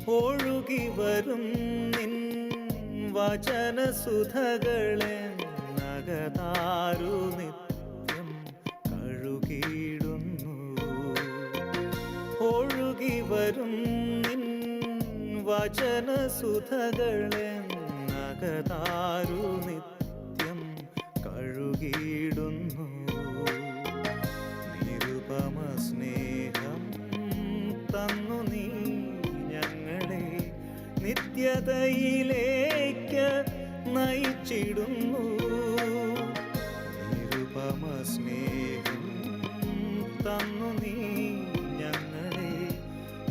ഒഴുകി വരും നിൻ വചനസുധകളെ നഗതാരു നിത്യം കഴുകിയിടുന്നു. ഒഴുകി വരും നിൻ വചനസുധകളെ നഗതാരു നിത്യം കഴുകിയിടുന്നു. നിരുപമ സ്നേഹം തന്നു നീ ഞങ്ങളെ നിത്യതയിലേക്ക് നയിച്ചിടുന്നു. നിരുപമ സ്നേഹം തന്നു നീ ഞങ്ങളെ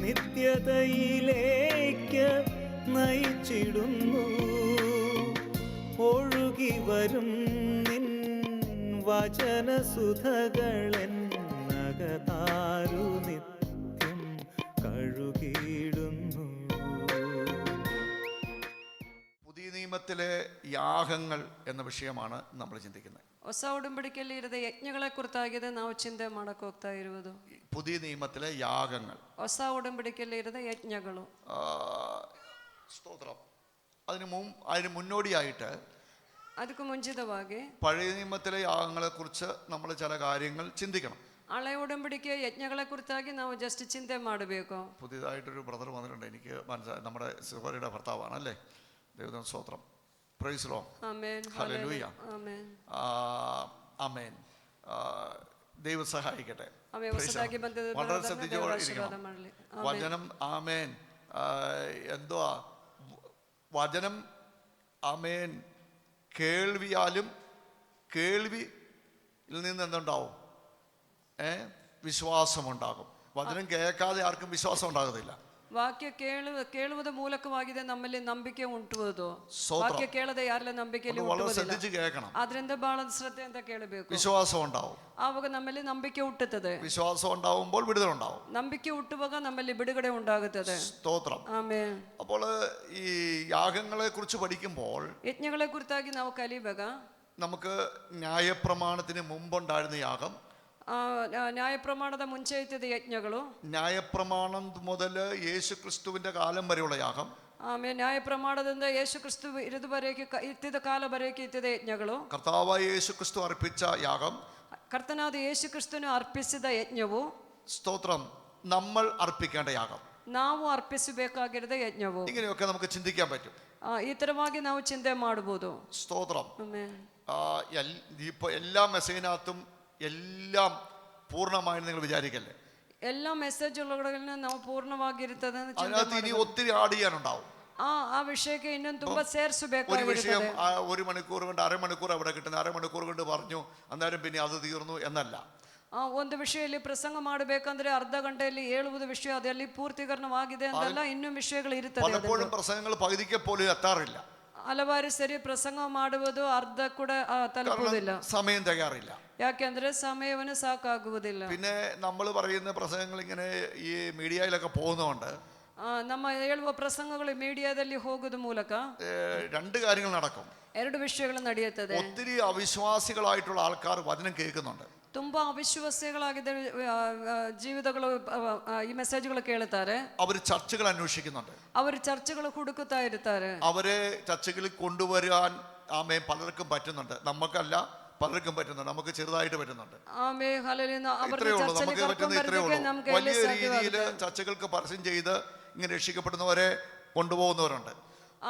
നിത്യതയിലേക്ക് നയിച്ചിടുന്നു. ഒഴുകി വരും നിൻ വചനസുധകളെൻ നഗതാരു നിത്യം കഴുകിയിടുന്നു. പുതിയ നിയമത്തിലെ യാഗങ്ങൾ എന്ന വിഷയമാണ് നമ്മൾ ചിന്തിക്കുന്നത്. ಹೊಸ ಒಡಂಬಡಿಕೆಯಲ್ಲಿ ಇರದ ಯಜ್ಞಗಳ ಕುರಿತಾಗಿದೆ ನಾವು ಚಿಂತೆ ಮಾಡಕ್ಕೆ ಹೋಗ್ತಾ ಇರುವುದು. പുതിയ നിയമത്തിലെ യാഗങ്ങൾ, ಹೊಸ ಒಡಂಬಡಿಕೆಯಲ್ಲಿ ಇರದ ಯಜ್ಞಗಳು. സ്തോത്രം. അതിന് മുന്നോടിയായിട്ട് ಅದಕ್ಕೂ ಮುಂಚಿತವಾಗಿ പഴയ നിയമത്തിലെ യാഗങ്ങളെ കുറിച്ച് നമ്മൾ ചില കാര്യങ്ങൾ ചിന്തിക്കണം. ಹಳೆ ಒಡಂಬಡಿಕೆಯ ಯಜ್ಞಗಳ ಕುರಿತಾಗಿ ನಾವು ಜಸ್ಟ್ ಚಿಂತೆ ಮಾಡಬೇಕು. പുതിയതായിട്ടൊരു ബ്രദർ വന്നിട്ടുണ്ട്, എനിക്ക് മനസ്സിലായി, നമ്മുടെ സഹോദരിയുടെ ഭർത്താവാണ് അല്ലേ? ദൈവത്തിന് സ്തോത്രം. Praise lord. ആമേൻ. ഹല്ലേലൂയ. ആമേൻ. ആമേൻ. ദൈവം സഹായിക്കട്ടെ. വളരെ ശ്രദ്ധിച്ചോണ്ടിരിക്കണം. വചനം ആമേൻ. എന്തുവാ വചനം? ആമേൻ. കേൾവിയാലും കേൾവിയിൽ നിന്ന് എന്തുണ്ടാവും? വിശ്വാസമുണ്ടാകും. വചനം കേൾക്കാതെ ആർക്കും വിശ്വാസം ഉണ്ടാകത്തില്ല. ವಾಕ್ಯ ಕೇಳುವುದ ಮೂಲಕವಾಗಿದೆ ನಮ್ಮಲ್ಲಿ ನಂಬಿಕೆ ಹುಟ್ಟುವುದು. ವಾಕ್ಯ ಕೇಳದೆ ಯಾರೆಲ್ಲ ನಂಬಿಕೆಯಲ್ಲಿ ಕೇಳണം. ಆದ್ರಿಂದ ಬಹಳ ಶ್ರದ್ಧೆಯಿಂದ ಕೇಳಬೇಕು. ವಿಶ್ವಾಸ ഉണ്ടാവും. ಆವಾಗ ನಮ್ಮಲ್ಲಿ ನಂಬಿಕೆ ಹುಟ್ಟುತ್ತದೆ. വിശ്വാസം ഉണ്ടാവുമ്പോൾ വിടുതൽ ഉണ്ടാവും. ನಂಬಿಕೆ ಹುಟ್ಟುವಾಗ ನಮ್ಮಲ್ಲಿ ಬಿಡುಗಡೆ ಉಂಟಾಗುತ್ತದೆ. സ്തോത്രം. ಆಮೆನ್. അപ്പോൾ ഈ യാഗങ്ങളെ കുറിച്ച് പഠിക്കുമ്പോൾ, യജ്ഞങ്ങളെ കുറിച്ചാಗಿ ನಾವು ಕಲಿಯುವಾಗ, നമുക്ക് ന്യായപ്രമാണത്തിന് മുമ്പുണ്ടായിരുന്ന യാഗം, ന്യായപ്രമാണದ ಮುಂಚೆ ಇದ್ದ ಯಜ್ಞಗಳು, ന്യായപ്രമാണം മുതൽ യേശു ക്രിസ്തുവിന്റെ കാലം വരെയുള്ള യാഗം, ಆಮೇಲೆ ನ್ಯಾಯಪ್ರಮಾಣದಿಂದ ಯೇಸು ಕ್ರಿಸ್ತು ಇದ್ದ ಕಾಲವರೆಗೆ ಇದ್ದ ಯಜ್ಞಗಳು, കർത്താവായ യേശു ക്രിസ്തു അർപ്പിച്ച യാഗം, ಕರ್ತನಾದ ಯೇಸು ಕ್ರಿಸ್ತನು ಅರ್ಪಿಸಿದ ಯಜ್ಞವು, സ്തോത്രം, നമ്മൾ അർപ്പിക്കേണ്ട യാഗം, ನಾವು ಅರ್ಪಿಸಬೇಕಾಗಿರದ ಯಜ್ಞವು. ഇങ്ങനെയൊക്കെ നമുക്ക് ചിന്തിക്കാൻ പറ്റും. ಈ ತರವಾಗಿ ನಾವು ಚಿಂತೆ ಮಾಡಬಹುದು. സ്തോത്രം. ഇപ്പൊ എല്ലാ മെസ്സേജിനകത്തും എല്ലാം പൂർണ്ണമായി നിങ്ങൾ വിചാരിക്കല്ലേ. എല്ലാ മെസ്സേജുകളിലും ನಾವು ಪೂರ್ಣವಾಗಿರುತ್ತದೆ അതിനകത്ത് ഇനി ഒത്തിരി ആഡ് ചെയ്യാനുണ്ടാവും. ആ വിഷയಕ್ಕೆ ಇನ್ನೊಂದು ತುಂಬಾ ಸೇರಿಸಬೇಕು. ഒരു വിഷയം 1 മണിക്കൂർ കൊണ്ട്, അരമണിക്കൂർ അവിടെ കിട്ടുന്ന, അരമണിക്കൂർ കൊണ്ട് പറഞ്ഞു അന്നേരം പിന്നെ അത് തീർന്നു എന്നല്ല. ಒಂದು ವಿಷಯದಲ್ಲಿ ಪ್ರಸಂಗ ಮಾಡಬೇಕಂದ್ರೆ ಅರ್ಧ ಗಂಟೆಯಲ್ಲಿ ಹೇಳುವುದು ವಿಷಯ ಅದರಲ್ಲಿ ಪೂರ್ತೀಕರಣವಾಗಿದೆ ಅಂತಲ್ಲ, ಇನ್ನೂ ವಿಷಯಗಳು ಇರುತ್ತದೆ. പലപ്പോഴും പ്രസംഗങ്ങൾ പകുതിക്ക് പോലും എത്താറില്ല. ಹಲವಾರು ಸರಿ ಪ್ರಸಂಗ ಮಾಡುವುದು ಅರ್ಧ ಕೂಡ ತಲುಪುವುದಿಲ್ಲ, സമയം തികയാറില്ല. ಯಾಕೆಂದ್ರೆ ಸಮಯವನ್ನು ಸಾಕಾಗುವುದಿಲ್ಲ. പിന്നെ നമ്മൾ പറയുന്ന പ്രസംഗങ്ങൾ ഇങ്ങനെ ഈ മീഡിയയിലൊക്കെ പോകുന്നതുകൊണ്ട് ನಮ್ಮ ಹೇಳುವ ಪ್ರಸಂಗಗಳು ಮೀಡಿಯಾದಲ್ಲಿ ಹೋಗುವ ಮೂಲಕ രണ്ട് കാര്യങ്ങൾ നടക്കും. ಎರಡು ವಿಷಯಗಳು ನಡೆಯುತ್ತದೆ. ഒത്തിരി അവിശ്വാസികളായിട്ടുള്ള ആൾക്കാർ വചനം കേൾക്കുന്നുണ്ട്. ತುಂಬಾ ಅವಿಶ್ವಾಸಿಗಳಾಗಿದ್ದ ಜೀವಿತಗಳು ಈ ಮೆಸೇಜ್ಗಳು ಕೇಳುತ್ತಾರೆ. അവർ ചർച്ചകൾ അന്വേഷിക്കുന്നുണ്ട്. അവർ ಚರ್ಚೆಗಳು ಹುಡುಕುತ್ತಾ ಇರುತ್ತಾರೆ. അവരെ ചർച്ചകളിൽ കൊണ്ടുവരാൻ പലർക്കും പറ്റുന്നുണ്ട്. നമുക്കല്ല, പലർക്കും പറ്റുന്നുണ്ട്. നമുക്ക് ചെറുതായിട്ട് പറ്റുന്നുണ്ട്. വലിയ രീതിയിൽ ചർച്ചകൾക്ക് പരസ്യം ചെയ്ത് ഇങ്ങനെ രക്ഷിക്കപ്പെടുന്നവരെ കൊണ്ടുപോകുന്നവരുണ്ട്.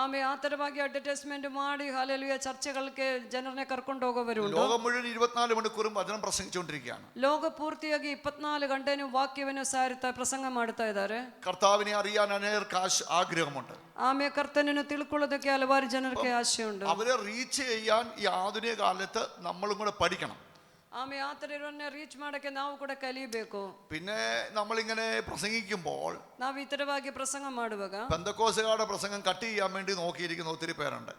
ಆಮೇಲೆ ಆ ತರವಾಗಿ ಅಡ್ವರ್ಟೈಸ್ಮೆಂಟ್ ಮಾಡಿ ಹಲ್ಲೆಲೂಯಾ ಚರ್ಚೆಗಳಿಗೆ ಜನರನ್ನ ಕರ್ಕೊಂಡು ಹೋಗೋವರುಂಟು. ലോകം മുഴുവൻ 24 മണിക്കൂറും വചനം പ്രസംഗിച്ചുകൊണ്ടിരിക്കുകയാണ്. ಲೋಕ ಪೂರ್ತಿಯಾಗಿ 24 ಗಂಟೆನೂ ವಾಕ್ಯವನ್ನು ಸಾರುತ್ತಾ ಪ್ರಸಂಗ ಮಾಡ್ತಾ ಇದ್ದಾರೆ. കർത്താവിനെ അറിയാൻ അനേകർക്ക് ആഗ്രഹമുണ്ട്. ಆಮೇಲೆ ಕರ್ತನನ್ನು ತಿಳ್ಕೊಳ್ಳೋದಕ್ಕೆ ಹಲವಾರು ಜನರಿಗೆ ಆಸೆ ಉಂಟು. അവരെ റീച്ച് ചെയ്യാൻ ഈ ആധുനിക കാലത്ത് നമ്മളും കൂടെ പഠിക്കണം. ಆಮೇಲೆ ಆ ತರ ಇವರನ್ನ ರೀಚ್ ಮಾಡಕ್ಕೆ ನಾವು ಕೂಡ ಕಲಿಯಬೇಕು. പിന്നെ നമ്മളിങ്ങനെ പ്രസംഗിക്കുമ്പോൾ, ನಾವು ಈ ತರವಾಗಿ ಪ್ರಸಂಗ ಮಾಡುವಾಗ, പെന്തക്കോസ്തുകാരുടെ പ്രസംഗം കട്ട് ചെയ്യാൻ വേണ്ടി നോക്കിയിരിക്കുന്ന ഒത്തിരി പേരുണ്ട്.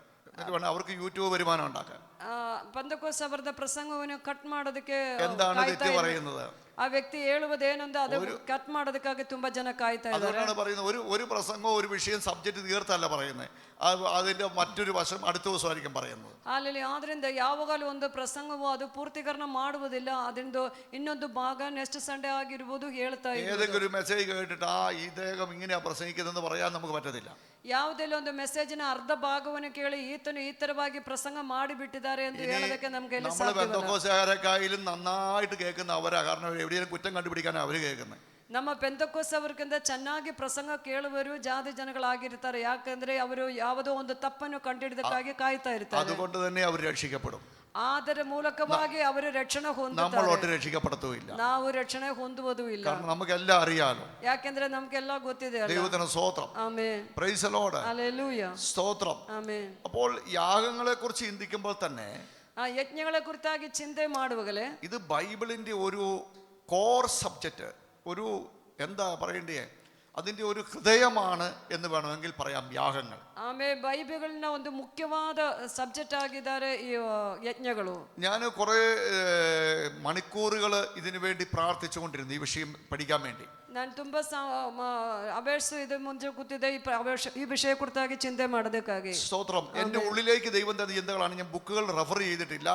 അവർക്ക് യൂട്യൂബ് വരുമാനം ഉണ്ടാക്കാൻ. ಪೆಂತೆಕೋಸ್ತ ಅವರ ಪ್ರಸಂಗವನ್ನು ಕಟ್ ಮಾಡೋದಕ್ಕೆ എന്താണ് തെറ്റ് പറയുന്നത്? ಆ ವ್ಯಕ್ತಿ ಹೇಳುವುದೇನೊಂದು ಅದು ಕಟ್ ಮಾಡೋದಕ್ಕಾಗಿ ತುಂಬಾ ಜನ ಕಾಯ್ತಾ ಇದ್ದಾರೆ. അതുകൊണ്ടാണ് പറയുന്നത് ഒരു പ്രസംഗമോ ഒരു വിഷയം സബ്ജക്റ്റ് തീർത്തല്ല പറയുന്നത്, അതിന്റെ മറ്റൊരു വശം അടുത്ത ദിവസമായിരിക്കും പറയുന്നത്. ಅಲ್ಲಿ ಆದ್ರಿಂದ ಯಾವಾಗಲೂ ಒಂದು ಪ್ರಸಂಗವು ಅದು ಪೂರ್ತೀಕರಣ ಮಾಡುವುದಿಲ್ಲ, ಅದರಿಂದ ಇನ್ನೊಂದು ಭಾಗ ನೆಕ್ಸ್ಟ್ ಸಂಡೇ ಆಗಿರ್ಬೋದು ಹೇಳ್ತಾ ಇದ್ದಾರೆ. ഏതെങ്കിലും ഒരു മെസ്സേജ് കേട്ടിട്ട് ഇദ്ദേഹം ഇങ്ങനെയാ പ്രസംഗിക്കുന്നതെന്ന് പറയാൻ നമുക്ക് പറ്റത്തില്ല. ಯಾವುದೆಲ್ಲ ಒಂದು ಮೆಸೇಜಿನ ಅರ್ಧ ಭಾಗವನ್ನು ಕೇಳಿ ಈತನು ಈ ತರವಾಗಿ ಪ್ರಸಂಗ ಮಾಡಿಬಿಟ್ಟಿದ್ದಾರೆ ಎಂದು ಹೇಳೋದಕ್ಕೆ ನಮ್ಗೆ നമ്മള് ബന്ധക്കോസുകാരെക്കായാലും നന്നായിട്ട് കേൾക്കുന്ന അവരാ, കാരണം എവിടെയെങ്കിലും കുറ്റം കണ്ടുപിടിക്കാനാണ് അവര് കേൾക്കുന്നത്. ನಮ್ಮ ಪೆಂತೆಕೋಸ್ ಅವರಿಗಿಂತ ಚೆನ್ನಾಗಿ ಪ್ರಸಂಗ ಕೇಳುವರು ಜಾತಿ ಜನಗಳಾಗಿರ್ತಾರೆ, ಯಾಕಂದ್ರೆ ಅವರು ಯಾವುದೋ ಒಂದು ತಪ್ಪನ್ನು ಕಂಡುಹಿಡಿದಕ್ಕಾಗಿ ಕಾಯ್ತಾ ಇರ್ತಾರೆ. അതുകൊണ്ട് തന്നെ അവർ രക്ഷിക്കപ്പെടും. ಅದರ ಮೂಲಕವಾಗಿ ಅವರು ರಕ್ಷಣೆ ಹೊಂದುತ್ತಾರೆ, നമ്മളോട്ട് രക്ഷിക്കപ്പെടത്തുമില്ല. ನಾವು ರಕ್ಷಣೆ ಹೊಂದುವುದೂ ಇಲ್ಲ, കാരണം നമുക്കെല്ലാം അറിയാലോ. ಯಾಕೆಂದ್ರೆ ನಮ್ಗೆಲ್ಲ ಗೊತ್ತಿದೆ. ദൈവത്തിന് സ്തോത്രം. ആമേൻ. Praise the lord. ഹല്ലേലൂയ. സ്തോത്രം. ആമേൻ. അപ്പോൾ യാഗങ്ങളെ കുറിച്ച് ചിന്തിക്കുമ്പോൾ തന്നെ ಆ ಯಜ್ಞಗಳ ಕುರಿತಾಗಿ ಚಿಂತೆ ಮಾಡುವಾಗಲೇ ഇത് ബൈബിളിന്റെ ഒരു കോർ സബ്ജക്റ്റ്, ഒരു എന്താ പറയണ്ടേ, അതിന്റെ ഒരു ഹൃദയമാണ് എന്ന് വേണമെങ്കിൽ പറയാം യാഗങ്ങൾ. ಆಮೇಲೆ ಬೈಬಲ್ನ ಒಂದು ಮುಖ್ಯವಾದ ಸಬ್ಜೆಕ್ಟ್ ಆಗಿದ್ದಾರೆ ಈ ಯಜ್ಞಗಳು. ഞാൻ കുറെ മണിക്കൂറുകൾ ഇതിനു വേണ്ടി പ്രാർത്ഥിച്ചുകൊണ്ടിരുന്നു ഈ വിഷയം പഠിക്കാൻ വേണ്ടി. ನಾನು ತುಂಬಾ ಅಭ್ಯಾಸ ಇದು ಮುಂಚೆ ಕೂತಿದ್ದೆ ಈ ವಿಷಯ ಕುರಿತಾಗಿ ಚಿಂತೆ ಮಾಡೋದಕ್ಕಾಗಿ. സ്തോത്രം. എൻ്റെ ഉള്ളിലേക്ക് ദൈവം തന്ന ചിന്തകളാണ്, ഞാൻ ബുക്കുകൾ റെഫർ ചെയ്തിട്ടില്ല,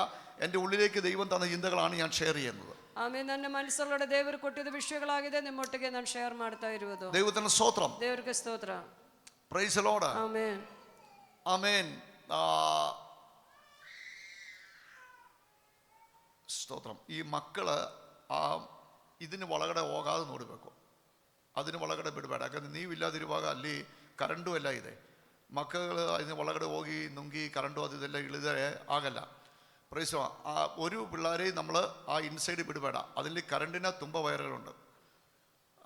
എൻ്റെ ഉള്ളിലേക്ക് ദൈവം തന്ന ചിന്തകളാണ് ഞാൻ ഷെയർ ചെയ്യുന്നത്. ಆಮೇಲೆ ನನ್ನ ಮನಸ್ಸೊಳಗಡೆ ದೇವರು ಕೊಟ್ಟಿದ್ದ ವಿಷಯಗಳಾಗಿದೆ, ನಿಮ್ಮೊಟ್ಟಿಗೆ ನಾನು ಶೇರ್ ಮಾಡ್ತಾ ಇರುವುದು. ദൈവത്തിന് സ്തോത്രം. ದೇವರಿಗೆ ಸ್ತೋತ್ರ. Price the lord. ಆಮೆನ್. ആമേൻ. സ്തോത്രം. ഈ മക്കള് ഇതിന് വളകಡೆ ಹೋಗಾതെ ನೋಡಬೇಕು, അതിന് വളകಡೆ ಬಿಡಬೇಡ, ಯಾಕಂದ್ರೆ ನೀವಿಲ್ಲದಿರುವಾಗ ಅಲ್ಲಿ ಕರೆಂಟು ಎಲ್ಲ ಇದೆ. ಮಕ್ಕಳು അതിന് വളകಡೆ ಹೋಗಿ ನುಂಗಿ ಕರೆಂಟು ಅದು ಇದೆಲ್ಲ ಇಳಿದರೆ ಆಗಲ್ಲ. പ്രൈസ്. ഒരു പിള്ളേരെയും നമ്മൾ ഇൻസൈഡ് ಬಿಡಬೇಡ, അതിൽ കറണ്ടിന് തുമ്പ വയറുകളുണ്ട്.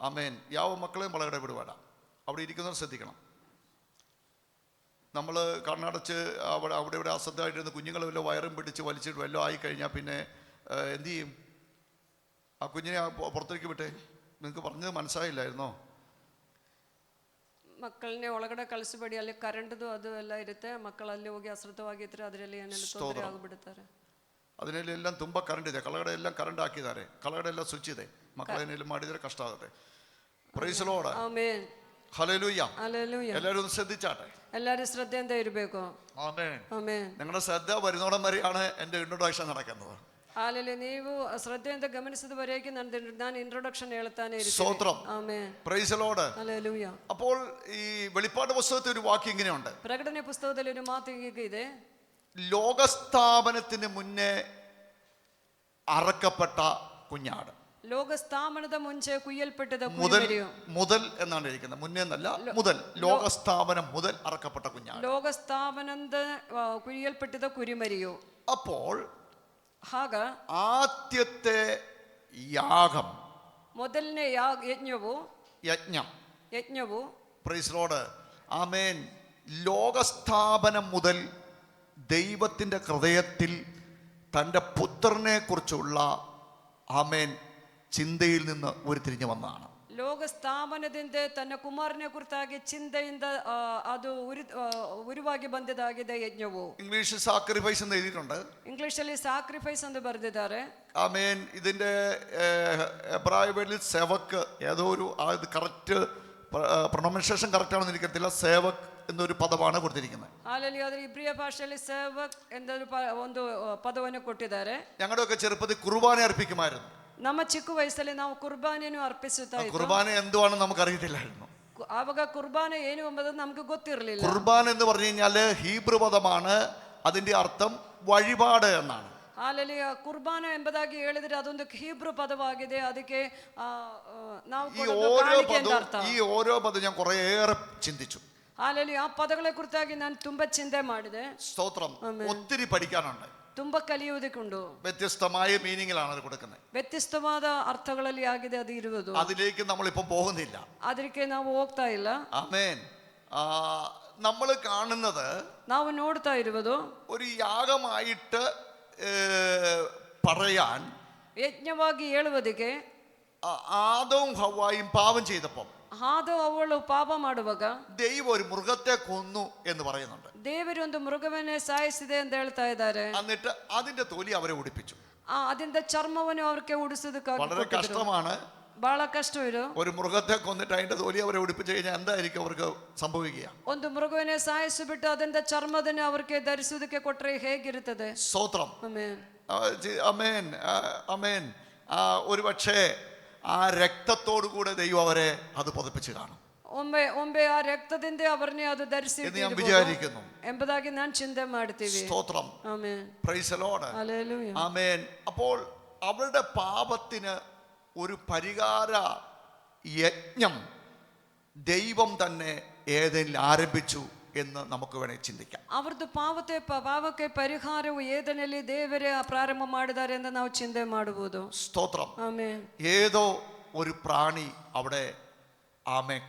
ആമേൻ. ಯಾವ മക്കളെയും വളകಡೆ ಬಿಡಬೇಡ, അവിടെ ഇരിക്കുന്നവർ ശ്രദ്ധിക്കണം. നമ്മൾ കണ്ണടച്ച് അവിടെ ഇവിടെ അശ്രദ്ധമായിട്ടിരുന്ന് കുഞ്ഞുങ്ങൾ വല്ല വയറും പിടിച്ച് വലിച്ചിട്ട് വല്ലതും ആയിക്കഴിഞ്ഞാൽ പിന്നെ എന്തു ചെയ്യും? ആ കുഞ്ഞിനെ പുറത്തേക്ക് വിട്ടേ. നിങ്ങൾക്ക് പറഞ്ഞത് മനസ്സിലായില്ലായിരുന്നോ? ಮಕ್ಕಳನ್ನೇ ಒಳಗಡೆ ಕಳಿಸಬೇಡಿ, ಅಲ್ಲಿ ಕರೆಂಟ್ದು ಅದು ಎಲ್ಲ ಇರುತ್ತೆ, ಮಕ್ಕಳಲ್ಲಿ ಹೋಗಿ ಅಶ್ರದ್ಧವಾಗಿದ್ರೆ ಅದರಲ್ಲಿ ಏನೆಲ್ಲ ತೊಂದರೆ ಆಗಿಬಿಡುತ್ತಾರೆ. അതിനെല്ലാം ತುಂಬ ಕರೆಂಟ್ ಇದೆ, ಕೆಳಗಡೆ ಎಲ್ಲ ಕರೆಂಟ್ ಹಾಕಿದ್ದಾರೆ, ಕೆಳಗಡೆ ಎಲ್ಲ ಸ್ವಿಚ್ ಇದೆ, ಮಕ್ಕಳೇನೆಲ್ಲ ಮಾಡಿದರೆ ಕಷ್ಟ ಆಗುತ್ತೆ. Praise the Lord. Amen. Hallelujah. Hallelujah. എല്ലാവരും ഒന്ന് ശ്രദ്ധിച്ചാട്ടെ. എല്ലാവരും ശ്രദ്ധಯಿಂದ ഇರಬೇಕು. ആമേൻ. ആമേൻ. നിങ്ങളുടെ ശ്രദ്ധ വരുന്നോടം വരെയാണ് എൻ്റെ ഇൻട്രൊഡക്ഷൻ നടക്കുന്നത്. ಹಾಲೆಲೂಯ. ನೀವು ಶ್ರದ್ಧೆಯಿಂದ ಗಮನಿಸಿದವರೆಗೆ ನಾನು ಇಂಟ್ರೊಡಕ್ಷನ್ ಹೇಳ್ತಾನೆ ಇರ್ತೀನಿ. സ്തോത്രം. Amen. Praise the lord. Hallelujah. അപ്പോൾ ഈ വെളിപ്പാട് പുസ്തകത്തിൽ ഒരു വാക്യം ഇങ്ങനെയുണ്ട്. പ്രകടന പുസ്തകത്തിൽ ഒരു മാತು ಹೀಗೆ ಇದೆ. ലോകസ്ഥാപനത്തിന് മുന്നേ അറക്കപ്പെട്ട കുഞ്ഞാട്. ലോകസ്ഥാപനದ ಮುಂಚೆ കുയ്യൽപ്പെട്ടದ മുതൽ കുഞ്ഞാട്. മുതൽ എന്നാണ് ഇരിക്കുന്നത്, മുന്നേ എന്നല്ല, മുതൽ. ലോകസ്ഥാപനം മുതൽ അറക്കപ്പെട്ട കുഞ്ഞാട്. ലോകസ്ഥാപനದ കുയ്യൽപ്പെട്ടದ കുരിമരിയോ. അപ്പോൾ ಹಾಗ ആദ്യത്തെ യാഗം, ಮೊದಲನೇ ಯಜ್ಞವು പ്രൈസ് ലോർഡ്. ആമേൻ. ലോകസ്ഥാപനം മുതൽ ദൈവത്തിൻ്റെ ഹൃദയത്തിൽ തൻ്റെ പുത്രനെ കുറിച്ചുള്ള ആമേൻ ചിന്തയിൽ നിന്ന് ഉരുത്തിരിഞ്ഞു വന്നതാണ്. ലോകസ്ഥാപനದಿಂದ ತನ್ನ ಕುಮಾರನ ಕುರಿತಾಗಿ ಚಿಂತೆಯಿಂದ ಅದು ಉರುವಾಗಿ ಬಂದಿದ್ದಾಗಿದೆ ಯಜ್ಞವು. ഇംഗ്ലീഷിൽ സാക്രിഫൈസ് എന്ന് എഴുതിയിട്ടുണ്ട്, ಇಂಗ್ಲಿಷಲ್ಲಿ സാക്രിഫൈസ് എന്ന് ಬರೆದಿದ್ದಾರೆ. ആമേൻ. ഇതിൻ്റെ എബ്രായ വേർഡിൽ സേവക്, ഏതോ ഒരു കറക്റ്റ് പ്രൊനൗൺസിയേഷൻ കറക്റ്റ് ആണെന്ന് എനിക്കറിയത്തില്ല, സേവക് എന്നൊരു പദമാണ് കൊടുത്തിരിക്കുന്നത്. ಹಾಲೆಲೂಯ. ಆದರೆ ಇಬ್ರಿಯ ಭಾಷೆಯಲ್ಲಿ ಸೇವಕ್ ಎಂದೊಂದು ಒಂದು ಪದವನ್ನು ಕೊಟ್ಟಿದ್ದಾರೆ. ഞങ്ങളുടെയൊക്കെ ചെറുപ്പത്തിൽ കുർബാന അർപ്പിക്കുമായിരുന്നു. ನಮ್ಮ ಚಿಕ್ಕ ವಯಸ್ಸಲ್ಲಿ ನಾವು ಕುರ್ಬಾನೆಯನ್ನು ಅರ್ಪಿಸುತ್ತಾ ಇದ್ವಿ. കുർബാന എന്തുവാണെന്ന് നമുക്ക് അറിയത്തില്ലായിരുന്നു. ಆವಾಗ ಕುರ್ಬಾನೆ ಏನು ಎಂಬುದು ನಮಗೆ ಗೊತ್ತಿರಲಿಲ್ಲ. കുർബാന എന്ന് പറഞ്ഞു കഴിഞ്ഞാല് ഹീബ്രു പദമാണ്, അതിന്റെ അർത്ഥം വഴിപാട് എന്നാണ്. ಹಾಲೆಲೂಯ. ಕುರ್ಬಾನ ಎಂಬುದಾಗಿ ಹೇಳಿದ್ರೆ ಅದೊಂದು ಹೀಬ್ರು ಪದವಾಗಿದೆ, ಅದಕ್ಕೆ ನಾವು ഈ ഓരോ പദം ഞാൻ കുറേയേറെ ചിന്തിച്ചു. ಹಾಲೆಲೂಯ. ಆ ಪದಗಳ ಕುರಿತಾಗಿ ನಾನು ತುಂಬಾ ಚಿಂತೆ ಮಾಡಿದೆ. സ്തോത്രം. ഒത്തിരി പഠിക്കാനുണ്ട്, ತುಂಬಾ ಕಲಿಯುವುದಕ್ಕುಂಟು. വ്യത്യസ്തമായ മീനിങ്ങിലാണ് അത് കൊടുക്കുന്നത്, ವ್ಯತ್ಯಸ್ತವಾದ ಅರ್ಥಗಳಲ್ಲಿ ಆಗಿದೆ ಅದು ಇರುವುದು. അതിലേക്ക് നമ്മളിപ്പോൾ പോകുന്നില്ല, ಅದಕ್ಕೆ ನಾವು ಹೋಗ್ತಾ ಇಲ್ಲ. ആമേൻ. നമ്മൾ കാണുന്നത്, ನಾವು ನೋಡ್ತಾ ಇರುವುದು, ഒരു യാഗമായിട്ട് പറയാൻ, ಯಜ್ಞವಾಗಿ ಹೇಳುವುದಕ್ಕೆ ആദവും ഹവ്വായും പാപം ചെയ്തപ്പോൾ ಅವಳು ಪಾಪ ಮಾಡುವಾಗ ദൈവം ഒരു മൃഗത്തെ കൊന്നു എന്ന് പറയുന്നുണ്ട്. ದೇವರು ಒಂದು ಮೃಗವನ್ನೇ ಸಾಯಿಸಿದೆ ಅಂತ ಹೇಳ್ತಾ ಇದ್ದಾರೆ. എന്നിട്ട് അതിന്റെ തൊലി അവരെ ഉടുപ്പിച്ചു. അതിന്റെ ಚರ್ಮವನ್ನು ಅವ್ರಿಗೆ ಉಡಿಸೋದಕ್ಕಾಗಿ വളരെ കഷ്ടമാണ്. ಬಹಳ ಕಷ್ಟ ಇದು. ഒരു മൃഗത്തെ കൊന്നിട്ട് അതിന്റെ തൊലി അവരെ ഉടിപ്പിച്ചു കഴിഞ്ഞാൽ എന്തായിരിക്കും അവർക്ക് സംഭവിക്കുക? ಒಂದು ಮೃಗವನ್ನೇ ಸಾಯಿಸಿಬಿಟ್ಟು ಅದರಿಂದ ಚರ್ಮದನ್ನು ಅವ್ರಿಗೆ ಧರಿಸುವುದಕ್ಕೆ ಕೊಟ್ಟರೆ ಹೇಗಿರುತ್ತದೆ? സ്തോത്രം. ಆಮೆನ್. അമേൻ, അമേൻ. ഒരു പക്ഷേ ആ രക്തത്തോടു കൂടെ ദൈവം അവരെ അത് പുതപ്പിച്ച് കാണും ಒಮ್ಮೆ ಆ ರಕ್ತದಿಂದ ಅವರನ್ನೇ ಅದು ಧರಿಸಿ എന്ന് ഞാൻ വിചാരിക്കുന്നു. ಎಂಬುದಾಗಿ ನಾನು ಚಿಂತೆ ಮಾಡ್ತೀವಿ. സ്തോത്രം. Amen. Praise the lord. Hallelujah. ആമേൻ. അപ്പോൾ അവരുടെ പാപത്തിന് ഒരു പരിഹാര യജ്ഞം ദൈവം തന്നെ ഏതെങ്കിലും ആരംഭിച്ചു എന്ന് നമുക്ക് വേണമെങ്കിൽ ചിന്തിക്കാം. ಅವರದ್ದು ಪಾಪಕ್ಕೆ ಪರಿಹಾರವು ಏದನಲ್ಲಿ ದೇವರೇ ಪ್ರಾರಂಭ ಮಾಡಿದ್ದಾರೆ ಎಂದು ನಾವು ಚಿಂತೆ ಮಾಡಬಹುದು. സ്തോത്രം. ಆಮೆನ್. ഏതോ ഒരു പ്രാണി അവിടെ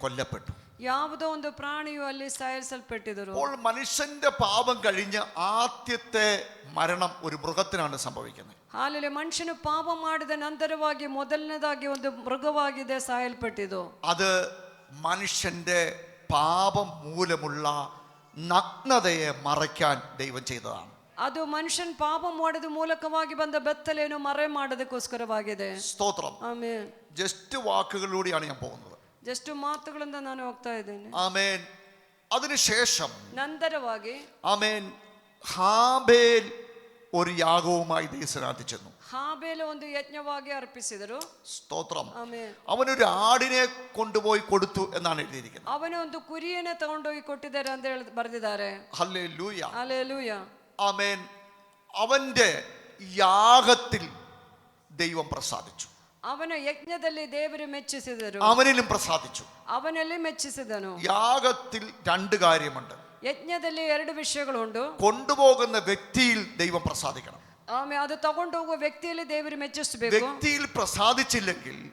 കൊല്ലപ്പെട്ടു. ಯಾವುದೋ ಒಂದು ಪ್ರಾಣಿಯು ಅಲ್ಲಿ ಸಾಯಿಸಲ್ಪಟ್ಟಿದರು. അപ്പോൾ മനുഷ്യന്റെ പാപം കഴിഞ്ഞ് ആദ്യത്തെ മരണം ഒരു മൃഗത്തിനാണ് സംഭവിക്കുന്നത്. ಹಾಲೆಲೆ ಮನುಷ್ಯನು ಪಾಪ ಮಾಡಿದ ನಂತರವಾಗಿ ಮೊದಲನೇದಾಗಿ ಒಂದು ಮೃಗವಾಗಿದೆ ಸಾಯಲ್ಪಟ್ಟಿದ್ದು. അത് മനുഷ്യന്റെ പാപം മൂലമുള്ള നഗ്നതയെ മറയ്ക്കാൻ ദൈവം ചെയ്തതാണ്. ಅದು ಮನುಷ್ಯನ್ ಪಾಪ ಮಾಡಿದ ಮೂಲಕವಾಗಿ ಬಂದ ಬೆತ್ತಲೆಯನ್ನು ಮರೆ ಮಾಡೋದಕ್ಕೋಸ್ಕರವಾಗಿದೆ. സ്തോത്രം. ಆಮೆನ್. ജസ്റ്റ് വാക്കുകളിലൂടെയാണ് ഞാൻ പോകുന്നത്. ಜಸ್ಟ್ ಮಾತುಗಳಿಂದ ನಾನು ಹೋಗ್ತಾ ಇದ್ದೇನೆ. ആമേൻ. അതിനുശേഷം ನಂತರವಾಗಿ ആമേൻ ഹാബേൽ ഒരു യാഗവുമായി ദൈവസന്നിധിയിൽ ചെന്നു. ಹಾಬೇಲ್ ಒಂದು ಯಜ್ಞವಾಗಿ ಅರ್ಪಿಸಿದರು. സ്തോത്രം. ಆಮೆನ್. അവനൊരു ആടിനെ കൊണ്ടുപോയി കൊടുത്തു എന്നാണ് എഴുതിയിരിക്കുന്നത്. ಅವನು ಒಂದು ಕುರಿಯನ್ನೇ ತಗೊಂಡೋಗಿ ಕೊಟ್ಟಿದ್ದಾರೆ ಅಂತ ಬರೆದಿದ್ದಾರೆ. ഹല്ലേലൂയ. ಹಲ್ಲೆಲೂಯ. ആമേൻ. അവന്റെ യാഗത്തിൽ ദൈവം പ്രസാദിച്ചു. ಅವನ ಯಜ್ಞದಲ್ಲಿ ದೇವರು ಮೆಚ್ಚಿಸಿದರು. അവനിലും പ്രസാദിച്ചു. ಅವನಲ್ಲಿ ಮೆಚ್ಚಿಸಿದನು. യാഗത്തിൽ രണ്ട് കാര്യമുണ്ട്. ಯಜ್ಞದಲ್ಲಿ ಎರಡು ವಿಷಯಗಳುಂಟು. കൊണ്ടുപോകുന്ന വ്യക്തിയിൽ ദൈവം പ്രസാദിക്കണം. ಆಮೇಲೆ ಅದು ತಗೊಂಡು ಹೋಗುವ ವ್ಯಕ್ತಿಯಲ್ಲಿ ದೇವರು ಮೆಚ್ಚಿಸಬೇಕು. വ്യക്തിയിൽ പ്രസാദിച്ചില്ലെങ്കിൽ,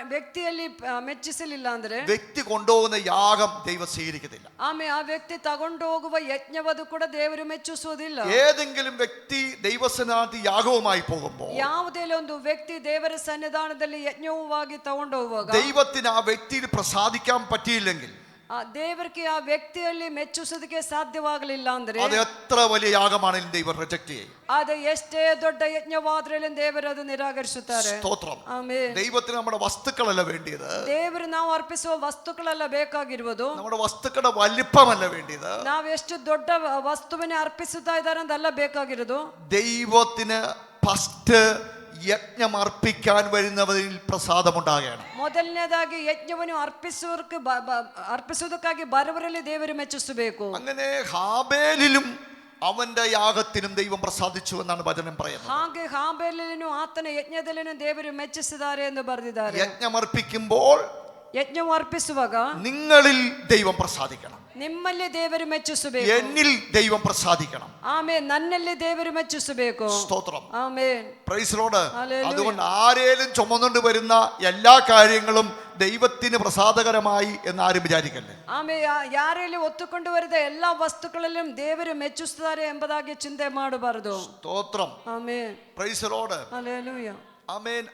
ವ್ಯಕ್ತಿಯಲ್ಲಿ ಮೆಚ್ಚಿಸಲಿಲ್ಲ ಅಂದ್ರೆ വ്യക്തി കൊണ്ടുപോകുന്ന യാഗം ദൈവം സ്വീകരിക്കത്തില്ല. ಆಮೇಲೆ ಆ ವ್ಯಕ್ತಿ ತಗೊಂಡು ಹೋಗುವ ಯಜ್ಞವದು ಕೂಡ ದೇವರು ಮೆಚ್ಚಿಸುವುದಿಲ್ಲ. ഏതെങ്കിലും വ്യക്തി ദൈവസന്നിധിയിൽ യാഗവുമായി പോകുമ്പോൾ, ಯಾವುದೇ ಒಂದು ವ್ಯಕ್ತಿ ದೇವರ ಸನ್ನಿಧಾನದಲ್ಲಿ ಯಜ್ಞವಾಗಿ ತಗೊಂಡು ಹೋಗುವಾಗ ദൈവത്തിന് ആ വ്യക്തിയിൽ പ്രസാദിക്കാൻ പറ്റിയില്ലെങ്കിൽ, ದೇವರಿಗೆ ಆ ವ್ಯಕ್ತಿಯಲ್ಲಿ ಮೆಚ್ಚಿಸೋದಕ್ಕೆ ಸಾಧ್ಯವಾಗಲಿಲ್ಲ ಅಂದ್ರೆ അത് എത്ര വലിയ യാഗമാണെങ്കിലും ദൈവം റിജക്ട് ചെയ്യും. ಅದು ಎಷ್ಟೇ ದೊಡ್ಡ ಯಜ್ಞವಾದ್ರೂ ದೇವರು ಅದು ನಿರಾಕರಿಸುತ್ತಾರೆ. സ്തോത്രം. ಆಮೆನ್. ദൈവത്തിന് നമ്മുടെ വസ്തുക്കളല്ല വേണ്ടിയത്. ದೇವರು ನಾವು ಅರ್ಪಿಸುವ ವಸ್ತುಗಳೆಲ್ಲ ಬೇಕಾಗಿರುವುದು. നമ്മുടെ വസ്തുക്കളുടെ വലിപ്പമല്ല വേണ്ടിയത്. ನಾವು ಎಷ್ಟು ದೊಡ್ಡ ವಸ್ತುವನ್ನೇ ಅರ್ಪಿಸುತ್ತಾ ಇದ್ದಾರೆ ಅಂತಲ್ಲ ಬೇಕಾಗಿರೋದು. ദൈവത്തിന് ഫസ്റ്റ് യജ്ഞം അർപ്പിക്കാൻ വരുന്നവരിൽ പ്രസാദമുണ്ടാകണം. ಮೊದಲನೇದಾಗಿ ಯಜ್ಞವನ್ನು ಅರ್ಪಿಸುವುದಕ್ಕಾಗಿ ಬರುವವರಲ್ಲಿ ದೇವರು ಮೆಚ್ಚಿಸಬೇಕು. അങ്ങനെ ഹാബേലിലും അവന്റെ യാഗത്തിനും ദൈവം പ്രസാദിച്ചു എന്നാണ് വചനം പറയുന്നത്. ಹಾಗೆ ಹಾಬೇಲಿನೂ ಆತನ ಯಜ್ಞದಲ್ಲಿನೂ ದೇವರು ಮೆಚ್ಚಿಸಿದ್ದಾರೆ ಎಂದು ಬರೆದಿದ್ದಾರೆ. യജ്ഞം അർപ്പിക്കുമ്പോൾ ಯಜ್ಞವು ಅರ್ಪಿಸುವಾಗ നിങ്ങളിൽ ദൈവം പ്രസാദിക്കണം. ನಿಮ್ಮಲ್ಲಿ ದೇವರು ಮೆಚ್ಚಿಸಬೇಕು. എന്നിൽ ദൈവം പ്രസാദിക്കണം. ಆಮೇಲೆ ನನ್ನಲ್ಲಿ ದೇವರು ಮೆಚ್ಚಿಸಬೇಕು. സ്തോത്രം. ಆಮೇಲೆ പ്രൈസ് ലോർഡ്. ഹല്ലേലൂയ. അതുകൊണ്ട് ആരേലും ചുമന്നുകൊണ്ട് വരുന്ന എല്ലാ കാര്യങ്ങളും ദൈവത്തിന് പ്രസാദകരമായി എന്ന് ആരും വിചാരിക്കല്ലേ. ಆಮೇಲೆ ಯಾರಲ್ಲಿ ಒತ್ತುಕೊಂಡು ಬರೆದ ಎಲ್ಲಾ ವಸ್ತುಗಳಲ್ಲೂ ದೇವರು ಮೆಚ್ಚಿಸುತ್ತಾರೆ ಎಂಬುದಾಗಿ ಚಿಂತೆ ಮಾಡಬಾರದು. സ്തോത്രം. Amen. Praise Lord. Hallelujah. Amen.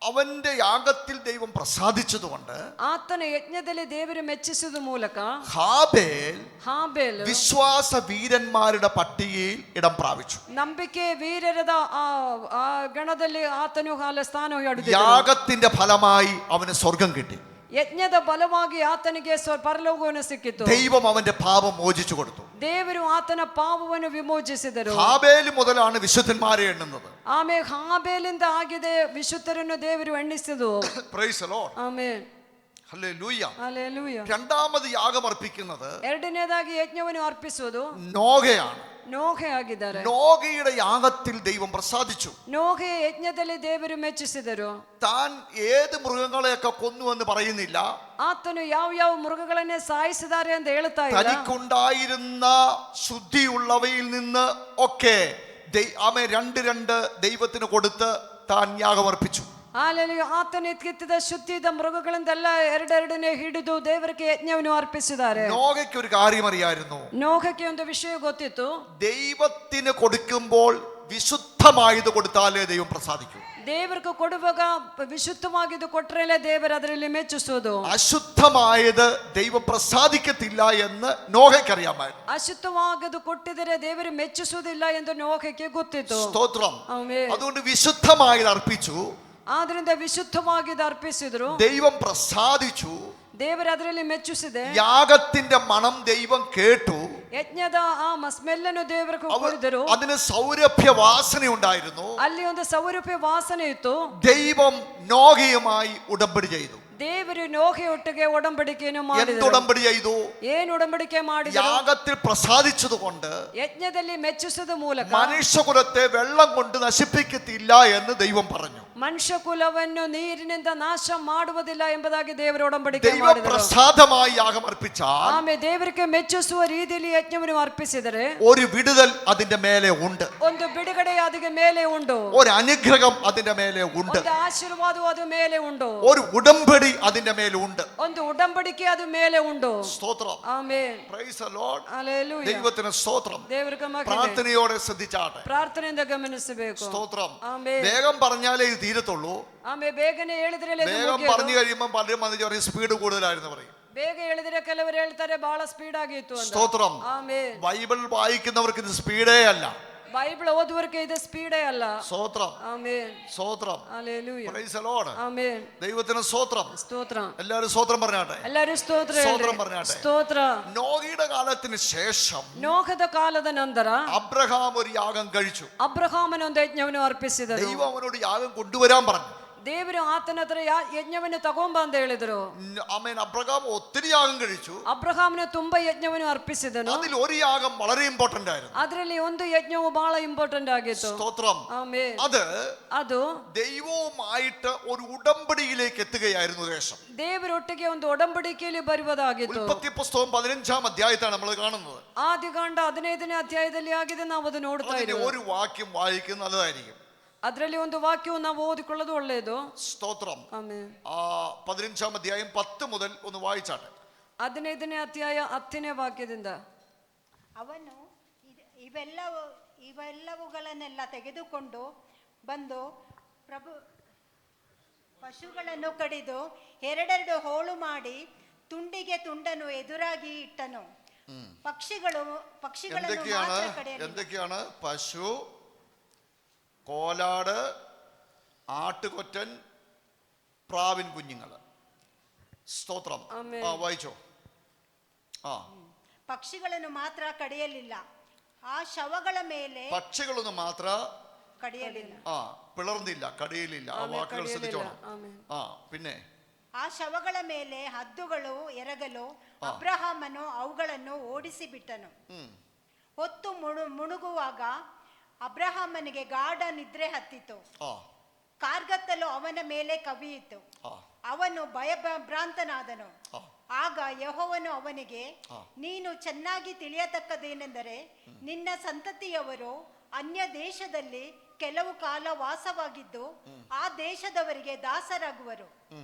അവന്റെ യാഗത്തിൽ ദൈവം പ്രസാദിച്ചതുകൊണ്ട് ಆತನ ಯಜ್ಞದಲ್ಲಿ ದೇವರು ಮೆಚ್ಚಿಸುವ ಮೂಲಕ ഹാബേൽ വിശ്വാസ വീരന്മാരുടെ പട്ടികയിൽ ഇടം പ്രാപിച്ചു. ನಂಬಿಕೆ ವೀರರದ ಆ ಗಣದಲ್ಲಿ ಆತನು ಸ್ಥಾನ ಹಿಡಿದಿದ್ದನು. യാഗത്തിന്റെ ഫലമായി അവന് സ്വർഗം കിട്ടി. ಯಜ್ಞದ ಬಲವಾಗಿ ಆತನಿಗೆ ಪರಲೋಕವನ್ನು ಸಿಕ್ಕಿತು. ദൈവം അവന്റെ പാപം മോചിച്ചു കൊടുത്തു. ದೇವರು ಆತನ ಪಾಪವನ್ನು ವಿಮೋಚಿಸಿದರು. ഹാബേൽ മുതലാണ് വിശുദ്ധന്മാരെ എണ്ണുന്നത്. ಆಮೇಲೆ ಹಾಬೇಲಿಂದ ಆಗಿದೆ ವಿಶುದ್ಧರನ್ನು ದೇವರು ಎಣ್ಣಿಸಿದು. Praise the lord. ಆಮೆನ್. ഹല്ലേലൂയ. ಹಲ್ಲೆಲೂಯ. രണ്ടാമത് യാഗം അർപ്പിക്കുന്നത് ಎರಡನೇದಾಗಿ ಯಜ್ಞವನ್ನು ಅರ್ಪಿಸುವುದು നോഹയാണ്. ನೋಹೆ ಆಗಿದ್ದಾರೆ. നോഹയുടെ യാഗത്തിൽ ദൈവം പ്രസാദിച്ചു. ನೋಹೆ ಯಜ್ಞದಲ್ಲಿ ದೇವರು ಮೆಚ್ಚಿಸಿದರು. താൻ ഏത് മൃഗങ്ങളെയൊക്കെ കൊന്നു എന്ന് പറയുന്നില്ല. ಆತನು ಯಾವ ಮೃಗಗಳನ್ನೇ ಸಾಯಿಸಿದ್ದಾರೆ ಅಂತ ಹೇಳ್ತಾ ಇಲ್ಲ. തനിക്കുണ്ടായിരുന്ന ശുദ്ധിയുള്ളവയിൽ നിന്ന് ഒക്കെ രണ്ട് ദൈവത്തിന് കൊടുത്ത് താൻ യാഗമർപ്പിച്ചു. ಹಾಲೆಲೂಯ. ಆತನ ಕಿತ್ತಿದ ಶುದ್ಧಿದ ಮೃಗಗಳಿಂದೆಲ್ಲ ಎರಡೆರಡನೇ ಹಿಡಿದು ದೇವರಿಗೆ ಯಜ್ಞವನ್ನು ಅರ್ಪಿಸಿದ್ದಾರೆ. നോഹയ്ക്ക് ഒരു കാര്യം അറിയായിരുന്നു. ನೋಹಕ್ಕೆ ಒಂದು ವಿಷಯ ಗೊತ್ತಿತ್ತು. ദൈവത്തിന് കൊടുക്കുമ്പോൾ വിശുദ്ധമായത് കൊടുത്താലേ ദൈവം പ്രസാദിക്കൂ. ದೇವರಿಗೆ ಕೊಡುವಾಗ ವಿಶುದ್ಧವಾಗಿದ್ದು ಕೊಟ್ರೇಲೆ ದೇವರು ಅದರಲ್ಲಿ ಮೆಚ್ಚಿಸೋದು. അശുദ്ധമായത് ദൈവം പ്രസാദിക്കത്തില്ല എന്ന് നോഹയ്ക്കറിയാമായിരുന്നു. ಅಶುದ್ಧವಾಗದು ಕೊಟ್ಟಿದರೆ ದೇವರು ಮೆಚ್ಚಿಸುವುದಿಲ್ಲ ಎಂದು ನೋಹಕ್ಕೆ ಗೊತ್ತಿತ್ತು. സ്തോത്രം. ಆಮೆನ್. അതുകൊണ്ട് വിശുദ്ധമായത് അർപ്പിച്ചു, ಆದ್ರಿಂದ ವಿಶುದ್ಧವಾಗಿದ್ದು ಅರ್ಪಿಸಿದ್ರು, ദൈവം പ്രസാദിച്ചു, ದೇವರು ಅದರಲ್ಲಿ ಮೆಚ್ಚಿಸಿದೆ. യാഗത്തിന്റെ മണം ദൈവം കേട്ടു, ಯಜ್ಞದ ಆ ಸ್ಮೆಲ್ಲನ್ನು ದೇವರಿಗೆ ಕೊಡಿದರು. അതിന് സൗരഭ്യ വാസന ഉണ്ടായിരുന്നു. ಅಲ್ಲಿ ಒಂದು ಸೌರಭ್ಯ ವಾಸನೆ ಇತ್ತು. ദൈവം നോഹയുമായി ഉടമ്പടി ചെയ്തു. ದೇವರು ನೋಹೆಯೊಟ್ಟಿಗೆ ಒಡಂಬಡಿಕೆಯನ್ನು ಮಾಡಿದರು. എന്തുടമ്പടി ചെയ്തു? ಏನು ಒಡಂಬಡಿಕೆ ಮಾಡಿದರು? യാഗത്തിൽ പ്രസാദിച്ചതുകൊണ്ട് ಯಜ್ಞದಲ್ಲಿ ಮೆಚ್ಚಿಸುವ ಮೂಲಕ മനുഷ്യകുലത്തെ വെള്ളം കൊണ്ട് നശിപ്പിക്കത്തില്ല എന്ന് ദൈവം പറഞ്ഞു. ಮನುಷ್ಯ ಕುಲವನ್ನು ನೀರಿನಿಂದ ನಾಶ ಮಾಡುವುದಿಲ್ಲ ಎಂಬುದಾಗಿ ದೇವರು ಒಡಂಬಡಿಕೆ ദൈവം ಮಾಡಿದರು. പ്രസാദമായി യാഗം അർപ്പിച്ചാൽ ಆಮೇಲೆ ದೇವರಿಗೆ ಮೆಚ್ಚಿಸುವ ರೀತಿಯಲ್ಲಿ ಯಜ್ಞವನ್ನು ಅರ್ಪಿಸಿದರೆ ഒരു വിടുതൽ അതിന്റെ മേലെ ഉണ്ട്, ಒಂದು ಬಿಡುಗಡೆ ಅದಕ್ಕೆ ಮೇಲೆ ಉಂಟು, ഒരു അനുഗ്രഹം അതിന്റെ മേലെ ഉണ്ട്, ಒಂದು ಆಶೀರ್ವಾದವು ಅದು ಮೇಲೆ ಉಂಟು, ഒരു ഉടമ്പടി അതിന്റെ മേലെ ഉണ്ട്. ಒಂದು ಉಡಂಬಡಿಕೆ ಅದು ಮೇಲೆ ಉಂಟು. സ്തോത്രം. Amen. Praise the Lord. Hallelujah. ദൈവത്തിന് സ്തോത്രം. ದೇವರಿಗೆ ಮಹಿಮೆ. പ്രാർത്ഥനയോടെ ശ്രദ്ധിച്ചാട്ടെ. ಪ್ರಾರ್ಥನೆಯಿಂದ ಗಮನಿಸಬೇಕು. സ്തോത്രം. ಆಮೆನ್. വേഗം പറഞ്ഞാലേ ഇത് തീരത്തുള്ളൂ. ಆಮೇಲೆ ಬೇಗನೆ ಹೇಳಿದ್ರಲ್ಲ ಇದು വേഗം ಮುಗಿಯೋದು. പറഞ്ഞു കഴിയുമ്പോൾ പലരും വന്നിട്ട് പറയും സ്പീഡ് കൂടുതലായിരുന്നു പറയും. ಬೇಗ ಹೇಳಿದ್ರೆ ಕೆಲವರು ಹೇಳ್ತಾರೆ ಬಹಳ ಸ್ಪೀಡ್ ಆಗಿತ್ತು ಅಂತ. സ്തോത്രം. ಆಮೆನ್. ബൈബിൾ വായിക്കുന്നവർക്ക് ഇത് സ്പീഡേ അല്ല. ಬೈಬಲ್ ಓದುವವರಿಗೆ ಇದು ಸ್ಪೀಡೇ ಅಲ್ಲ. സ്തോത്രം. ಆಮೆನ್. സ്തോത്രം. Hallelujah. Praise the Lord. Amen. ദൈവത്തിന് സ്തോത്രം. ಸ್ತೋತ್ರ. എല്ലാവരും സ്തോത്രം പറഞ്ഞാട്ടെ. ಎಲ್ಲರೂ ಸ್ತೋತ್ರ സ്തോത്രം ಹೇಳ್ರಿ. പറഞ്ഞാട്ടെ. ಸ್ತೋತ್ರ. നോഹയുടെ കാലത്തിന് ശേഷം ನೋಹದ ಕಾಲದ ನಂತರ അബ്രഹാം ഒരു യാഗം കഴിച്ചു. ಅಬ್ರಹಾಮನ ಒಂದು ಯಜ್ಞವನ್ನು ಅರ್ಪಿಸಿದರು. ദൈവം അവനോട് യാഗം കൊണ്ടുവരാൻ പറഞ്ഞു. ದೇವರು ಆತನ ಹತ್ರ ಯಜ್ಞವನ್ನು ತಗೊಂಬ ಅಂತ ಹೇಳಿದ್ರು. ആമേൻ. അബ്രഹാം ഒത്തിരി യാഗം കഴിച്ചു. ಅಬ್ರಹಾಮನ ತುಂಬಾ ಯಜ್ಞವನ್ನು ಅರ್ಪಿಸಿದನು. അതിൽ ഒരു യാഗം വളരെ ഇമ്പോർട്ടന്റ് ആയിരുന്നു. ಅದರಲ್ಲಿ ಒಂದು ಯಜ್ಞವು ಬಹಳ ಇಂಪಾರ್ಟೆಂಟ್ ಆಗಿತ್ತು. സ്തോത്രം. ಆಮೆನ್. ಅದು ദൈവവുമായിട്ട് ഒരു ഉടമ്പടിയിലേക്ക് എത്തുകയായിരുന്നു ദേശം. ದೇವರೊಟ್ಟಿಗೆ ಒಂದು ಒಡಂಬಡಿಕೆಯಲ್ಲಿ ಬರುವುದಾಗಿತ್ತು. ഉൽപ്പത്തി പുസ്തകം 15-ാം അധ്യായത്താണ് നമ്മൾ കാണുന്നത്. ಆದಿಕಾಂಡ 15ನೇ ಅಧ್ಯಾಯದಲ್ಲಿ ಆಗಿದೆ, ನಾವು ಅದು ನೋಡ್ತಾ അതിന്റെ ಇದ್ದೇವೆ. ഒരു വാക്യം വായിക്കുന്നത് നല്ലതായിരിക്കും. ಅದರಲ್ಲಿ ಒಂದು ವಾಕ್ಯವು ನಾವು ಓದಿಕೊಳ್ಳೋದು ಒಳ್ಳೆಯದು. സ്തോത്രം. ಆಮೆನ್. 15-ാം അധ്യായം 10 മുതൽ ഒന്ന് വായിച്ചാട്ടെ. 15ನೇ ಅಧ್ಯಾಯ 10ನೇ ವಾಕ್ಯದಿಂದ. ಅವನು ಇವೆಲ್ಲವುಗಳನ್ನೆಲ್ಲ ತೆಗೆದುಕೊಂಡು ಬಂದು ಪಶುಗಳನ್ನು ಕಡಿದು ಎರಡೆರಡು ಹೋಳು ಮಾಡಿ ತುಂಡಿಗೆ ತುಂಡನ್ನು ಎದುರಾಗಿ ಇಟ್ಟನು. ಪಕ್ಷಿಗಳನ್ನು ಮಾತ್ರ ಕಡೆಯಲಿಲ್ಲ. എന്തൊക്കെയാണ്? പശു, കോലാട്, ആട്ടുകൊറ്റൻ, പ്രാവിൻ കുഞ്ഞുങ്ങൾ. സ്തോത്രം. വായിച്ചോ. പക്ഷിಗಳನ್ನು ಮಾತ್ರ ಕಡಿಯಲಿಲ್ಲ, ಆ ಶವಗಳ ಮೇಲೆ പക്ഷികളൊന്നും മാത്ര ಕಡಿಯಲಿಲ್ಲ. പിളർന്നില്ല, കടിയിലില്ല. ആ വാക്കുകൾ ശ്രദ്ധിച്ചോണം. പിന്നെ ಆ ಶವಗಳ ಮೇಲೆ ಹದ್ದುಗಳು ಎರಗಲು ಅಬ್ರಹಾಮನು ಅವುಗಳನ್ನು ಓಡಿಸಿ ಬಿಟ್ಟನು. ಹೊತ್ತು ಮುಣುಗುವಾಗ ಅಬ್ರಹಾಮನಿಗೆ ಗಾಢ ನಿದ್ರೆ ಹತ್ತಿತು. ಕಾರ್ಗತ್ತಲು ಅವನ ಮೇಲೆ ಕವಿಯಿತು. ಅವನು ಭಯಭ್ರಾಂತನಾದನು. ಆಗ ಯೆಹೋವನು ಅವನಿಗೆ, ನೀನು ಚೆನ್ನಾಗಿ ತಿಳಿಯತಕ್ಕದೇನೆಂದರೆ ನಿನ್ನ ಸಂತತಿಯವರು ಅನ್ಯ ದೇಶದಲ್ಲಿ ಕೆಲವು ಕಾಲ ವಾಸವಾಗಿದ್ದು ಆ ದೇಶದವರಿಗೆ ದಾಸರಾಗುವರು.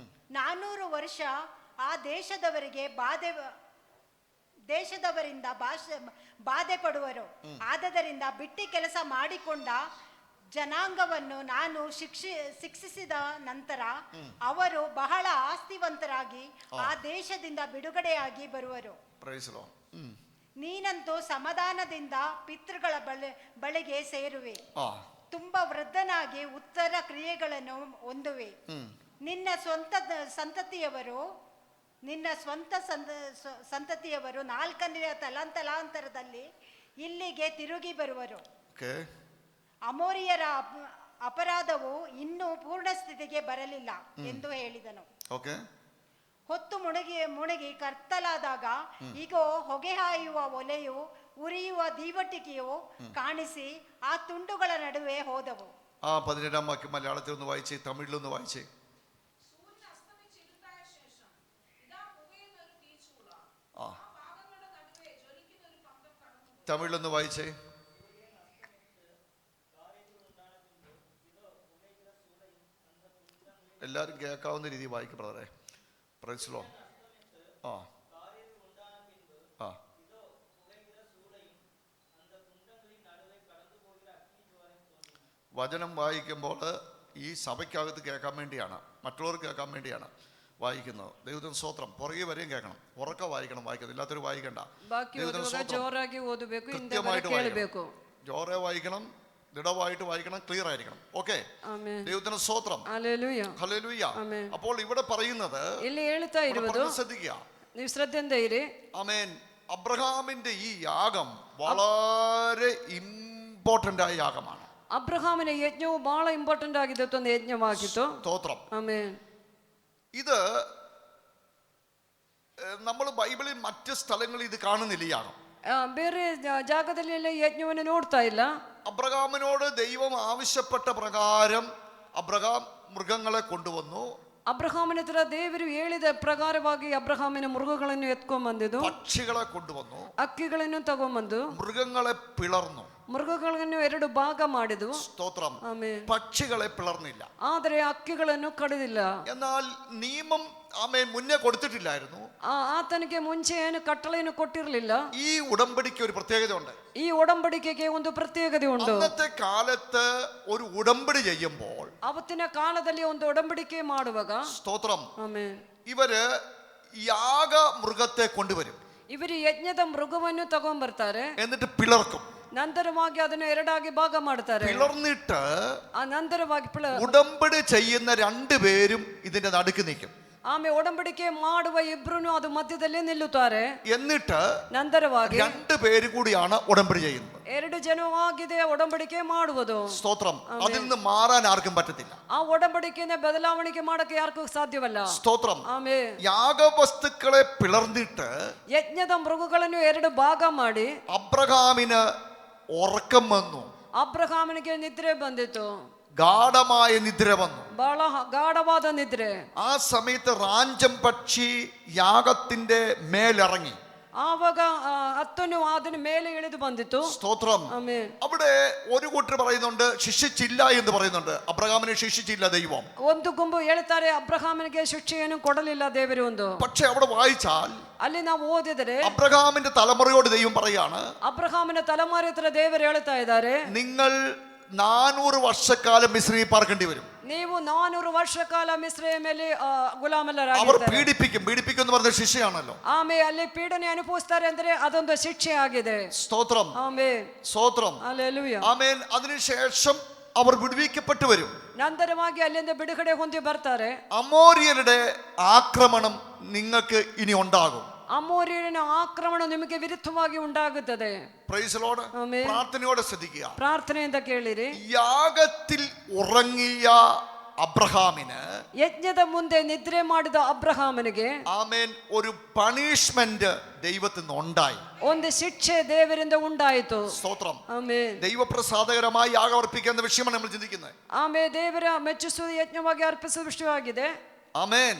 400 ವರ್ಷ ಆ ದೇಶದವರಿಂದ ಬಾಧೆ ಪಡುವರು. ಆದದರಿಂದ ಬಿಟ್ಟಿ ಕೆಲಸ ಮಾಡಿಕೊಂಡ ಜನಾಂಗವನ್ನು ನಾನು ಶಿಕ್ಷಿಸಿದ ನಂತರ ಅವರು ಬಹಳ ಆಸ್ತಿವಂತರಾಗಿ ಆ ದೇಶದಿಂದ ಬಿಡುಗಡೆಯಾಗಿ ಬರುವರು. ನೀನಂತೂ ಸಮಾಧಾನದಿಂದ ಪಿತೃಗಳ ಬಳಿಗೆ ಸೇರುವೆ. ತುಂಬಾ ವೃದ್ಧನಾಗಿ ಉತ್ತರ ಕ್ರಿಯೆಗಳನ್ನು ಹೊಂದುವೆ. ನಿನ್ನ ಸ್ವಂತ ಸಂತತಿಯವರು 4ನೇ ತಲಾಂತರದಲ್ಲಿ ಇಲ್ಲಿಗೆ ತಿರುಗಿ ಬರುವರು. ಅಮೋರಿಯರ ಅಪರಾಧವು ಇನ್ನೂ ಪೂರ್ಣ ಸ್ಥಿತಿಗೆ ಬರಲಿಲ್ಲ ಎಂದು ಹೇಳಿದನು. ಹೊತ್ತು ಮುಣಗಿ ಕರ್ತಲಾದಾಗ ಈಗ ಹೊಗೆ ಹಾಯುವ ಒಲೆಯು ಉರಿಯುವ ದೀವಟಿಕೆಯು ಕಾಣಿಸಿ ಆ ತುಂಡುಗಳ ನಡುವೆ ಹೋದವು. 17ാം വാക്യം മലയാളത്തിൽ ഒന്ന് വായിച്ചേ, തമിഴിലൊന്ന് വായിച്ചേ. തമിഴിലൊന്ന് വായിച്ചേ. എല്ലാവരും കേൾക്കാവുന്ന രീതിയിൽ വായിക്കും ബ്രദറെ. Price the Lord. വചനം വായിക്കുമ്പോൾ ഈ സഭയ്ക്കകത്ത് കേൾക്കാൻ വേണ്ടിയാണ്, മറ്റുള്ളവർക്ക് കേൾക്കാൻ വേണ്ടിയാണ് വായിക്കുന്നത്. ദൈവത്തിന് സ്തോത്രം. പുറകെ വരെയും കേൾക്കണം, ഉറക്കെ വായിക്കണം, വായിക്കുന്നത് ഇല്ലാത്തൊരു വായിക്കണ്ട. ദൈവത്തിന് കൃത്യമായിട്ട് വായിക്കണം, ജോറെ വായിക്കണം, ദൃഢമായിട്ട് വായിക്കണം, ക്ലിയർ ആയിരിക്കണം. ഓക്കെ, ദൈവത്തിന് സ്തോത്രം. ഹല്ലേലൂയ. അപ്പോൾ ഇവിടെ പറയുന്നത് ശ്രദ്ധിക്കുക. ആമേൻ. അബ്രഹാമിന്റെ ഈ യാഗം വളരെ ഇമ്പോർട്ടന്റ് ആയ യാഗമാണ്. ಅಬ್ರಹಾಮನ ಯಜ್ಞವು ಬಹಳ ಇಂಪಾರ್ಟೆಂಟ್ ಆಗಿದೆ ಒಂದು ಯಜ್ಞವಾಗಿತ್ತು. ಸ್ತೋತ್ರಂ. ಆಮೆನ್. ഇത് നമ്മൾ ബൈബിളിൽ മറ്റ് സ്ഥലങ്ങളിൽ ഇത് കാണുന്നില്ല ഈ യാഗം. ಬೇರೆ ಜಾಗದಲ್ಲಿ ಎಲ್ಲ ಯಜ್ಞವನ್ನು ನೋಡ್ತಾ ಇಲ್ಲ. അബ്രഹാമിനോട് ദൈവം ആവശ്യപ്പെട്ട പ്രകാരം അബ്രഹാം മൃഗങ്ങളെ കൊണ്ടുവന്നു. ಅಬ್ರಹಾಮನ ಹತ್ರ ದೇವರು ಹೇಳಿದ ಪ್ರಕಾರವಾಗಿ ಅಬ್ರಹಾಮನ ಮೃಗಗಳನ್ನು ಎತ್ಕೊಂಡ್ ಬಂದಿದ್ದು, പക്ഷികളെ കൊണ്ടുവന്നു, ಅಕ್ಕಿಗಳನ್ನು ತಗೊಂಡ್ಬಂದು മൃഗങ്ങളെ പിളർന്നു, ಮೃಗಗಳನ್ನು ಎರಡು ಭಾಗ ಮಾಡಿದ್ವು. സ്തോത്രം. പക്ഷികളെ പിളർന്നില്ല, ಆದರೆ ಅಕ್ಕಿಗಳನ್ನು ಕಡಿದಿಲ್ಲ. എന്നാൽ നിയമം ആമേൻ മുന്നേ കൊടുത്തിട്ടില്ലായിരുന്നു. ಆತನಿಗೆ ಮುಂಚೆ ಏನು ಕಟ್ಟಳೆಯನ್ನು ಕೊಟ್ಟಿರಲಿಲ್ಲ. ഈ ഉടമ്പടിക്ക് ഒരു പ്രത്യേകത ഉണ്ട്. ഈ ഉടമ്പടിക്ക് ಒಂದು ಪ್ರತ್ಯೇಕತೆ ಉಂಟು. അന്നത്തെ കാലത്ത് ഒരു ഉടമ്പടി ചെയ്യുമ്പോൾ, ಅವತ್ತಿನ ಕಾಲದಲ್ಲಿ ಒಂದು ಒಡಂಬಡಿಕೆ ಮಾಡುವಾಗ, സ്തോത്രം, ಆಮೆನ್, ഇവര് യാഗ മൃഗത്തെ കൊണ്ടുവരും. ಇವರು ಯಜ್ಞದ ಮೃಗವನ್ನು ತಗೊಂಡ್ಬರ್ತಾರೆ, എന്നിട്ട് പിളർക്കും. ನಂತರವಾಗಿ ಅದನ್ನು ಎರಡಾಗಿ ಭಾಗ ಮಾಡ್ತಾರೆ. പിളർന്നിട്ട് ಆ ನಂತರವಾಗಿ ഉടമ്പടി ചെയ്യുന്ന രണ്ടുപേരും ഇതിന്റെ നടുക്ക് നിൽക്കും. ಆಮೇಲೆ ಒಡಂಬಡಿಕೆ ಮಾಡುವ ಇಬ್ರು ಅದು ಮಧ್ಯದಲ್ಲಿ ನಿಲ್ಲುತ್ತಾರೆ. എന്നിട്ട് ನಂತರವಾಗಿ രണ്ടുപേരും കൂടിയാണ് ഉടമ്പടി ചെയ്യുന്നത്. ಎರಡು ಜನವಾಗಿದೆ ಒಡಂಬಡಿಕೆ ಮಾಡುವುದು. സ്തോത്രം. അതിൽ നിന്ന് മാറാൻ ആർക്കും പറ്റത്തില്ല. ಆ ಒಡಂಬಡಿಕೆಯನ್ನು ಬದಲಾವಣೆ ಮಾಡಕ್ಕೆ ಯಾರಿಗೂ ಸಾಧ್ಯವಲ್ಲ. സ്തോത്രം. ಆಮೇಲೆ യാഗവസ്തുക്കളെ പിളർന്നിട്ട് ಯಜ್ಞದ ಮೃಗಗಳನ್ನು ಎರಡು ಭಾಗ ಮಾಡಿ അബ്രഹാമിന് ഉറക്കം വന്നു. ಅಬ್ರಹಾಮನಿಗೆ ನಿದ್ರೆ ಬಂದಿತ್ತು, ഗാഢമായ നിദ്ര വന്നു, ಬಹಳ ಗಾಢವಾದ ನಿದ್ರೆ. ആ സമയത്ത് റാഞ്ചം പക്ഷി യാഗത്തിന്റെ മേലിറങ്ങി. ಆವಾಗ ಹತ್ತನು ಅದನ್ನ ಮೇಲೆ ಇಳಿದು ಬಂದಿತ್ತು. സ്തോത്രം. അവിടെ ഒരു കൂട്ടർ പറയുന്നുണ്ട് ശിക്ഷിച്ചില്ല എന്ന് പറയുന്നുണ്ട്. അബ്രഹാമിനെ ശിക്ഷിച്ചില്ല ദൈവം. ಒಂದು ಗುಂಪು ಹೇಳ್ತಾರೆ ಅಬ್ರಹಾಮನಿಗೆ ಶಿಕ್ಷೆಯನ್ನು ಕೊಡಲಿಲ್ಲ ದೇವರು ಒಂದು. പക്ഷെ അവിടെ വായിച്ചാൽ ಅಲ್ಲಿ ನಾವು ಓದಿದರೆ അബ്രഹാമിന്റെ തലമുറയോട് ദൈവം പറയാണ്, ಅಬ್ರಹಾಮನ ತಲೆಮಾರಿ ಹತ್ರ ದೇವರು ಹೇಳ್ತಾ ಇದ್ದಾರೆ, നിങ്ങൾ 400 വർഷക്കാലം മിസ്രയിൽ പാർക്കേണ്ടി വരും. ನೀವು 400 ವರ್ಷ ಕಾಲ ಮಿಸ್ರೈಯ ಮೇಲೆ അവർ പീഡിപ്പിക്കും. പീഡിപ്പിക്കും എന്ന് പറഞ്ഞ ശിക്ഷയാണല്ലോ. ಆಮೇಲೆ ಅಲ್ಲಿ ಪೀಡನೆ ಅನುಭವಿಸ್ತಾರೆ ಅಂದ್ರೆ ಅದೊಂದು ಶಿಕ್ಷೆ ಆಗಿದೆ. സ്തോത്രം. ಆಮೆನ್. സ്തോത്രം. ഹല്ലേലൂയ. ആമേൻ. അതിനുശേഷം അവർ വിടുവിക്കപ്പെട്ടു വരും. ನಂತರವಾಗಿ ಅಲ್ಲಿಂದ ಬಿಡುಗಡೆ ಹೊಂದಿ ಬರ್ತಾರೆ. അമോര്യരുടെ ആക്രമണം നിങ്ങൾക്ക് ഇനി ഉണ്ടാകും. ಅಮೋರಿಯನ ಆಕ್ರಮಣ ನಿಮಗೆ ವಿರುದ್ಧವಾಗಿ ಉಂಟಾಗುತ್ತದೆ. Price the Lord. പ്രാർത്ഥനയോടെ ശ്രദ്ധിക്കുക. ಪ್ರಾರ್ಥನೆಯಿಂದ ಕೇಳಿರಿ. യാഗത്തിൽ ഉറങ്ങിയ അബ്രഹാമിന്, ಯಜ್ಞದ ಮುಂದೆ ನಿದ್ರೆ ಮಾಡಿದ ಅಬ್ರಹಾಮನಿಗೆ, ആമേൻ, ഒരു പണിഷ്മെന്റ് ദൈവത്തിൽ നിന്ന് ഉണ്ടായി. ಒಂದು ಶಿಕ್ಷೆ ದೇವರಿಂದ ಉಂಟಾಯಿತು. സ്തോത്രം. ಆಮೆನ್. ദൈവപ്രസാദകരമായി യാഗം അർപ്പിക്കുന്ന വിഷയമാണ് നമ്മൾ ചിന്തിക്കുന്നത്. ಆಮೇಲೆ ದೇವರ ಮೆಚ್ಚಿಸುವ ಯಜ್ಞವಾಗಿ ಅರ್ಪಿಸುವ ವಿಷಯವಾಗಿದೆ. ആമേൻ.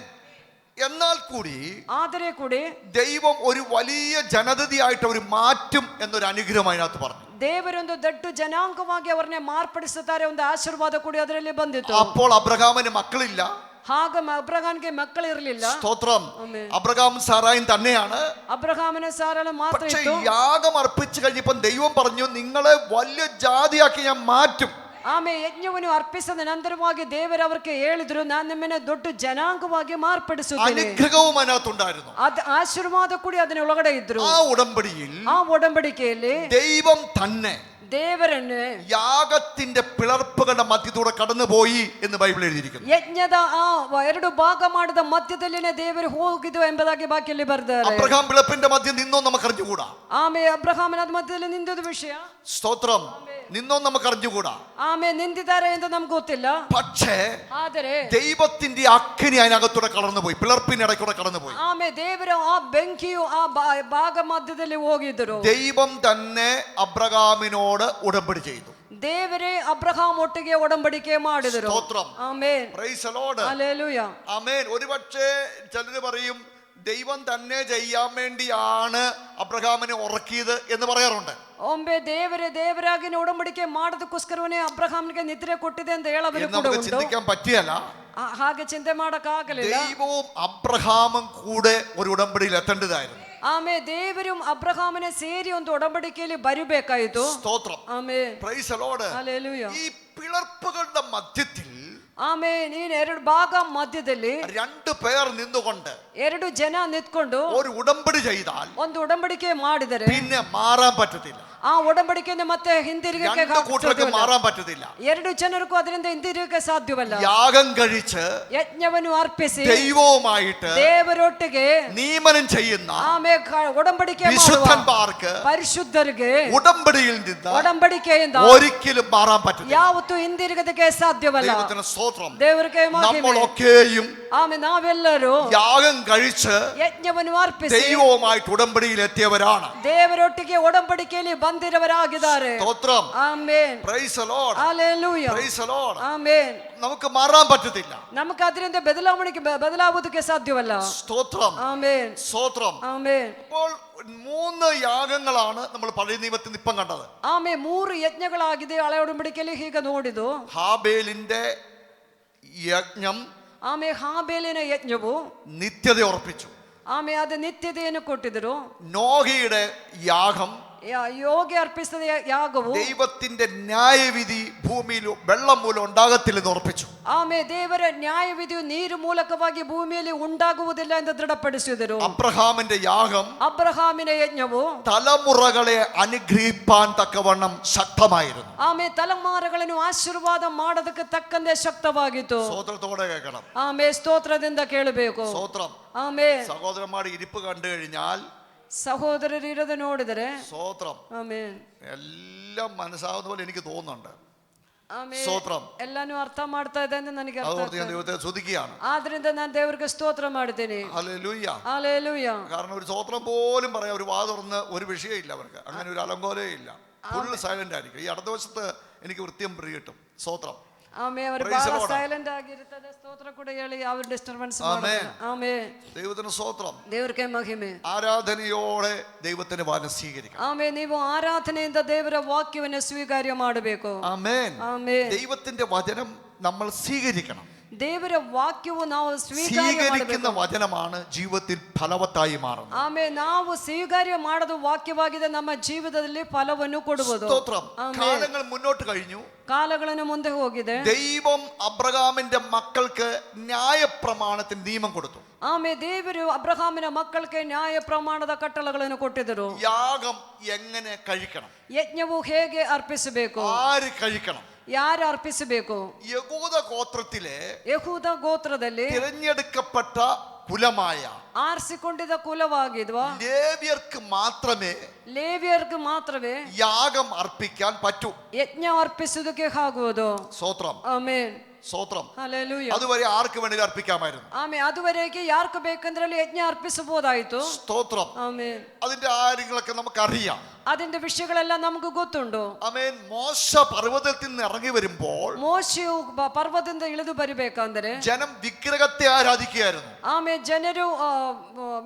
എന്നാൽ കൂടി ಆದರೆ ಕೂಡಿ ദൈവം ഒരു വലിയ ജനതയായിട്ട് അവർ മാറ്റും എന്നൊരു അനുഗ്രഹം അതിനകത്ത് പറഞ്ഞു. ದೇವರೊಂದು ದೊಡ್ಡ ಜನಾಂಗವಾಗಿ ಅವರನ್ನ ಮಾರ್ಪಡಿಸುತ್ತಾರೆ, ಒಂದು ಆಶೀರ್ವಾದ ಕೂಡಿ ಅದರಲ್ಲಿ ಬಂದಿತ್ತು. അപ്പോൾ അബ്രഹാമിന് മക്കളില്ല. ಹಾಗ ಅಬ್ರಹಾಮಿಗೆ ಮಕ್ಕಳಿರಲಿಲ್ಲ. സ്തോത്രം. അബ്രഹാം സാറായും തന്നെയാണ്. അബ്രഹാമിന് സാറാളും മാത്ര പക്ഷേ ഇತ್ತು. യാഗം അർപ്പിച്ചു കഴിഞ്ഞപ്പോൾ ദൈവം പറഞ്ഞു, നിങ്ങളെ വലിയ ജാതിയാക്കി ഞാൻ മാറ്റും. ಆಮೇಲೆ ಯಜ್ಞವನ್ನು ಅರ್ಪಿಸಿದ ನಂತರವಾಗಿ ದೇವರು ಅವರಿಗೆ ಹೇಳಿದ್ರು, ನಾನು ನಿಮ್ಮನ್ನ ದೊಡ್ಡ ಜನಾಂಗವಾಗಿ ಮಾರ್ಪಡಿಸುತ್ತೇನೆ. അനുഗ്രഹവും അതിനകത്തുണ്ടായിരുന്നു. ಅದು ಆಶೀರ್ವಾದ ಕೂಡಿ ಅದನ್ನ ಒಳಗಡೆ ಇದ್ರು. ആ ഉടമ്പടിയിൽ ಆ ಒಡಂಬಡಿಕೆಯಲ್ಲಿ ദൈവം തന്നെ ದೇವರನ್ನು യാഗത്തിന്റെ പിളർപ്പുകളുടെ മധ്യത്തൂടെ കടന്നുപോയി എന്ന് ബൈബിൾ എഴുതിയിരിക്കുന്നു. ಯಜ್ಞದ ಆ ಎರಡು ಭಾಗ ಮಾಡಿದ ಮಧ್ಯದಲ್ಲಿನೇ ದೇವರು ಹೋಗಿದ್ದು ಎಂಬುದಾಗಿ ಬಾಕಿಯಲ್ಲಿ ಬರೆದಿದ್ದಾರೆ. അബ്രഹാം പിളപ്പിന്റെ മധ്യം നിന്നോ നമുക്ക് അറിഞ്ഞുകൂടാ. ಆಮೇಲೆ ಅಬ್ರಹಾಮನ ಮಧ್ಯದಲ್ಲಿ ನಿಂತಿದ್ದ ವಿಷಯ, സ്തോത്രം, നിന്നോ നമുക്ക് അറിഞ്ഞുകൂടാ. ಆಮೇಲೆ ನಿಂತಿದ್ದಾರೆ ಎಂದು ನಮ್ಗೆ ಗೊತ್ತಿಲ್ಲ. പക്ഷേ ಆದರೆ ദൈവത്തിന്റെ അഗ്നി അതിനകത്തൂടെ കടന്നുപോയി, പിളർപ്പിനിടയ്ക്കൂടെ കടന്നുപോയി. ಆಮೇಲೆ ದೇವರು ಆ ಬೆಂಕಿಯು ಆ ಭಾಗ ಮಧ್ಯದಲ್ಲಿ ಹೋಗಿದ್ರು. ദൈവം തന്നെ അബ്രഹാമിനോട് ഉടമ്പടി ചെയ്തു. ದೇವರೇ ಅಬ್ರಹಾಂ ಒಟ್ಟಿಗೆ ಒಡಂಬಡಿಕೆ ಮಾಡಿದರು. സ്തോത്രം. ആമേൻ. Praise the lord. ഹല്ലേലൂയ. ആമേൻ. ഒരുപക്ഷേ ചിലര് പറയും, ദൈവം തന്നെ ചെയ്യാൻ വേണ്ടിയാണ് അബ്രഹാമിനെ ഉറക്കിയത് എന്ന് പറയാറുണ്ട്. ಒಮ್ಮೆ ದೇವರಾಗಿ ಒಡಂಬಡಿಕೆ ಮಾಡೋದಕ್ಕೋಸ್ಕರವೇ ಅಬ್ರಹಾಮ್ಗೆ ನಿದ್ರೆ ಕೊಟ್ಟಿದೆ ಅಂತ ಹೇಳವರು ಕೂಡ നമുക്ക് ಉಂಟು. ചിന്തിക്കാൻ പറ്റിയല്ല. ಹಾಗೆ ಚಿಂತೆ ಮಾಡಕ್ಕಾಗಲಿಲ್ಲ. ദൈവവും അബ്രഹാമും കൂടെ ഒരു ഉടമ്പടിയിൽ എത്തേണ്ടതായിരുന്നു. ಆಮೇಲೆ ದೇವರು ಅಬ್ರಹಾಮನ ಸೇರಿ ಒಂದು ಒಡಂಬಡಿಕೆಯಲ್ಲಿ ಬರಬೇಕಾಯಿತು. സ്തോത്രം. ಆಮೇಲೆ പ്രൈസ് ദി ലോർഡ്. ഹല്ലേലൂയ. ഈ പിളർപ്പുകളുടെ മധ്യത്തിൽ ಆಮೇಲೆ ನೀನ್ ಎರಡು ಭಾಗ ಮಧ್ಯದಲ್ಲಿ 2 പേർ നിന്നുകൊണ്ട് ಎರಡು ಜನ ನಿಂತ್ಕೊಂಡು ഒരു ഉടമ്പടി ചെയ്താൽ ಒಂದು ಒಡಂಬಡಿಕೆ ಮಾಡಿದರೆ പിന്നെ മാറാൻ പറ്റത്തില്ല. ಆ ಒಡಂಬಡಿಕೆಯನ್ನು ಮತ್ತೆ ಹಿಂದಿರುಗಕ್ಕೆ 2 കൂട്ടർക്ക് മാറാൻ പറ്റത്തില്ല. ಎರಡು ಜನರಿಗೂ ಅದರಿಂದ ಹಿಂದಿರುಗಕ್ಕೆ ಸಾಧ್ಯವಲ್ಲ. യാഗം കഴിച്ച് ಯಜ್ಞವನ್ನು ಅರ್ಪಿಸಿ ദൈവവുമായിട്ട് ದೇವರೊಟ್ಟಿಗೆ നിയമനം ചെയ്യുന്ന ಆಮೇಲೆ ಒಡಂಬಡಿಕೆ ಮಾಡುವ വിശുദ്ധന്മാർക്ക് ಪರಿಶುದ್ಧರಿಗೆ ഉടമ്പടിയിൽ നിന്ന് ಒಡಂಬಡಿಕೆಯಿಂದ ഒരിക്കലും മാറാൻ പറ്റില്ല. ಯಾವತ್ತೂ ಹಿಂದಿರುಗದಕ್ಕೆ ಸಾಧ್ಯವಲ್ಲ. ദൈവത്തിന് സ്തോത്രം. ದೇವರಿಗೆ ಮಹಿಮೆ. നമ്മളൊക്കെയും ಆಮೇಲೆ ನಾವೆಲ್ಲರೂ യാഗം കഴിച്ച് ಯಜ್ಞವನ್ನು ಅರ್ಪಿಸಿ ദൈവവുമായിട്ട് ഉടമ്പടിയിൽ എത്തിയവരാണ്. ದೇವರೊಟ್ಟಿಗೆ ಒಡಂಬಡಿಕೆಯಲ್ಲಿ ಬಂದಿರವರಾಗಿದ್ದಾರೆ. സ്തോത്രം. Amen. Praise the lord. Hallelujah. Praise the lord. Amen. നമുക്ക് മാറാൻ പറ്റത്തില്ല. നമുക്ക് ಅದರಿಂದ ಬದಲಾವುದಕ್ಕೆ ಸಾಧ್ಯವಲ್ಲ. സ്തോത്രം. ആമെൻ. സ്തോത്രം. ആമെൻ. അപ്പോൾ 3 യാഗങ്ങളാണ് നമ്മൾ പഴയ നിയമത്തിൽ ഇപ്പം കണ്ടത്. ಆಮೆ 3 ಯಜ್ಞಗಳಾಗಿದೆ ಹಳೆ ಒಡಂಬಡಿಕೆಯಲ್ಲಿ ಹೀಗೆ ನೋಡಿದು. ഹാബേലിന്റെ യജ്ഞം ಆಮೆ ಹಾಬೇಲಿನ ಯಜ್ಞವು നിത്യത ഉറപ്പിച്ചു. ಆಮೆ ಅದು ನಿತ್ಯತೆಯನ್ನು ಕೊಟ್ಟಿದ್ರು. നോഹയുടെ യാഗം ಯೋಗಿ ಅರ್ಪಿಸಿದ ಯಾಗವು ദൈവത്തിന്റെ ന്യായവിധി ഭൂമിയിൽ വെള്ളം മൂലം ഉണ്ടാകത്തില്ലെന്ന് ഉറപ്പിച്ചു. ಆಮೆ ದೇವರ ನ್ಯಾಯವಿಧಿಯು ನೀರು ಮೂಲಕವಾಗಿ ಭೂಮಿಯಲ್ಲಿ ಉಂಟಾಗುವುದಿಲ್ಲ ಎಂದು ದೃಢಪಡಿಸಿದರು. അബ്രഹാമിന്റെ യാഗം ಅಬ್ರಹಾಮಿನ ಯಜ್ಞವು തലമുറകളെ അനുഗ്രഹിപ്പാൻ തക്കവണ്ണം ശക്തമായിരുന്നു. ಆಮೆ ತಲೆಮಾರುಗಳನ್ನು ಆಶೀರ್ವಾದ ಮಾಡೋದಕ್ಕೆ ತಕ್ಕಂತೆ ಶಕ್ತವಾಗಿತ್ತು. സ്തോത്രത്തോടെ കേൾക്കണം. ಆಮೆ ಸ್ತೋತ್ರದಿಂದ ಕೇಳಬೇಕು. സ്തോത്രം. ಆಮೆ സഹോദരന്മാരുടെ ഇരിപ്പ് കണ്ടു കഴിഞ്ഞാൽ സഹോദരർ ഇരത് നോಡಿದರೆ സ്തോത്രം ಆಮೆನ್ എല്ലാം മനസ്സാവുന്ന പോലെ എനിക്ക് തോന്നുന്നുണ്ട്. ಆಮೆನ್. സ്തോത്രം. ಎಲ್ಲಾನು ಅರ್ಥ ಮಾಡ್ತಾ ಇದೆ ಅಂತ ನನಗೆ ಅರ್ಥ അതുകൊണ്ട് ഞാൻ ಆಗ್ತದೆ. ദൈവത്തെ സ്തുതിക്കുകയാണ്. ಆದ್ರಿಂದ ನಾನು ದೇವರಿಗೆ ಸ್ತೋತ್ರ ಮಾಡ್ತೀನಿ. ഹല്ലേലൂയ. ഹല്ലേലൂയ. കാരണം ഒരു സ്തോത്രം പോലും പറയാൻ ഒരു വാ തുറന്ന് ഒരു വിഷയമില്ല അവർക്ക്. അങ്ങനെ ഒരു അലങ്കോലേ ഇല്ല. ഫുൾ സൈലന്റ് ആയിരിക്കും. ഈ അടുത്ത എനിക്ക് വൃത്തിയും പ്രിയ കിട്ടും. സ്തോത്രം. ಆಮೆ ಅವರು ಬಹಳ ಸೈಲೆಂಟ್ ಆಗಿರುತ್ತದೆ. ಸ್ತೋತ್ರ ಕೂಡ ಹೇಳಿ ಅವರು ಡಿಸ್ಟರ್ಬೆನ್ಸ್ ಮಾಡೋದಿಲ್ಲ. ಆಮೆ ദൈവത്തിന് സ്തോത്രം. ದೇವರಿಗೆ ಮಹಿಮೆ. ആരാധനയോടെ ദൈവത്തിന്റെ വചനം സ്വീകരിക്കണം. ಆಮೆ ನೀವು ಆರಾಧನೆಯಿಂದ ದೇವರ ವಾಕ್ಯವನ್ನು ಸ್ವೀಕಾರ್ಯ ಮಾಡಬೇಕು. ആമേൻ. ಆಮೆ ദൈവത്തിന്റെ വചനം നമ്മൾ സ്വീകരിക്കണം. ದೇವರ ವಾಕ್ಯವು ನಾವು സ്വീകരിക്കുന്ന വചനമാണ് ജീവിതത്തിൽ ഫലവത്തായി മാറുന്നത്. ಆಮೆ ನಾವು ಸ್ವೀಕಾರ್ಯ ಮಾಡೋದು ವಾಕ್ಯವಾಗಿದೆ. ನಮ್ಮ ಜೀವಿತದಲ್ಲಿ ಫಲವನ್ನು ಕೊಡುವುದು. സ്തോത്രം. കാലങ്ങൾ മുന്നോട്ട് കഴിഞ്ഞു. ಕಾಲಗಳನ್ನು ಮುಂದೆ ಹೋಗಿದೆ. ദൈവം അബ്രഹാമിന്റെ മക്കൾക്ക് ന്യായപ്രമാണത്തിന് നിയമം കൊടുത്തു. ಆಮೆ ದೇವರು ಅಬ್ರಹಾಮಿನ ಮಕ್ಕಳಿಗೆ ನ್ಯಾಯ ಪ್ರಮಾಣದ ಕಟ್ಟಳೆಗಳನ್ನು ಕೊಟ್ಟಿದ್ದರು. യാഗം എങ്ങനെ കഴിക്കണം, ಯಜ್ಞವು ಹೇಗೆ ಅರ್ಪಿಸಬೇಕು, ആര് കഴിക്കണം, ಯಾರು ಅರ್ಪಿಸಬೇಕು. യഹൂദ ഗോത്രത്തിലെ ಯಹೂದ ಗೋತ್ರದಲ್ಲಿ തിരഞ്ഞെടുക്കപ്പെട്ട കുലമായ ಆರಿಸಿಕೊಂಡಿದ್ದ ಕುಲವಾಗಿದ್ವಾ ലേവ്യർക്ക് മാത്രമേ ಲೇವಿಯರ್ಗೆ ಮಾತ್ರವೇ യാഗം അർപ്പിക്കാൻ പറ്റൂ. ಯಜ್ಞ ಅರ್ಪಿಸುವುದಕ್ಕೆ ಆಗುವುದು. സ്തോത്രം. ಆಮೆನ್. സ്തോത്രം. ಹಲ್ಲೆಲೂಯ. അതുവരെ ആർക്ക് വേണമെങ്കിലും അർപ്പിക്കാമായിരുന്നു. ಆಮೆ ಅದುವರೆಗೆ ಯಾರ್ಕು ಬೇಕಂದ್ರೆ ಯಜ್ಞ ಅರ್ಪಿಸಬಹುದಾಯಿತು. സ്തോത്രം. ಆಮೆನ್. അതിന്റെ കാര്യങ്ങളൊക്കെ നമുക്കറിയാം. അതിന്റെ ವಿಷಯಗಳೆಲ್ಲ ನಮಗೂ ಗೊತ್ತುಂಟು. ആമേൻ. മോശ പർവ്വതത്തിൽ നിന്ന് ഇറങ്ങി വരുമ്പോൾ ಮೋಶೆಯು ಪರ್ವತದಿಂದ ಇಳಿದು ಬರಬೇಕಂದ್ರೆ ജനം വിഗ്രഹത്തെ ആരാധിക്കുകയായിരുന്നു. ಆಮೆ ಜನರು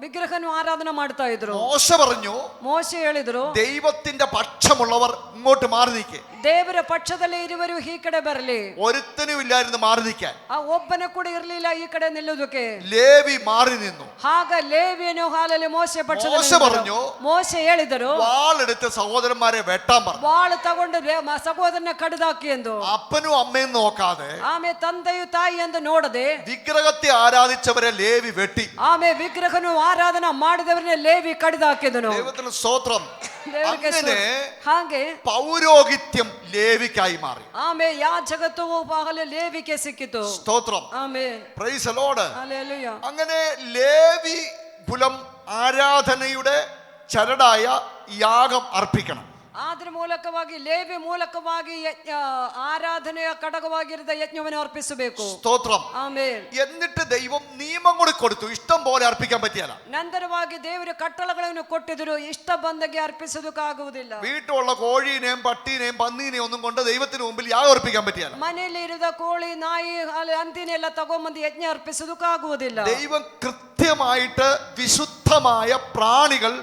ವಿಗ್ರಹನು ಆರಾಧನೆ ಮಾಡ್ತಾ ಇದ್ರು. മോശ പറഞ്ഞു, ಮೋಶೆ ಹೇಳಿದ್ರು, ദൈവത്തിന്റെ പക്ഷമുള്ളവർ ഇങ്ങോട്ട് മാറി നിൽക്കേ. ದೇವರ ಪಕ್ಷದಲ್ಲಿ ಇರುವರು ಈ ಕಡೆ ಬರಲಿ. ഒരുത്തനും ഇല്ലായിരുന്നു മാറി നിൽക്കാൻ. ಆ ಒಬ್ಬನ ಕೂಡ ಇರಲಿಲ್ಲ ಈ ಕಡೆ ನಿಲ್ಲುವುದಕ್ಕೆ. ലേവി മാറി നിന്നു. ಆಗ ಲೇವಿಯನು ಹಾಲಲ್ಲಿ ಮೋಶೆ ಪಕ್ಷದಲ್ಲಿ മോശ പറഞ്ഞു, ಮೋಶೆ ಹೇಳಿದರು, വാളെടുത്ത് സഹോദരന്മാരെ വെട്ടാൻ പറഞ്ഞു. ವಾಳು ತಗೊಂಡು ಸಹೋದರನ ಕಡಿದಾಕಿ ಎಂದು. അപ്പനും അമ്മയും നോക്കാതെ ಆಮೆ ತಂದೆಯು ತಾಯಿ ಎಂದು ನೋಡದೆ വിഗ്രഹത്തെ ആരാധിച്ചവരെ ലേവി വെട്ടി. ಆಮೆ ವಿಗ್ರಹನು ಆರಾಧನಾ ಮಾಡಿದವರನ್ನೇ ಲೇವಿ ಕಡಿದಾಕಿದನು. ദൈവത്തിന് സ്തോത്രം. അങ്ങനെ ಹಾಗೆ പൗരോഹിത്യം ലേവിക്കായി മാറി. ಆಮೆ ಯಾಜಕತ್ವವು ಪಹಲೆ ಲೇವಿಗೆ ಸಿಕ್ಕಿತು. സ്തോത്രം. ಆಮೆ. Price the lord. ഹല്ലേലൂയ. അങ്ങനെ ലേവി കുലം ആരാധനയുടെ ചരടായ യാഗം അർപ്പിക്കണം. ಅದರ ಮೂಲಕವಾಗಿ ಲೇವಿ ಮೂಲಕವಾಗಿ ಆರಾಧನೆಯ ಕಡಗವಾಗಿರದ ಯಜ್ಞವನ್ನು ಅರ್ಪಿಸಬೇಕು. സ്തോത്രം. ಆಮೆನ್. എന്നിട്ട് ദൈവം നിയമം കൂടി കൊടുത്തു. ഇഷ്ടം പോലെ അർപ്പിക്കാൻ പറ്റിയല്ല. ನಂತರವಾಗಿ ದೇವರು ಕಟ್ಟಳೆಗಳನ್ನು ಕೊಟ್ಟಿದ್ರು. ಇಷ್ಟ ಬಂದಗೆ ಅರ್ಪಿಸೋದಕ್ಕಾಗುವುದಿಲ್ಲ. വീട്ടിലുള്ള കോഴീനെയും പട്ടീനെയും പന്നീനെയും ഒന്നും കൊണ്ട് ദൈവത്തിന് മുമ്പിൽ യാഗം അർപ്പിക്കാൻ പറ്റിയല്ല. ಮನೆಯಲ್ಲಿ ಇರುವ ಕೋಳಿ ನಾಯಿ ಅಂತಿನೆಲ್ಲ ತಗೊಂಬಂದು ಯಜ್ಞ ಅರ್ಪಿಸೋದಕ್ಕಾಗುವುದಿಲ್ಲ. ദൈവം കൃത്യമായിട്ട് വിശുദ്ധമായ പ്രാണികൾ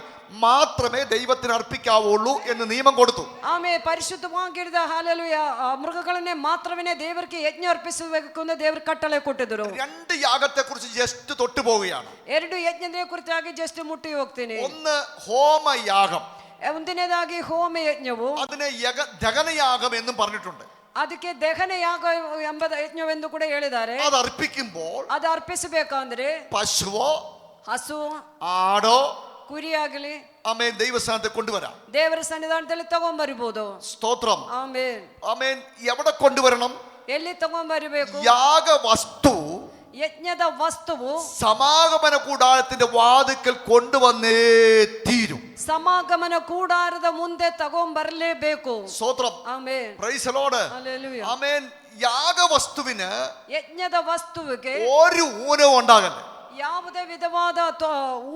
മാത്രമേ ദൈവത്തിന് അർപ്പിക്കാവുള്ളൂ എന്ന് നിയമം കൊടുത്തു. ಆಮೆ ಪರಿಶುದ್ಧವಾಗಿರುವ ಹಾಲೆಲೂಯ ಮೃಗಗಳನ್ನೇ ಮಾತ್ರವೇ ದೇವರಿಗೆ ಯಜ್ಞ ಅರ್ಪಿಸಬೇಕು ಎಂದು ದೇವರು ಕಟ್ಟಳೆ ಕೊಟ್ಟಿದ್ದರು. 2 യാഗത്തെ കുറിച്ച് ജസ്റ്റ് തൊട്ടു പോവുകയാണ്. 2 ಯಜ್ಞದ ಕುರಿತಾಗಿ ಜಸ್ಟ್ ಮುಟ್ಟಿ ಹೋಗ್ತೀನಿ. ഒന്ന് ഹോമയാഗം, ಒಂದನೇದಾಗಿ ಹೋಮ ಯಜ್ಞವು, അതിനെ ദഹനയാഗം എന്നും പറഞ്ഞിട്ടുണ്ട്. ಅದಕ್ಕೆ ದಹನಯಾಗ ಎಂಬ ಯಜ್ಞವೆಂದು ಕೂಡ ಹೇಳಿದ್ದಾರೆ. അത് അർപ്പിക്കുമ്പോൾ ಅದು ಅರ್ಪಿಸಬೇಕಂದ್ರೆ പശുവോ ಹಸು ആടോ ಕುರಿಯಾಗಲಿ ആമേൻ ദൈവസ്ഥാനത്തെ കൊണ്ടുവരാം. ದೇವರ ಸನ್ನಿಧಾನದಲ್ಲಿ ತಗೊಂಡ್ಬರ್ಬೋದು. സ്തോത്രം. ಆಮೇನ್. ആമേൻ എവിടെ കൊണ്ടുവരണം? ಎಲ್ಲಿ ತಗೊಂಡ್ಬರ್ಬೇಕು? യാഗവസ്തു ಯಜ್ಞದ ವಸ್ತುವು സമാഗമന കൂടാരത്തിന്റെ വാതിക്കൽ കൊണ്ടുവന്നേ തീരും. ಸಮಾಗಮನ ಕೂಡಾರದ ಮುಂದೆ ತಗೊಂಡ್ಬರ್ಲೇಬೇಕು. സ്തോത്രം. ಆಮೇನ್. Praise the lord. ഹല്ലേലൂയ. ആമേൻ. യാഗവസ്തുവിന് ಯಜ್ಞದ ವಸ್ತುವಿಗೆ ഒരു ഊനവും ഉണ്ടാകല്ല. ಯಾವುದೇ ವಿಧವಾದ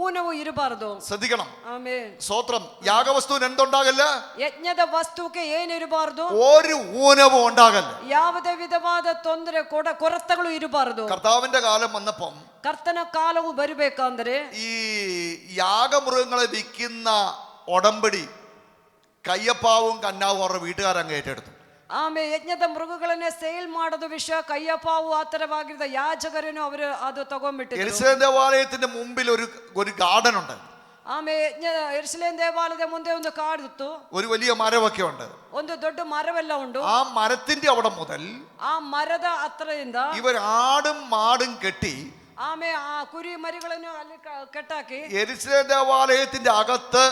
ಊನವು ಇರಬಾರದು. ശ്രദ്ധിക്കണം. ಆಮೇನ್. സ്തോത്രം. യാഗവസ്തുവിന് എന്തുണ്ടാകല്ല? ಯಜ್ಞದ ವಸ್ತುವಿಗೆ ಏನಿರಬಾರದು? ഒരു ഊനവും ഉണ്ടാകല്ല. ಯಾವುದೇ ವಿಧವಾದ ತೊಂದರೆ ಕೊರತೆಗಳು ಇರಬಾರದು. കർത്താവിന്റെ കാലം വന്നപ്പം ಕರ್ತನ ಕಾಲವು ಬರಬೇಕಂದ್ರೆ ഈ യാഗമൃഗങ്ങളെ വിൽക്കുന്ന ഉടമ്പടി കയ്യപ്പാവും കന്നാവും അവരുടെ വീട്ടുകാരങ്ങ് ഏറ്റെടുത്തു. ಆಮೇಲೆ ಯಜ್ಞದ ಮೃಗಗಳನ್ನೇ ಸೇಲ್ ಮಾಡೋದು ವಿಷಯ ಕಯ್ಯಪ್ಪಾವು ಆತರವಾಗಿದ್ದ ಯಾಜಕರನ್ನು ಅವರು ಅದು ತಗೊಂಡ್ಬಿಟ್ಟಿದ್ರು. യെരൂശലേം ദേവാലയത്തിന്റെ മുമ്പിൽ ഒരു ഗാർഡൻ ഉണ്ട്. ಆಮೇಲೆ ಯೆರೂಸಲೇಮ್ ದೇವಾಲಯದ ಮುಂದೆ ಒಂದು ಕಾಡಿತ್ತು. ഒരു വലിയ മരമൊക്കെ ഉണ്ട്. ಒಂದು ದೊಡ್ಡ ಮರವೆಲ್ಲ ಉಂಟು. ആ മരത്തിന്റെ അവിടെ മുതൽ ಆ ಮರದ ಹತ್ತಿರದಿಂದ ഇവർ ആടും മാടും കെട്ടി ಆಮೇಲೆ ಆ ಕುರಿ ಮರಿಗಳನ್ನು ಅಲ್ಲಿ ಕಟ್ಟಾಕಿ യെരൂശലേം ദേവാലയത്തിന്റെ അകത്ത്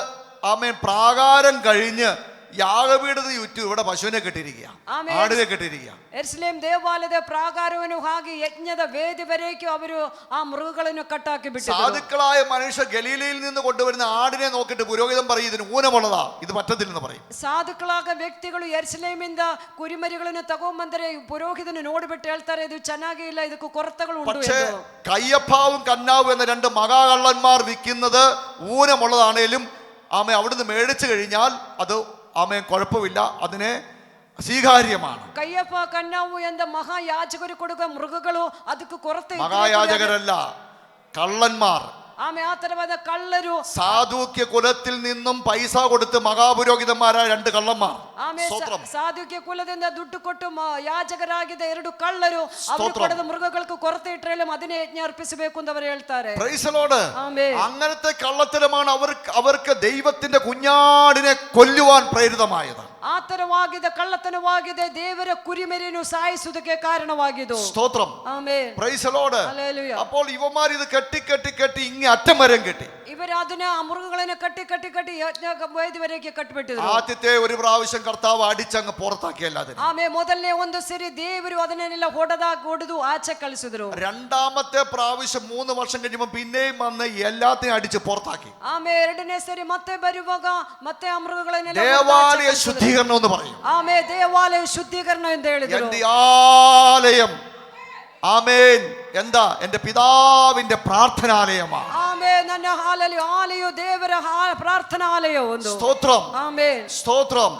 ആമേൻ പ്രാകാരം കഴിഞ്ഞ് യാഗപീഠത്തെ ചുറ്റും ഇവിടെ പശുവിനെ കെട്ടിയിരിക്കുക, ആടിനെ കെട്ടിയിരിക്കുക. ಯೆರೂಸಲೇಮ್ ದೇವಾಲಯದ ಪ್ರಾಕಾರವನ್ನು ಹಾಗೆ ಯಜ್ಞದ ವೇದಿವರೆಗೂ ಅವರು ಆ ಮೃಗಗಳನ್ನು ಕಟ್ಟಾಕಿ ಬಿಟ್ಟಿದ್ದಾರೆ. സാധുക്കളായ മനുഷ്യർ ഗലീലയിൽ നിന്ന് കൊണ്ടുവരുന്ന ആടിനെ നോക്കിയിട്ട് പുരോഹിതൻ പറയും ഇതിന് ഊനമുള്ളതാ, ഇത് പറ്റത്തില്ലെന്ന് പറയും. ಸಾಧುಗಳಾಗ ವ್ಯಕ್ತಿಗಳು ಯೆರೂಸಲೇಮಿಂದ ಕುರಿಮರಿಗಳನ್ನು ತಗೊಂಡ್ಬಂದರೆ ಪುರೋಹಿತನು ನೋಡಿಬಿಟ್ಟು ಹೇಳ್ತಾರೆ ಇದು ಚೆನ್ನಾಗಿ ಇಲ್ಲ, ಇದಕ್ಕೂ ಕೊರತೆಗಳು ಉಂಟು. പക്ഷേ കയ്യപ്പാവും കന്നാവും എന്ന രണ്ട് മഹാകള്ളന്മാർ വിൽക്കുന്നത് ഊനമുള്ളതാണേലും ആമേ അവിടുന്ന് മേടിച്ചു കഴിഞ്ഞാൽ അത് ആമേ കുഴപ്പമില്ല, അതിനെ സ്വീകാര്യമാണ്. ಕಯ್ಯಪ್ಪ ಕನ್ನಾವು ಎಂದ ಮಹಾಯಾಜಕರು ಕೊಡುವ ಮೃಗಗಳು ಅದಕ್ಕೆ ಕೊರತೆ. മഹായാജകരല്ല, കള്ളന്മാർ. ಆಮೇಲೆ ಆ ತರವಾದ ಕಳ್ಳರು, സാധുക്യ കുലത്തിൽ നിന്നും പൈസ കൊടുത്ത് മഹാപുരോഹിതന്മാരായ രണ്ട് കള്ളന്മാർ. ಆಮೇಲೆ ಸಾಧುಕ್ಯ ಕುಲದಿಂದ ದುಡ್ಡು ಕೊಟ್ಟು ಯಾಜಕರಾಗಿದ್ದ ಎರಡು ಕಳ್ಳರು ಅವರು ಕೊಡದ ಮೃಗಗಳಿಗೆ ಕೊರತೆ ಇಟ್ಟರೆ ಅದನ್ನೇ ಯಜ್ಞ ಅರ್ಪಿಸಬೇಕು ಅಂತ ಅವರು ಹೇಳ್ತಾರೆ. Price the Lord. അങ്ങനത്തെ കള്ളത്തരമാണ് അവർക്ക് ദൈവത്തിന്റെ കുഞ്ഞാടിനെ കൊല്ലുവാൻ പ്രേരിതമായത്. ಆ ತರವಾಗಿದ್ದ ಕಳ್ಳತನವಾಗಿದೆ ದೇವರ ಕುರಿಮರಿಯನ್ನು ಸಾಯಿಸುವುದಕ್ಕೆ ಕಾರಣವಾಗಿದ್ದು. സ്തോത്രം. Amen. Praise the lord. Hallelujah. അപ്പോൾ ഇവന്മാർ ഇത് കെട്ടി ഇങ്ങേ അറ്റം വരെ കെട്ടി. ഇവര് അതിനെ ആ മൃഗങ്ങളെ കെട്ടി ವೇದಿವರೆಗೆ ಕಟ್ಟಿಬಿಟ್ಟಿದ್ರು. ആദ്യത്തെ ഒരു പ്രാവശ്യം കർത്താവ് അടിച്ചങ്ങ് പുറത്താക്കി എല്ലാത്തിനും. ಆಮೇಲೆ ಮೊದಲನೇ ಒಂದು ಸರಿ ದೇವರು ಅದನ್ನೆಲ್ಲ ಹೊಡೆದು ಆಚೆ ಕಳಿಸಿದ್ರು. രണ്ടാമത്തെ പ്രാവശ്യം 3 വർഷം കഴിഞ്ഞപ്പോൾ പിന്നെയും വന്ന് എല്ലാത്തിനും അടിച്ച് പുറത്താക്കി. ಆಮೇಲೆ ಎರಡನೇ ಸರಿ ಮತ್ತೆ ಬರುವಾಗ ಮತ್ತೆ ಆ ಮೃಗಗಳನ್ನೆಲ್ಲ ദേവാലയ ശുദ്ധീകരണം എന്ന് പറയും. ಆಮೇಲೆ ದೇವಾಲಯ ಶುದ್ಧೀಕರಣ ಎಂದು ಹೇಳಿದ್ರು. എന്റെ ആലയം ആമേൻ എന്താ എന്റെ പിതാവിന്റെ പ്രാർത്ഥനാലയമാണ്. ಆಮೇಲೆ ನನ್ನ ಆಲಯ ದೇವರ ಪ್ರಾರ್ಥನಾಲಯ ಒಂದು. സ്തോത്രം. ಆಮೇಲೆ സ്തോത്രം.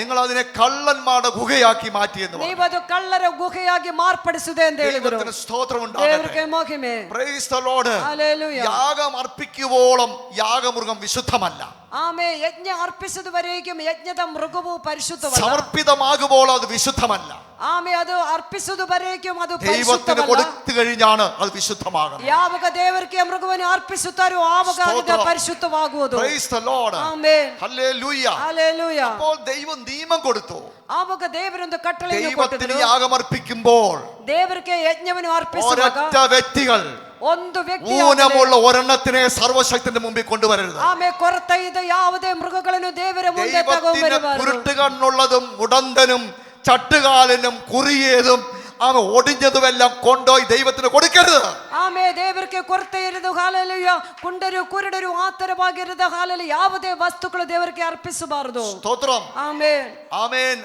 നിങ്ങൾ അതിനെ കള്ളന്മാരുടെ ഗുഹയാക്കി മാറ്റിയെന്ന് പറഞ്ഞു. ನೀವು ಅದು ಕಳ್ಳರ ಗುಹೆಯಾಗಿ ಮಾರ್ಪಡಿಸಿದೆ ಎಂದು ಹೇಳಿದರು. ദൈവത്തിന് സ്തോത്രം ದೇವರಿಗೆ ഉണ്ടാകട്ടെ. ಮಹಿಮೆ. Price the lord. ഹല്ലേലൂയ. യാഗം അർപ്പിക്കുവോളം യാഗമൃഗം വിശുദ്ധമല്ല. ಆಮೇಲೆ ಯಜ್ಞ ಅರ್ಪಿಸುವವರೆಗೂ ಯಜ್ಞದ ಮೃಗವು ಪರಿಶುದ್ಧವಲ್ಲ. സമർപ്പിതമാകുമ്പോൾ അത് വിശുദ്ധമല്ല. ಆಮೇಲೆ ಅದು ಅರ್ಪಿಸುವವರೆಗೂ ಅದು ദൈവത്തിന് കൊടുത്തു കഴിഞ്ഞാണ് അത് വിശുദ്ധമാകുന്നത്. ಯಾವಾಗ ದೇವರಿಗೆ ಮೃಗವನ್ನು ಅರ್ಪಿಸುತ್ತಾರೋ ಆವಾಗ ಅದು ಪರಿಶುದ್ಧವಾಗುವುದು. Praise the lord. ಆಮೆನ್. ഹല്ലേലൂയ. ഹല്ലേലൂയ. അപ്പോൾ ദൈവം നിയമം കൊടുത്തു. ಆವಾಗ ದೇವರೊಂದು ಕಟ್ಟಳೆಯನ್ನು ദൈവത്തിന് ಕೊಟ್ಟರು. യാഗമർപ്പിക്കുമ്പോൾ ದೇವರಿಗೆ ಯಜ್ಞವನ್ನು ಅರ್ಪಿಸುವಾಗ ഒരൊറ്റ വ്യക്തികൾ ಒಂದು ವ್ಯಕ್ತಿ ഊനമുള്ള ഒരെണ്ണത്തിനെ സർവശക്തന്റെ മുമ്പിൽ കൊണ്ടുവരരുത്. ಆಮೇಲೆ ಕೊರತೆ ಇದ್ದ ಯಾವುದೇ ಮೃಗಗಳನ್ನು ದೇವರ ಮುಂದೆ ತಗೊಂಡ್ಬರಬಾರದು. കുരുട്ടുകണ്ണുള്ളതും മുടന്തനും ചട്ടുകാലനും കുറിയേതും അവൻ ഒടിഞ്ഞതുമെല്ലാം കൊണ്ടുപോയി ദൈവത്തിന് കൊടുക്കരുത്. ಆಮೇಲೆ ದೇವರಿಗೆ ಕೊರತೆ ಇರದ ಹಾಲಲ್ಲಿಯ ಕುಂಡರು ಕುರುಡರು ಆತರವಾಗಿರದ ಹಾಲಲ್ಲಿ ಯಾವುದೇ ವಸ್ತುಗಳು ದೇವರಿಗೆ ಅರ್ಪಿಸಬಾರದು. സ്തോത്രം. ಆಮೇನ್. ആമേൻ.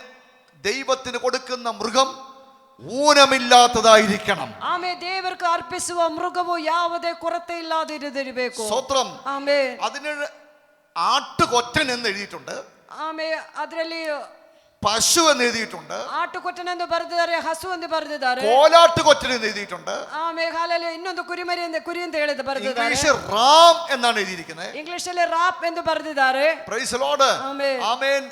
ദൈവത്തിന് കൊടുക്കുന്ന മൃഗം ഊനമില്ലാത്തതായിരിക്കണം. ಆಮೇಲೆ ದೇವರಿಗೆ ಅರ್ಪಿಸುವ ಮೃಗವು ಯಾವುದೇ ಕೊರತೆ ಇಲ್ಲದಿರಬೇಕು. സ്തോത്രം. ಆಮೇಲೆ അതിന് ആട്ടുകൊറ്റൻ എന്ന് എഴുതിയിട്ടുണ്ട്. ಆಮೇಲೆ ಅದರಲ್ಲಿ പശു എന്ന് എഴുതിയിട്ടുണ്ട്. ಆಟುಕೊಟ್ಟನ್ ಎಂದು ಬರೆದಿದ್ದಾರೆ, ಹಸು ಎಂದು ಬರೆದಿದ್ದಾರೆ, കോലാട്ടുകൊറ്റൻ എന്ന് എഴുതിയിട്ടുണ്ട്. ಆಮೇಲೆ ಹಾಲಲ್ಲಿ ಇನ್ನೊಂದು ಕುರಿ ಅಂತ ಹೇಳಿದ ಬರೆದಿದ್ದಾರೆ. ഇംഗ്ലീഷ് റാം എന്നാണ് എഴുതിയിരിക്കുന്നത്. ಇಂಗ್ಲಿಷ್ ಅಲ್ಲಿ ರಾಪ್ ಎಂದು ಬರೆದಿದ್ದಾರೆ. Praise the lord. ആമേൻ.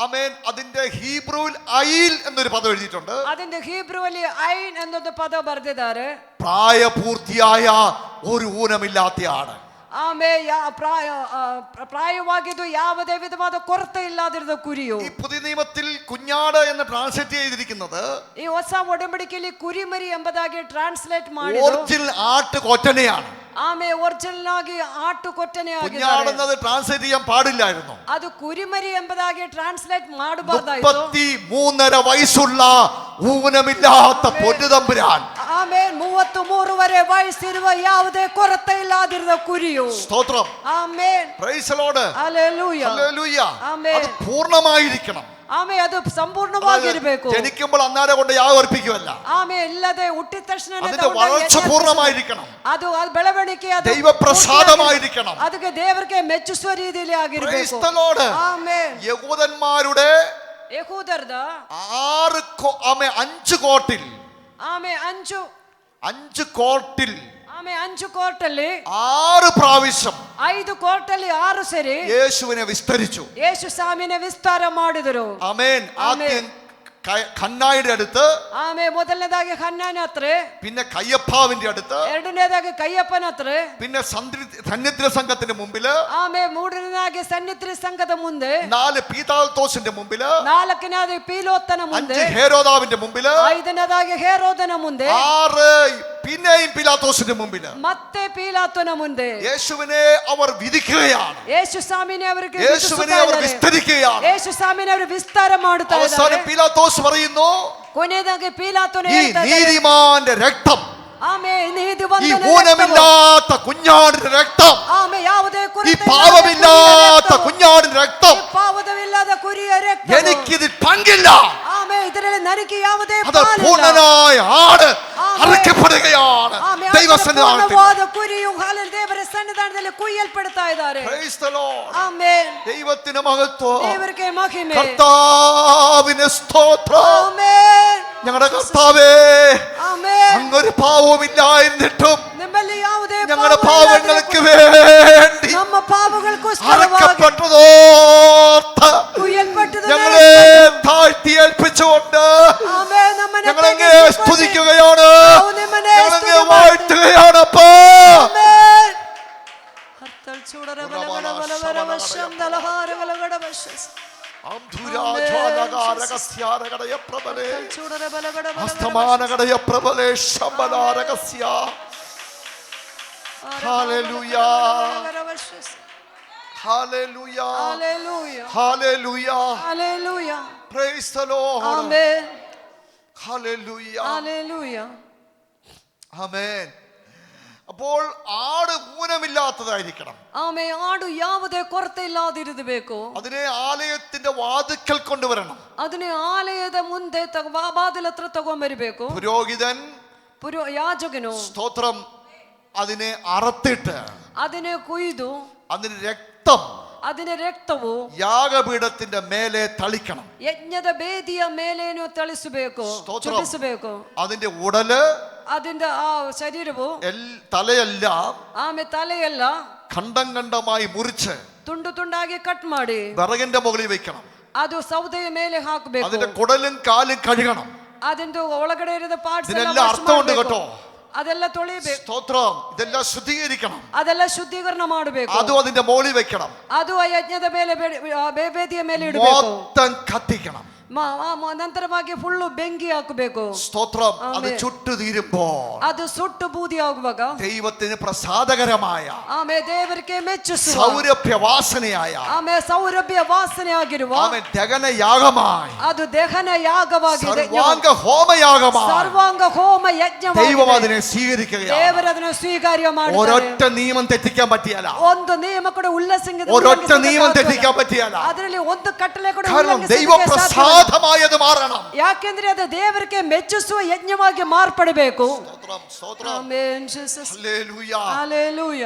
ആമേൻ. അതിന്റെ ഹീബ്രുവിൽ ഐൽ എന്നൊരു പദം എഴുതിയിട്ടുണ്ട്. അതിന്റെ ഹീബ്രു ಅಲ್ಲಿ ಐನ್ എന്നൊരു ಪದ ಬರೆದಿದ್ದಾರೆ. പ്രായപൂർത്തിയായ ഒരു ഊനമില്ലാത്ത ആട്. ಆಮೇ പ്രായವಾಗಿದ್ದು ಯಾವುದೇ ವಿಧವಾದ ಕೊರತೆ ಇಲ್ಲದಿರುವ ಕುರಿಯು. ഈ പുതിയ നിയമത്തിൽ കുഞ്ഞാട് എന്ന് ട്രാൻസ്ലേറ്റ് ചെയ്തിരിക്കുന്നത് ಈ ಹೊಸ ಒಡಂಬಡಿಕೆಯಲ್ಲಿ ಕುರಿಮರಿ ಎಂಬುದಾಗಿ ಟ್ರಾನ್ಸ್ಲೇಟ್ ಮಾಡಿದ್ರು. ഒറിജിനൽ ആട്ടുകൊറ്റനെയാണ്. ಆಮೇ ಒರಿಜಿನಲ್ ಆಗಿ ಆಟುಕೊಟ್ಟನೆ കുഞ്ഞാടെന്നത് ട്രാൻസ്ലേറ്റ് ചെയ്യാൻ പാടില്ലായിരുന്നു. ಅದು ಕುರಿಮರಿ ಎಂಬುದಾಗಿ ಟ್ರಾನ್ಸ್ಲೇಟ್ ಮಾಡಬಾರ್ದಾಯ್ತು. 33.5 വയസ്സുള്ള ഊനമില്ലാത്ത പൊന്നുതമ്പുരാൻ. ಆಮೇ 33 ವರೆ ವಯಸ್ಸಿರುವ ಯಾವುದೇ ಕೊರತೆ ಇಲ್ಲದಿರುವ ಕುರಿಯು. സ്തോത്രം. ಆಮೆನ್. Praise the lord. ഹല്ലേലൂയ. ഹല്ലേലൂയ. ആമേൻ. അത് പൂർണ്ണമായിരിക്കണം. ಆಮೇ ಅದು ಸಂಪೂರ್ಣವಾಗಿರಬೇಕು. ജനിക്കുമ്പോൾ അന്നേരം കൊണ്ട് യാഗം അർപ്പിക്കുമല്ല. ಆಮೇ ಇಲ್ಲದೆ ಹುಟ್ಟಿದ ತಕ್ಷಣ അതിന്റെ വളർച്ച പൂർണ്ണമായിരിക്കണം. ಅದು ಬೆಳವಣಿಗೆ ಅದು ദൈവപ്രസാദമായിരിക്കണം. ಅದಕ್ಕೆ ದೇವರಿಗೆ ಮೆಚ್ಚಿಸುವ ರೀತಿಯಲ್ಲಿ ಆಗಿರಬೇಕು. Price the lord. ಆಮೆನ್. യഹൂദന്മാരുടെ യഹൂദർದ 5 കോട്ടിൽ ಆಮೇ 5 കോട്ടിൽ ಆಮೇ 5 ಕೋರ್ಟಲ್ಲಿ 6 പ്രാവശ്യം 5 ಕೋರ್ಟಲ್ಲಿ 6 ಸರಿ യേശുവിനെ വിസ്തരിച്ചു. ಯೇಸು ಸ್ವಾಮಿನೇ ವಿಸ್ತಾರ ಮಾಡಿದರು. ആമേൻ. ആദ്യം ഖന്നായുടെ അടുത്ത്, ಆಮೇ ಮೊದಲನೇದಾಗಿ ಹನ್ನಾನ ಹತ್ರ, പിന്നെ കയ്യപ്പാവിന്റെ അടുത്ത്, ಎರಡನೇದಾಗಿ ಕಯ್ಯಪ್ಪನ ಹತ್ರ, പിന്നെ സന്നിധി സംഘത്തിന്റെ മുമ്പില്, ಆಮೇ ಮೂರನೇದಾಗಿ ಸನ್ನಿಧಿ ಸಂಘದ ಮುಂದೆ, 4 പീലാത്തോസിന്റെ മുമ്പില്, ನಾಲ್ಕನೇದಾಗಿ ಪೀಲೋತ್ತನ ಮುಂದೆ, 5 ഹേരോദാവിന്റെ മുമ്പില്, 5ನೇದಾಗಿ ಹೇರೋದನ ಮುಂದೆ, 6 പിന്നെയും പീലാത്തോസിന്റെ മുമ്പില് ಮತ್ತೆ ಪೀಲಾತನ ಮುಂದೆ യേശുവിനെ അവർ വിധിക്കുകയാണ്. ಯೇಸು ಸ್ವಾಮಿನೇ ಅವರಿಗೆ യേശുവിനെ അവർ വിസ്തരിക്കുകയാണ്. ಯೇಸು ಸ್ವಾಮಿನೇ ಅವರು ವಿಸ್ತಾರ ಮಾಡುತ್ತಾ ಇದ್ದಾರೆ. അവസാനം പീലാത്തോസ് പറയുന്നു, ಕೊನೆಯದಾಗಿ ಪೀಲಾತನ ഈ നീതിമാന്റെ രക്തം, ಆಮೇ ഈ ഊനമില്ലാത്ത കുഞ്ഞാടിന്റെ രക്തം, ಆಮೇ ಯಾವುದೇ ഈ ಕೊರತೆ പാപമില്ലാത്ത കുഞ്ഞാടിന്റെ രക്തം, ಪಾವದವಿಲ್ಲದ ಕುರಿಯ ರಕ್ತ, എനിക്കിതിൽ പങ്കില്ല. ಆಮೇ ಇದರಲ್ಲಿ ನನಗೆ ಯಾವುದೇ അത് ಪಾಲಿಲ್ಲ. പൂർണ്ണനായ ആട് ആമേൻ. അറുക്കപ്പെടുകയാണ് ಆಮೇ ദൈവസന്നിധാനത്തിൽ. ಪೂರ್ಣವಾದ ಕುರಿಯು ಹಾಲಿನ ದೇವರ ಸನ್ನಿಧಾನದಲ್ಲಿ ಕುಯ್ಯಲ್ಪಡ್ತಾ ಇದ್ದಾರೆ. Praise the Lord. ಆಮೆನ್. ദൈവത്തിന് മഹത്വം. ದೇವರಿಗೆ ಮಹಿಮೆ. കർത്താവിന് സ്തോത്രം. ಆಮೆನ್. ഞങ്ങളുടെ കർത്താവേ, ಆಮೆನ್. അങ്ങൊരു പാവവുമില്ല എന്നിട്ടും ನಿಮ್ಮಲ್ಲಿ ಯಾವುದೇ ഞങ്ങളുടെ ಪಾಪವಿಲ್ಲದೆ പാവങ്ങൾക്ക് വേണ്ടി ನಮ್ಮ ಪಾಪಗಳಿಗೋಸ್ಕರವಾಗಿ അറക്കപ്പെട്ടതോർത്ത് ಕುಯ್ಯಲ್ಪಟ್ಟது ഞങ്ങളെ താഴ്ത്തി ഏൽപ്പിച്ചുകൊണ്ട് ಆಮೆನ್. ನಮ್ಮನ್ನು ഞങ്ങളങ്ങേ ತಗ್ಗಿಸಿಕೊಂಡು സ്തുതിക്കുകയാണ്, ನಾವು ನಿಮ್ಮನ್ನೇ ഞങ്ങളങ്ങേ ಸ್ತುತಿ വാഴ്ത്തുകയാണ്. അപ്പാ ಆಮೆನ್. ಹತ್ತಲ್ ಚೂಡರ ಬಲಗಡ ಬಲವರ ವಶಂದಲ ಹಾರಗಲಗಡ ವಶಸ್ അംധുരാജാനകാരകസ്യാരകടയപ്രബലേ ಚೂಡರ ಬಲಗಡ അസ്തമാനകടയപ്രബലേ ശംബലാരകസ്യ. ഹല്ലേലൂയ, ഹല്ലേലൂയ, ഹല്ലേലൂയ, ഹല്ലേലൂയ. ഹല്ലേലൂയ. Praise the lord. ആമേൻ. ഹല്ലേലൂയ, ഹല്ലേലൂയ. ആമേൻ. അപ്പോൾ ആട് ഊനമില്ലാത്തതായിരിക്കണം. ആമേ. ആಡು ಯಾವುದೇ ಕೊರತೆ ಇಲ್ಲದಿರಬೇಕು. അതിനെ ആലയത്തിന്റെ വാതിക്കൽ കൊണ്ടുവരണം. ಅದನ್ನೇ ಆಲಯದ ಮುಂದೆ ಬಾಗಿಲ ಹತ್ರ ತಗೊಂಬರಬೇಕು. പുരോഹിതൻ, ಯಾಜಕನು സ്തോത്രം, അതിനെ അറുത്തിട്ട് ಅದನ್ನೇ ಕುಯ್ದು അതിന് രക്തം അതിന്റെ രക്ತವು യാഗപീഠത്തിന്റെ മേലെ തളിക്കണം. ಯಜ್ಞದ ಬೇದಿಯ ಮೇಲೇನು ತಳಿಸಬೇಕು, ಚುಪ್ಪಿಸಬೇಕು. അതിന്റെ ഉടല്, അതിന്റെ ಆ ശരീരವು, തലയെല്ലാം ಆಮೆ ತಲೆಯೆಲ್ಲ ഖണ്ഡം ഖണ്ഡമായി മുറിച്ച് ತುಂಡು ತುಂಡಾಗಿ ಕಟ್ ಮಾಡಿ വിറകിന്റെ മുകളിൽ വെക്കണം. ಅದು ಸೌದೆಯ ಮೇಲೆ ಹಾಕಬೇಕು. അതിന്റെ കുടലും കാലും കഴുകണം. അതിന്റെ ಒಳಗಡೆ ಇರುವ ಪಾರ್ಟ್ಸ್ ഇതിനെല്ലാം അർത്ഥമുണ്ട് കേട്ടോ. ಅದೆಲ್ಲ ತೊಳಿಬೇಕು. സ്തോത്രം. ഇതെല്ലാം ശുദ്ധീകരിക്കണം. ಅದೆಲ್ಲ ಶುದ್ಧೀಕರಣ ಮಾಡಬೇಕು. അതും അതിന്റെ മുകളിൽ വെക്കണം. ಅದು ಆ ಯಜ್ಞದ ಮೇಲೆ ಬೇದಿಯ ಮೇಲೆ ಇಡಬೇಕು. മൊത്തം കത്തിക്കണം. ನಂತರವಾಗಿ ಫುಲ್ಲು ಬೆಂಕಿ ಹಾಕಬೇಕು. സ്തോത്രം. അത് ചുട്ടു തീരുമ്പോൾ ಅದು ಸುಟ್ಟು ಬೂದಿ ಆಗುವಾಗ ദൈവത്തിന് പ്രസാദകരമായ ಆಮೇ ದೇವರಿಗೆ ಮೆಚ್ಚಿಸುವ സൗരഭ്യവാസനയായ ಆಮೇ ಸೌರಭ್ಯ ವಾಸನೆ ಆಗಿರುವ ദഹനയാഗമായി, ಅದು ದಹನ ಯಾಗವಾಗಿದೆ, സർവാംഗ ഹോമയാഗമായി ಸರ್ವಾಂಗ ಹೋಮ ಯಜ್ಞ ദൈവം അതിനെ സ്വീകരിക്കുകയാണ്. ದೇವರು ಅದನ್ನು ಸ್ವೀಕಾರ್ಯ ಮಾಡುತ್ತಾರೆ. ഒരൊറ്റ നിയമം തെറ്റിക്കാൻ പറ്റിയല്ല. ಒಂದು ನಿಯಮ ಕೂಡ ಉಲ್ಲಂಘಿಸಿದ ഒരൊറ്റ നിയമം തെറ്റിക്കാൻ പറ്റിയല്ല. ಅದರಲ್ಲಿ ಒಂದು ಕಟ್ಟಳೆ ಕೂಡ കാരണം ദൈവ പ്രസാദമായത് മാറണം. ಯಾಕೆಂದ್ರೆ ಅದು ದೇವರಿಗೆ ಮೆಚ್ಚಿಸುವ ಯಜ್ಞವಾಗಿ ಮಾರ್ಪಡಬೇಕು. സ്തോത്രം, സ്തോത്രം. ಆಮೆನ್. ಜೀಸಸ್. ഹല്ലേലൂയ. ಹಲ್ಲೆಲೂಯ.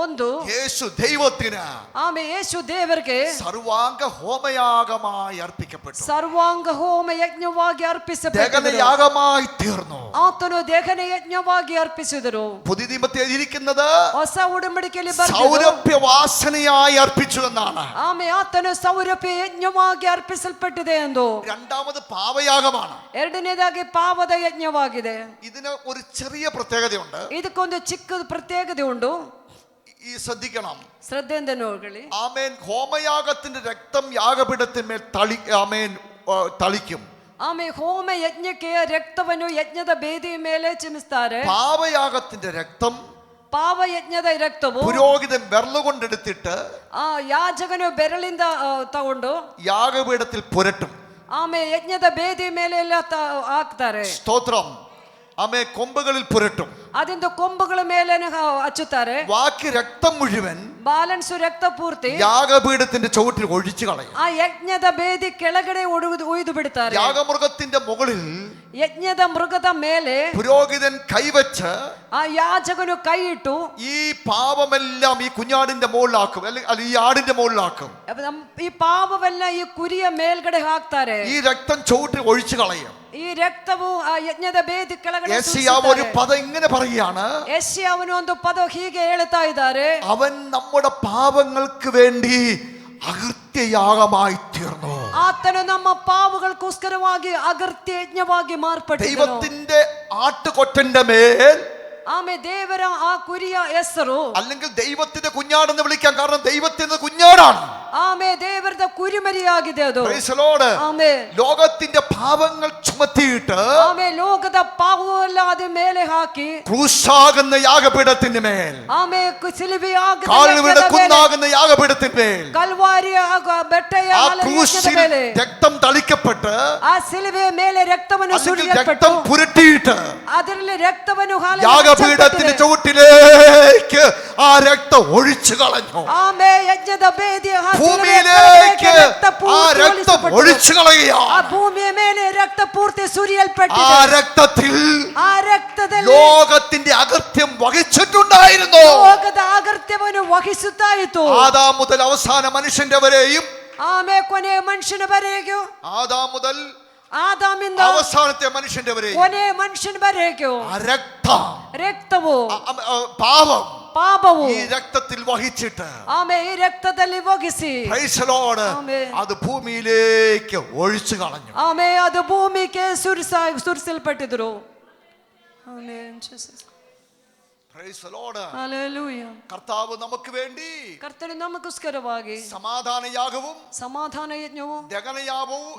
ಒಂದು യേശു ദൈവത്തിന് ಆಮೆ ಯೇಸು ದೇವರಿಗೆ സർവാംഗ ഹോമയാഗമായി അർപ്പിക്കപ്പെട്ടു. ಸರ್ವಾಂಗ ಹೋಮ ಯಜ್ಞವಾಗಿ ಅರ್ಪಿಸಬೇಕು. ദഹനയാഗമായി തീർന്നു. ಆತನು ದಹನ ಯಜ್ಞವಾಗಿ ಅರ್ಪಿಸಿದರು. പുതിയ നിയമത്തിൽ എഴുതിയിരിക്കുന്നത് ಹೊಸ ಉಡಂಬಡಿಕೆಯಲ್ಲಿ സൗരഭ്യവാസനയായി അർപ്പിച്ചു എന്നാണ്. ಆಮೆ ಆತನು ಸೌರಭ್ಯ ಯಜ್ಞವಾಗಿ ಅರ್ಪಿಸಲ್ಪಟ್ಟಿದೆ ಎಂದು. രണ്ടാമത് പാവയാഗമാണ്. ಎರಡನೇದಾಗಿ ಪಾವದ ಯಜ್ಞವಾಗಿದೆ. ഇതിന് ഒരു ചെറിയ പ്രത്യേകതയുണ്ട്. ಇದಕ್ಕೊಂದು ಚಿಕ್ಕ ಪ್ರತ್ಯೇಕತೆ ಉಂಟು. ഈ ശ്രദ്ധിക്കണം. ಶ್ರದ್ಧೆಯಿಂದ ನೋಡ್ಕೊಳ್ಳಿ. ആമേൻ. ഹോമയാഗത്തിന്റെ രക്തം യാഗപീഠത്തിന്മേൽ ആമേൻ തളിക്കും. ಆಮೇಲೆ ಹೋಮ ಯಜ್ಞಕ್ಕೆ ರಕ್ತವನ್ನು ಯಜ್ಞದ ಬೇದಿಯ ಮೇಲೆ ಚಿಮಿಸ್ತಾರೆ. പാപയാഗത്തിന്റെ രക്തം ಪಾವ ಯಜ್ಞದ ರಕ್ತವು പുരോഹിതൻ വിരലുകൊണ്ടെടുത്തിട്ട് ಯಾಜಕನು ಬೆರಳಿಂದ ತಗೊಂಡು യാഗപീഠത്തിൽ പുരട്ടും. ಆಮೇಲೆ ಯಜ್ಞದ ಬೇದಿ ಮೇಲೆ ಎಲ್ಲ ಹಾಕ್ತಾರೆ. സ്തോത്രം. ആമേ കൊമ്പുകളിൽ പുരട്ടും. അതിന്റെ ಕೊಂಬುಗಳ ಮೇಲೆ ಹಚ್ಚುತ್ತಾರೆ. ബാക്കി രക്തം മുഴുവൻ ബാലൻസ് രക്ത പൂರ್ತಿ യാഗപീഠത്തിന്റെ ചുവട്ടിൽ ഒഴിച്ചു കളയും. ಆ ಯಜ್ಞದ ಬೇದಿ ಕೆಳಗಡೆ ಒಯ್ದು ಬಿಡ್ತಾರೆ. യാഗമൃഗത്തിന്റെ മുകളിൽ ಯಜ್ಞದ ಮೃಗದ ಮೇಲೆ പുരോഹിതൻ കൈവച്ച് ಆ ಯಾಜಕನು ಕೈ ಇಟ್ಟು ഈ പാപമെല്ലാം ഈ കുഞ്ഞാടിന്റെ മുകളിലാക്കും, അല്ലെങ്കിൽ ഈ ആടിന്റെ മുകളിലാക്കും. ಈ ಪಾಪವೆಲ್ಲ ಈ ಕುರಿಯ ಮೇಲ್ಗಡೆ ಹಾಕ್ತಾರೆ. ഈ രക്തം ചുവട്ടിൽ ഒഴിച്ചു കളയും. ಈ ರಕ್ತವು ಆ ಯಜ್ಞದ ಬೇದಿ ಕೆಳಗಡೆ യെശയ്യാവ് ഒരു പദം ഇങ്ങനെ പറയുകയാണ്. ಯೆಶಯ್ಯನು ಒಂದು ಪದ ಹೀಗೆ ಹೇಳ್ತಾ ಇದ್ದಾರೆ. അവൻ നമ്മുടെ പാപങ്ങൾക്ക് വേണ്ടി അകൃത്യയാഗമായി തീർന്നു. ಆತನು ನಮ್ಮ ಪಾಪಗಳಿಗೋಸ್ಕರವಾಗಿ ಅಗತ್ಯ ಯಜ್ಞವಾಗಿ ಮಾರ್ಪಟ್ಟಿದ್ದನು. ദൈവത്തിന്റെ ആട്ടുകൊറ്റന്റെ മേൽ ಆಮೇಲೆ ದೇವರ ಆ ಕುರಿಯ ಹೆಸರು അല്ലെങ്കിൽ ദൈവത്തിന്റെ കുഞ്ഞാടെന്ന് വിളിക്കാൻ കാരണം ദൈവത്തിന്റെ കുഞ്ഞാടാണ്. ಆಮೇಲೆ ದೇವರದ ಕುರಿಮರಿಯಾಗಿದೆ ಅದು. Praise the Lord. ಆಮೇಲೆ ലോകത്തിന്റെ പാപങ്ങൾ ചുമത്തിയിട്ട് ಆಮೇಲೆ ಲೋಕದ ಪಾಪವೆಲ್ಲ ಅದ ಮೇಲೆ ಹಾಕಿ ക്രൂശാകുന്ന യാഗപീഠത്തിന്റെ മേൽ, ಆಮೇಲೆ ಸಿಲುಬೆಯಾಗುವ കാൽവരിയുടെ കുന്നാകുന്ന യാഗപീഠത്തിന്റെ മേൽ ಕಲ್ವಾರಿಯ ಬೆಟ್ಟಯ ആ ಯಜ್ಞದ ക്രൂശിൽ ಮೇಲೆ രക്തം തളിക്കപ്പെട്ട് ಆ ಸಿಲುಬೆಯ ಮೇಲೆ ರಕ್ತವನ್ನು അല്ലെങ്കിൽ ಸುರಿಯಲ್ಪಟ್ಟು രക്തം പുരട്ടിയിട്ട് ಅದರಲ್ಲಿ ರಕ್ತವನ್ನು യാഗപീഠത്തിന്റെ ചുവട്ടിലേക്ക് ആ രക്തം ഒഴിച്ചു കളഞ്ഞു. ಆಮೇಲೆ ಯಜ್ಞದ ಬೇದಿಯ ഭൂമിയിലേക്ക് ആ രക്തം ഒഴിച്ചു കളയുകയാണ്. ಆ ಭೂಮಿಯ ಮೇಲೆ ರಕ್ತ ಪೂರ್ತಿ ಸುರಿಯಲ್ಪಟ್ಟಿದೆ. ആ രക്തത്തിൽ ಆ ರಕ್ತದಲ್ಲಿ ലോകത്തിന്റെ അകൃത്യം വഹിച്ചിട്ടുണ്ടായിരുന്നു. ಲೋಕದ ಅಗತ್ಯವನ್ನು ವಹಿಸುತ್ತಾ ಇತ್ತು. ആദാം മുതൽ അവസാന മനുഷ്യന്റെ വരെയും, ಆಮೇಲೆ ಕೊನೆಯ ಮನುಷ್ಯನವರೆಗೂ, ആദാം മുതൽ ಆದಾಮಿಂದ അവസാനത്തെ മനുഷ്യന്റെ വരെയും ಕೊನೆಯ ಮನುಷ್ಯನವರೆಗೂ ആ രക്തം, ರಕ್ತವು പാപം ಪಾಪವು ഈ രക്തത്തിൽ വഹിച്ചിട്ട് ಆಮೇಲೆ ಈ ರಕ್ತದಲ್ಲಿ ಒಗಿಸಿ Praise the Lord, ആമേൻ. അത് ഭൂമിയിലേക്ക് ഒഴിച്ചു കളഞ്ഞു. ಆಮೇಲೆ ಅದು ಭೂಮಿಗೆ ಸುರಿಸಲ್ಪಟ್ಟಿದ್ರು. ಆಮೆನ್ ಜೀಸಸ್. Praise the Lord. ಹಲ್ಲೆಲೂಯಾ. കർത്താവ് നമുക്ക് വേണ്ടി ಕರ್ತನು ನಮಗೋಸ್ಕರವಾಗಿ സമാധാനയാഗവും ಸಮಾಧಾನ ಯಜ್ಞವು, ദഹനയാഗവും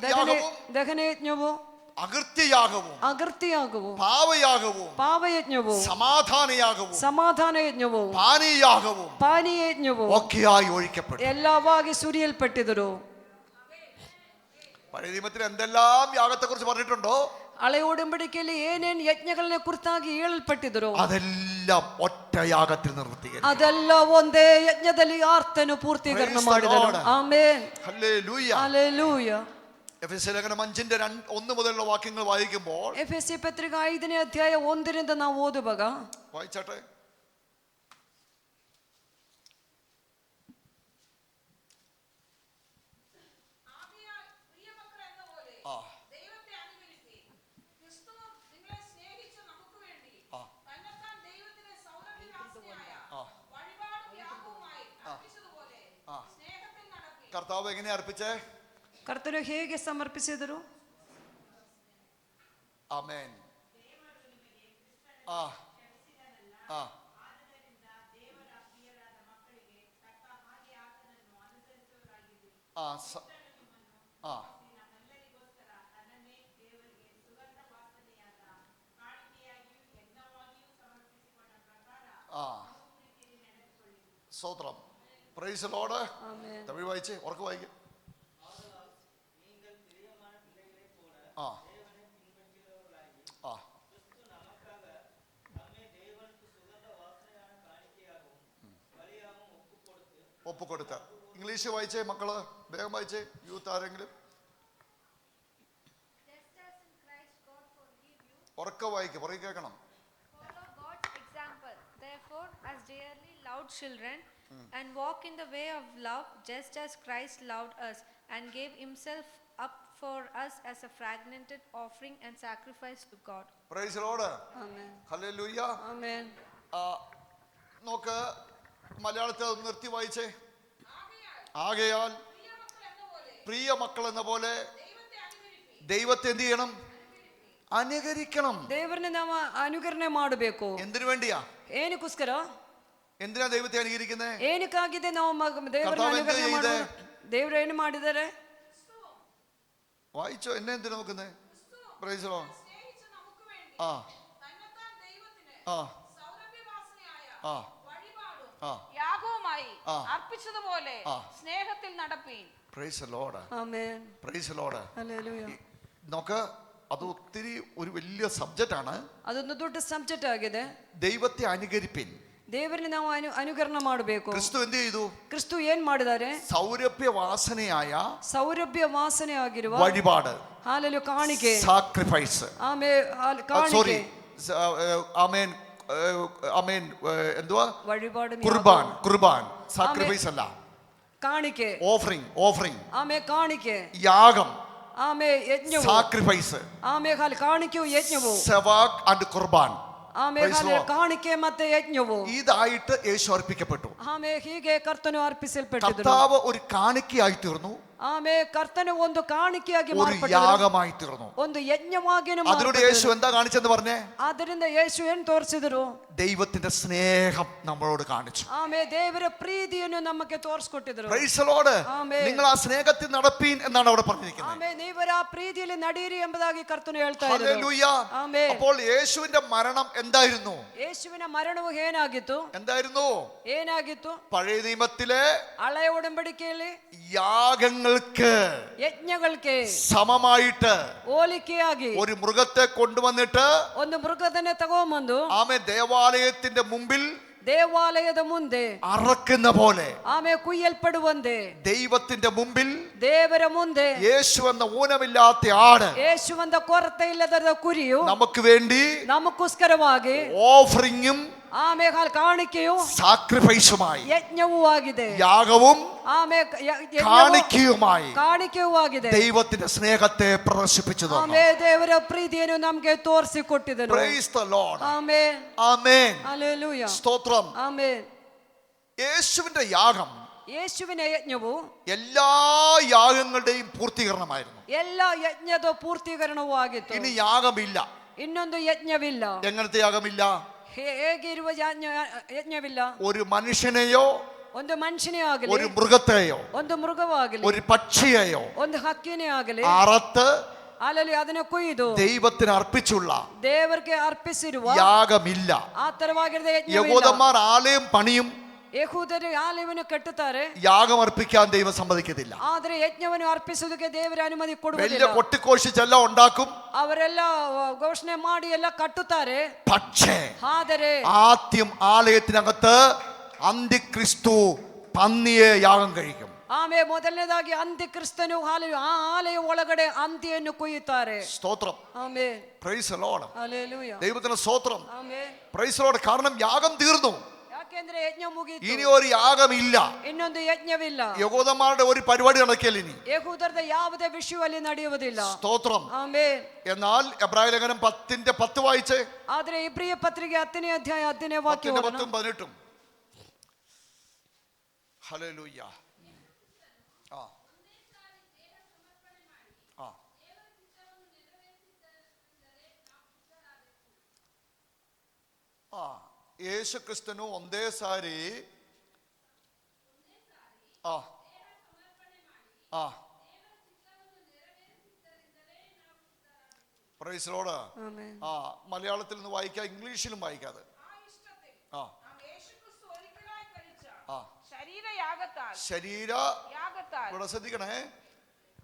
ದಹನ ಯಜ್ಞವು, അകൃത്യയാഗവും ಅಗರ್ತಿಯಾಗವು, പാവയാഗവും ಪಾವಯಜ್ಞವು, സമാധാനയാഗവും ಸಮಾಧಾನ ಯಜ್ಞವು, പാനീയാഗവും ಪಾನೀಯ ಯಜ್ಞವು ഒക്കെയായി ഒഴിക്കപ്പെട്ടു. ಎಲ್ಲವಾಗಿ ಸುರಿಯಲ್ಪಟ್ಟಿದರು. പഴയ നിയമത്തിൽ എന്തെല്ലാം യാഗത്തെ കുറിച്ച് പറഞ്ഞിട്ടുണ്ടോ ಹಳೆ ಒಡಂಬಡಿಕೆಯಲ್ಲಿ ಏನೇನ್ ಯಜ್ಞಗಳನ್ನ ಕುರಿತಾಗಿ ಹೇಳಲ್ಪಟ್ಟಿದ್ರು അതെല്ലാം ഒറ്റ യാഗത്തിൽ നിർവൃത്തികരിക്കും. ಅದೆಲ್ಲ ಒಂದೇ ಯಜ್ಞದಲ್ಲಿ ಆರ್ತನು ಪೂರ್ತೀಕರಣ ಮಾಡಿದನು. ಆಮೆನ್. ഹല്ലേലൂയ. ಹಲ್ಲೆಲೂಯಾ. എഫെസ്യ ലേഖനം 5:1 മുതലുള്ള വാക്യങ്ങൾ വായിക്കുമ്പോൾ, ಎಫೆಸಿ ಪತ್ರಿಕೆ 5ನೇ ಅಧ್ಯಾಯ 1ರಿಂದ ನಾವು ಓದುವಾಗ, വായിച്ചാട്ടെ. കർത്താവ് എങ്ങനെ അർപ്പിച്ചേ? ಕರ್ತನು ಹೇಗೆ ಸಮರ್ಪಿಸಿದರು? ആമേൻ. ആ ആ ആ ആ ആ സ്തോത്രം. Price the Lord. തമിഴ് വായിച്ചേ, ഉറക്കെ വായിക്കും. ആ ആ ഒപ്പുകൊടുത്ത. ഇംഗ്ലീഷ് വായിച്ചേ മക്കള്, വേഗം വായിച്ചേ. യൂത്ത് ആരെങ്കിലും ഉറക്കെ വായിക്കും, പുറകെ കേൾക്കണം. Follow God's example, therefore, as dearly loved children, and walk in the way of love, just as Christ loved us and gave himself up for us as a fragmented offering and sacrifice to God. Praise the Lord. Amen. Hallelujah. Amen. നോക്ക്, മലയാളത്തിൽ ഒന്ന് നിർത്തി വായിച്ചേ. ആകയാൽ പ്രിയ മക്കൾ എന്ന പോലെ ദൈവത്തെ എന്ത് ചെയ്യണം? അനുകരിക്കണം. ದೇವರನ್ನ ನಾವು ಅನುಕರಣೆ ಮಾಡಬೇಕು. എന്തിനു വേണ്ടിയാ? ಏನಕ್ಕೋಸ್ಕರ? എന്തിനാ ദൈവത്തെ അനുകരിക്കുന്നത്? ಏನಕ್ಕಾಗಿದೆ ನಾವು ದೇವರನ್ನ ಕರ್ತಾವ್ ಎಂತ ಅನುಕರಣೆ ಇದೆ? ಮಾಡೋದು? ದೇವರು ಏನು ಮಾಡಿದ್ದಾರೆ? വായിച്ചോ, എന്നെ എന്തിനാ നോക്കുന്നേ? Praise lord. ആ ആ ആ ആ യാഗവുമായി ആ. അർപ്പിച്ചതുപോലെ ആ. സ്നേഹത്തിൽ നടപ്പീൻ. Praise lord. ಆಮೆನ್. Praise lord. ಹಲ್ಲೆಲೂಯಾ. നോക്ക്, അത് ഒത്തിരി ഒരു വലിയ സബ്ജക്റ്റ് ആണ്. ಅದೊಂದು ದೊಡ್ಡ ಸಬ್ಜೆಕ್ಟ್ ಆಗಿದೆ. ദൈവത്തെ അനുകരിപ്പിൻ. ದೇವರನ್ನ ನಾವು ಅನುಕರಣ ಮಾಡಬೇಕು. ക്രിസ്തു എന്ത് ചെയ്തു? ಕ್ರಿಸ್ತು ಏನ್ ಮಾಡಿದ್ದಾರೆ? സൗരഭ്യ വാസനയായ ಸೌರಭ್ಯ ವಾಸನೆ ಆಗಿರುವ വഴിപാട്, ಹಾಲೆಲೂಯಾ, ಕಾಣಿಕೆ, സാക്രിഫൈസ്. ಆಮೇಲೆ സോറി, ಕಾಣಿಕೆ, ആമേൻ, ആമേൻ, എന്തുവാ? വഴിപാട്, കുർബാൻ. കുർബാൻ സാക്രിഫൈസ് അല്ല, ಕಾಣಿಕೆ, ഓഫറിംഗ്. ഓഫറിംഗ്, ಆಮೇಲೆ ಕಾಣಿಕೆ, യാഗം, ಆಮೇಲೆ ಯಜ್ಞವು, സാക്രിഫൈസ്, ಆಮೇಲೆ ಕಾಣಿಕೆಯು ಯಜ್ಞವು, സെവാക് ആൻഡ് കുർബാൻ. ಆಮೇಲೆ ಕಾಣಿಕೆ ಮತ್ತೆ ಯಜ್ಞವು ഇതായിട്ട് യേശു അർപ്പിക്കപ്പെട്ടു. ಆಮೇಲೆ ಹೀಗೆ ಕರ್ತನು ಅರ್ಪಿಸಲ್ಪಟ್ಟಿದ್ದನು. കർത്താവ് ഒരു കാണിക്കയായി തീർന്നു, ಆಮೇಲೆ ಕರ್ತನು ಒಂದು ಕಾಣಿಕೆಯಾಗಿ ഒരു ಮಾರ್ಪಟ್ಟನು, യാഗമായി തീർന്നു. ಒಂದು ಯಜ್ಞವಾಗಿ അതിലൂടെ യേശു എന്താ കാണിച്ചെന്ന് പറഞ്ഞേ? ಆದ್ದರಿಂದ ಯೇಸು ಏನ್ ತೋರಿಸಿದರು? ദൈവത്തിന്റെ സ്നേഹം നമ്മളോട് കാണിച്ചു. ಆಮೇಲೆ ದೇವರ ಪ್ರೀತಿಯನ್ನು ನಮಗೆ ತೋರಿಸ್ಕೊಟ್ಟಿದ್ರು. Praise the lord. ആമേൻ. നിങ്ങൾ ആ സ്നേഹത്തിൽ നടപ്പീൻ എന്നാണ് അവിടെ പറഞ്ഞിരിക്കുന്നത്. ಆಮೇಲೆ ನೀವರ ಆ ಪ್ರೀತಿಯಲ್ಲಿ ನಡೆಯಿರಿ ಎಂಬುದಾಗಿ ಕರ್ತನು ಹೇಳ್ತಾ ಇದ್ದಾರೆ. ഹല്ലേലൂയ. ಆಮೇನ್. അപ്പോൾ യേശുവിന്റെ മരണം എന്തായിരുന്നു? ಯೇಸುವಿನ ಮರಣವು ಏನಾಗಿತ್ತು? എന്തായിരുന്നു? ಏನಾಗಿತ್ತು? പഴയ നിയമത്തിലെ ಹಳೆಯ ಒಡಂಬಡಿಕೆಯಲ್ಲಿ യാഗങ്ങൾക്ക് ಯಜ್ಞಗಳಿಗೆ സമമായിട്ട് ಹೋಲಿಕೆಯಾಗಿ ഒരു മൃഗത്തെ കൊണ്ടുവന്നിട്ട് ಒಂದು ಮೃಗದನ್ನೇ ತಗೊಂಬಂದು ആമേ ദേവാലയത്തിന്റെ മുമ്പിൽ ದೇವಾಲಯದ ಮುಂದೆ അറക്കുന്ന പോലെ ಆಮೇಲೆ ಕುಯ್ಯಲ್ಪಡುವಂತೆ ദൈവത്തിന്റെ മുമ്പിൽ ದೇವರ ಮುಂದೆ യേശു എന്ന ഊനമില്ലാത്ത ആട് ಯೇಸುವಂತ ಕೊರತೆ ಇಲ್ಲದ ಕುರಿಯು നമുക്ക് വേണ്ടി ನಮಗೋಸ್ಕರವಾಗಿ ഓഫറിങ്ങും ಆಮೇಲೆ ಕಾಣಿಕೆಯು സാക്രിഫൈസുമായി, ಯಜ್ಞವೂ ಆಗಿದೆ, യാഗവും ಆಮೇಲೆ കാണിക്കയുമായി ಕಾಣಿಕೆಯೂ ಆಗಿದೆ. ദൈവത്തിന്റെ സ്നേഹത്തെ പ്രദർശിപ്പിച്ചു തന്നു. ಆಮೇಲೆ ದೇವರ ಪ್ರೀತಿಯನ್ನು ನಮಗೆ ತೋರಿಸಿಕೊಟ್ಟಿದನು. Praise the Lord. ಆಮೇಲೆ ആമേൻ. ಹಲ್ಲೆಲೂಯಾ. സ്തോത്രം. ಆಮೇಲೆ യേശുവിന്റെ യാഗം ಯೇಸುವಿನ ಯಜ್ಞವು എല്ലാ യാഗങ്ങളുടെയും പൂർത്തീകരണമായിരുന്നു. ಎಲ್ಲ ಯಜ್ಞದ ಪೂರ್ತೀಕರಣವೂ ಆಗಿತ್ತು. ഇനി യാഗമില്ല. ಇನ್ನೊಂದು ಯಜ್ಞವಿಲ್ಲ. എങ്ങനത്തെ യാഗമില്ല? ಹೇಗಿರುವ ಯಜ್ಞವಿಲ್ಲ. ഒരു മനുഷ്യനെയോ ಒಂದು ಮನುಷ್ಯನೇ ಆಗಲಿ, ഒരു മൃഗത്തെയോ ಒಂದು ಮೃಗವಾಗಲಿ, ഒരു പക്ഷിയെയോ ಒಂದು ಹಕ್ಕಿನೇ ಆಗಲಿ അറത്ത് ಅಲ್ಲಿ ಅದನ್ನ ಕೊಯ್ದು ദൈവത്തിന് അർപ്പിച്ചുള്ള ದೇವರಿಗೆ ಅರ್ಪಿಸಿರುವ യാഗമില്ല. ಆ ತರವಾಗಿರದ ಯಜ್ಞವಿಲ್ಲ. യഹൂദന്മാർ ആലയം പണിയും, ಯೆಹೂದರು ಆಲಯವನ್ನು ಕಟ್ಟುತ್ತಾರೆ, യാഗം അർപ്പിക്കാൻ ദൈവം സമ്മതിക്കത്തില്ല. ಆದ್ರೆ ಯಜ್ಞವನ್ನು ಅರ್ಪಿಸುವುದಕ್ಕೆ ದೇವರ ಅನುಮತಿ വലിയ ಕೊಡುವುದಿಲ್ಲ. കൊട്ടിക്കോഷിച്ചെല്ലാം ഉണ്ടാക്കും, ಅವರೆಲ್ಲ ಘೋಷಣೆ ಮಾಡಿ ಎಲ್ಲ ಕಟ್ಟುತ್ತಾರೆ. പക്ഷേ ಆದರೆ ആദ്യം ആലയത്തിനകത്ത് അന്തിക്രിസ്തു പന്നിയെ യാഗം കഴിക്കും. ಆಮೇಲೆ ಮೊದಲನೇದಾಗಿ ಅಂತ್ಯ ಕ್ರಿಸ್ತನು ಆ ಆಲಯ ಒಳಗಡೆ ಅಂತ್ಯನ್ನು ಕೊಯ್ಯುತ್ತಾರೆ. സ്തോത്രം. ಆಮೇಲೆ പ്രൈസ് ദി ലോർഡ്. ಹಲ್ಲೆಲೂಯಾ. ദൈവത്തിന് സ്തോത്രം. ಆಮೇಲೆ പ്രൈസ് ദി ലോർഡ്. കാരണം യാഗം തീർന്നു, ಯಾಕೆಂದ್ರೆ ಯಜ್ಞ ಮುಗಿಯಿತು, ഇനി ഒരു യാഗമില്ല. ಇನ್ನೊಂದು ಯಜ್ಞವಿಲ್ಲ. യഹൂദന്മാരുടെ ഒരു പരിപാടി നടക്കില്ല ഇനി. ಯೆಹೂದರದ ಯಾವುದೇ ವಿಷಯವಲ್ಲಿ ನಡೆಯುವುದಿಲ್ಲ. സ്തോത്രം. ಆಮೇಲೆ എന്നാൽ എബ്രായ ലേഖനം 10:10 വായിച്ചേ. ಆದ್ರೆ ಇಬ್ರಿಯ ಪತ್ರಿಕೆ 10ನೇ ಅಧ್ಯಾಯ 10ನೇ ವಾಕ್ಯ 10:10-18. ഹല്ലേലൂയ. ആ ആ ആ യേശു ക്രിസ്തുನು ಒಂದೇ ಸಾರಿ ആ ആ പ്രൈസ് ലോർഡ്. ಆಮೇಲೆ ആ മലയാളത്തിൽ നിന്ന് വായിക്കാം, ഇംഗ്ലീഷിലും വായിക്കാതെ. ആ ആ ശരീര ഇവിടെ ശ്രദ്ധിക്കണേ,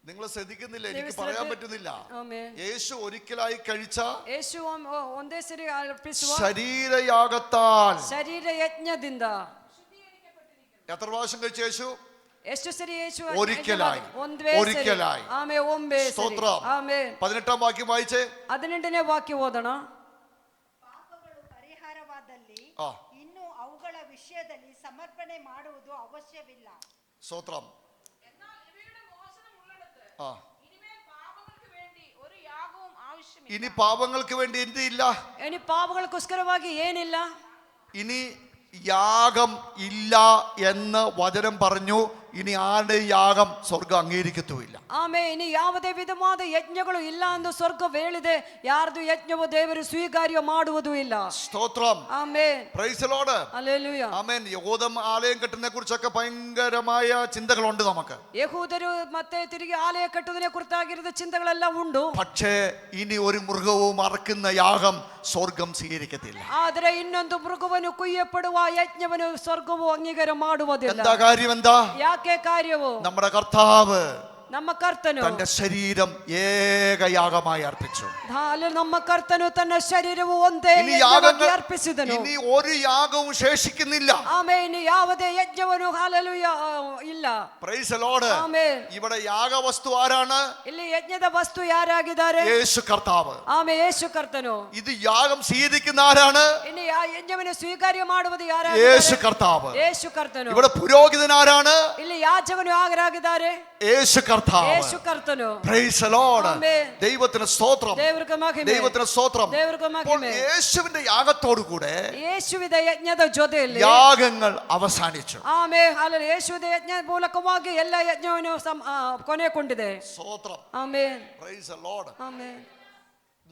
നിങ്ങൾ ശ്രദ്ധിക്കുന്നില്ല, എനിക്ക് പറയാൻ പറ്റുന്നില്ല. ಆಮೇಲೆ യേശു ഒരിക്കലായി കഴിച്ച ಯೇಸು ಒಂದೇ ಸರಿ ಅರ್ಪಿಸುವ ശരീരയാഗത്താൽ ಶರೀರ ಯಜ್ಞದಿಂದ എത്ര പ്രാവശ്യം കഴിച്ചു യേശു? ಎಷ್ಟು ಸರಿ ಯೇಸು ഒരിക്കലായി, ಒಂದೇ ഒരിക്കലായി. ಆಮೇಲೆ ಒಮ್ಮೆ സ്തോത്രം. ಆಮೇಲೆ 18ാം വാക്യം വായിച്ചേ. 18ನೇ ವಾಕ್ಯ ಓದೋಣ. ಪಾಪಗಳು ಪರಿಹಾರವಾದಲ್ಲಿ ആ ಇನ್ನು ಅವುಗಳ ವಿಷಯದಲ್ಲಿ ಸಮರ್ಪಣೆ ಮಾಡುವುದು ಅವಶ್ಯವಿಲ್ಲ. സ്തോത്രം. ആ ഇനി പാപങ്ങൾക്ക് വേണ്ടി എന്തില്ല? ಇനി ಪಾಪಗಳಿಗೋಸ್ಕರವಾಗಿ ಏನಿಲ್ಲ. ഇനി യാഗം ഇല്ല എന്ന് വചനം പറഞ്ഞു. ഇനി ആരുടെയും യാഗം സ്വർഗം അംഗീകരിക്കത്തുമില്ല. ಆಮೇ ಇನ್ನು ಯಾವುದೇ ವಿಧವಾದ ಯಜ್ಞಗಳು ಇಲ್ಲ ಎಂದು ಸ್ವರ್ಗ ಹೇಳಿದೆ. ಯಾರ್ದು ಯಜ್ಞವು ದೇವರು ಸ್ವೀಕಾರ್ಯ ಮಾಡುವುದೂ ಇಲ್ಲ. സ്തോത്രം. Amen. Praise the lord. Hallelujah. ആമേൻ. യഹൂദം ആലയം കെട്ടുന്നതിനെ കുറിച്ചൊക്കെ ഭയങ്കരമായ ചിന്തകളുണ്ട് നമുക്ക്. ಯಹೂದರು ಮತ್ತೆ ತಿರುಗಿ ಆಲಯ ಕಟ್ಟುವುದನೆ ಕುರಿತಾಗಿರುವ ಚಿಂತೆಗಳೆಲ್ಲ ಉಂಟು. പക്ഷേ ഇനി ഒരു മൃഗവും അറക്കുന്ന യാഗം സ്വർഗം സ്വീകരിക്കത്തില്ല. ಆದರೆ ಇನ್ನೊಂದು ಮೃಗವನ್ನು ಕುಯ್ಯಪಡುವ ಯಜ್ಞವನ್ನು ಸ್ವರ್ಗವು ಅಂಗೀಕಾರ ಮಾಡುವುದಿಲ್ಲ. എന്താ കാര്യം? എന്താ ಯಾಕೆ ಕಾರ್ಯವು? നമ്മുടെ കർത്താവ് ನಮ್ಮ ಕರ್ತನು തന്റെ ശരീരം ഏകയാഗമായി അർപ്പിച്ചു. ನಮ್ಮ ಕರ್ತನು ತನ್ನ ಶರೀರವು ಒಂದೇ ഇനി ಯಜ್ಞವಾಗಿ ಅರ್ಪಿಸಿದನು. ഇനി ഒരു യാഗവും ശേഷിക്കുന്നില്ല. ಆಮೆನ್. ಇನ್ನು ಯಾವುದೇ ಯಜ್ಞವನ್ನು ಹಲ್ಲೆಲೂಯ ಇಲ್ಲ. Price the lord. ಆಮೆನ್. ഇവിടെ യാഗവസ്തു ആരാണ്? ಇಲ್ಲಿ ಯಜ್ಞದ ವಸ್ತು ಯಾರಾಗಿದ್ದಾರೆ? യേശു കർത്താവ്. ಆಮೆನ್. ಯೇಸು ಕರ್ತನು. ഇത് യാഗം സ്വീകരിക്കുന്ന ആരാണ്? ಇನ್ನು ಯಜ್ಞವನ್ನು ಸ್ವೀಕಾರ್ಯ ಮಾಡುವುದು യേശു ಯಾರಾಗಿದ್ದಾರೆ? കർത്താവ്. ಯೇಸು ಕರ್ತನು. ഇവിടെ പുരോഹിതൻ ആരാണ്? ಇಲ್ಲಿ ಯಾಜಕನು ಯಾರಾಗಿದ್ದಾರೆ? യേശു കർത്താവ്. യേശു കರ್ತನು. Praise the lord. ആമേൻ. ദൈവത്തിന് സ്തോത്രം. ದೇವರಿಗೆ ಮಹಿಮೆ. ദൈവത്തിന് സ്തോത്രം. ದೇವರಿಗೆ അപ്പോൾ ಮಹಿಮೆ. യേശുവിന്റെ യാഗത്തോടു കൂടെ ಯೇಸುವಿನ ಯಜ್ಞದ ಜೊತೆಯಲ್ಲಿ യാഗങ്ങൾ അവസാനിച്ചു. ಆಮೆನ್. ಹಲ್ಲೆಲೂಯ. ಯೇಸುವಿನ ಯಜ್ಞ ಮೂಲಕವಾಗಿ ಎಲ್ಲ ಯಜ್ಞವನ್ನು ಕೊನೆಗೊಂಡಿದೆ. സ്തോത്രം. Amen. Praise the lord. Amen.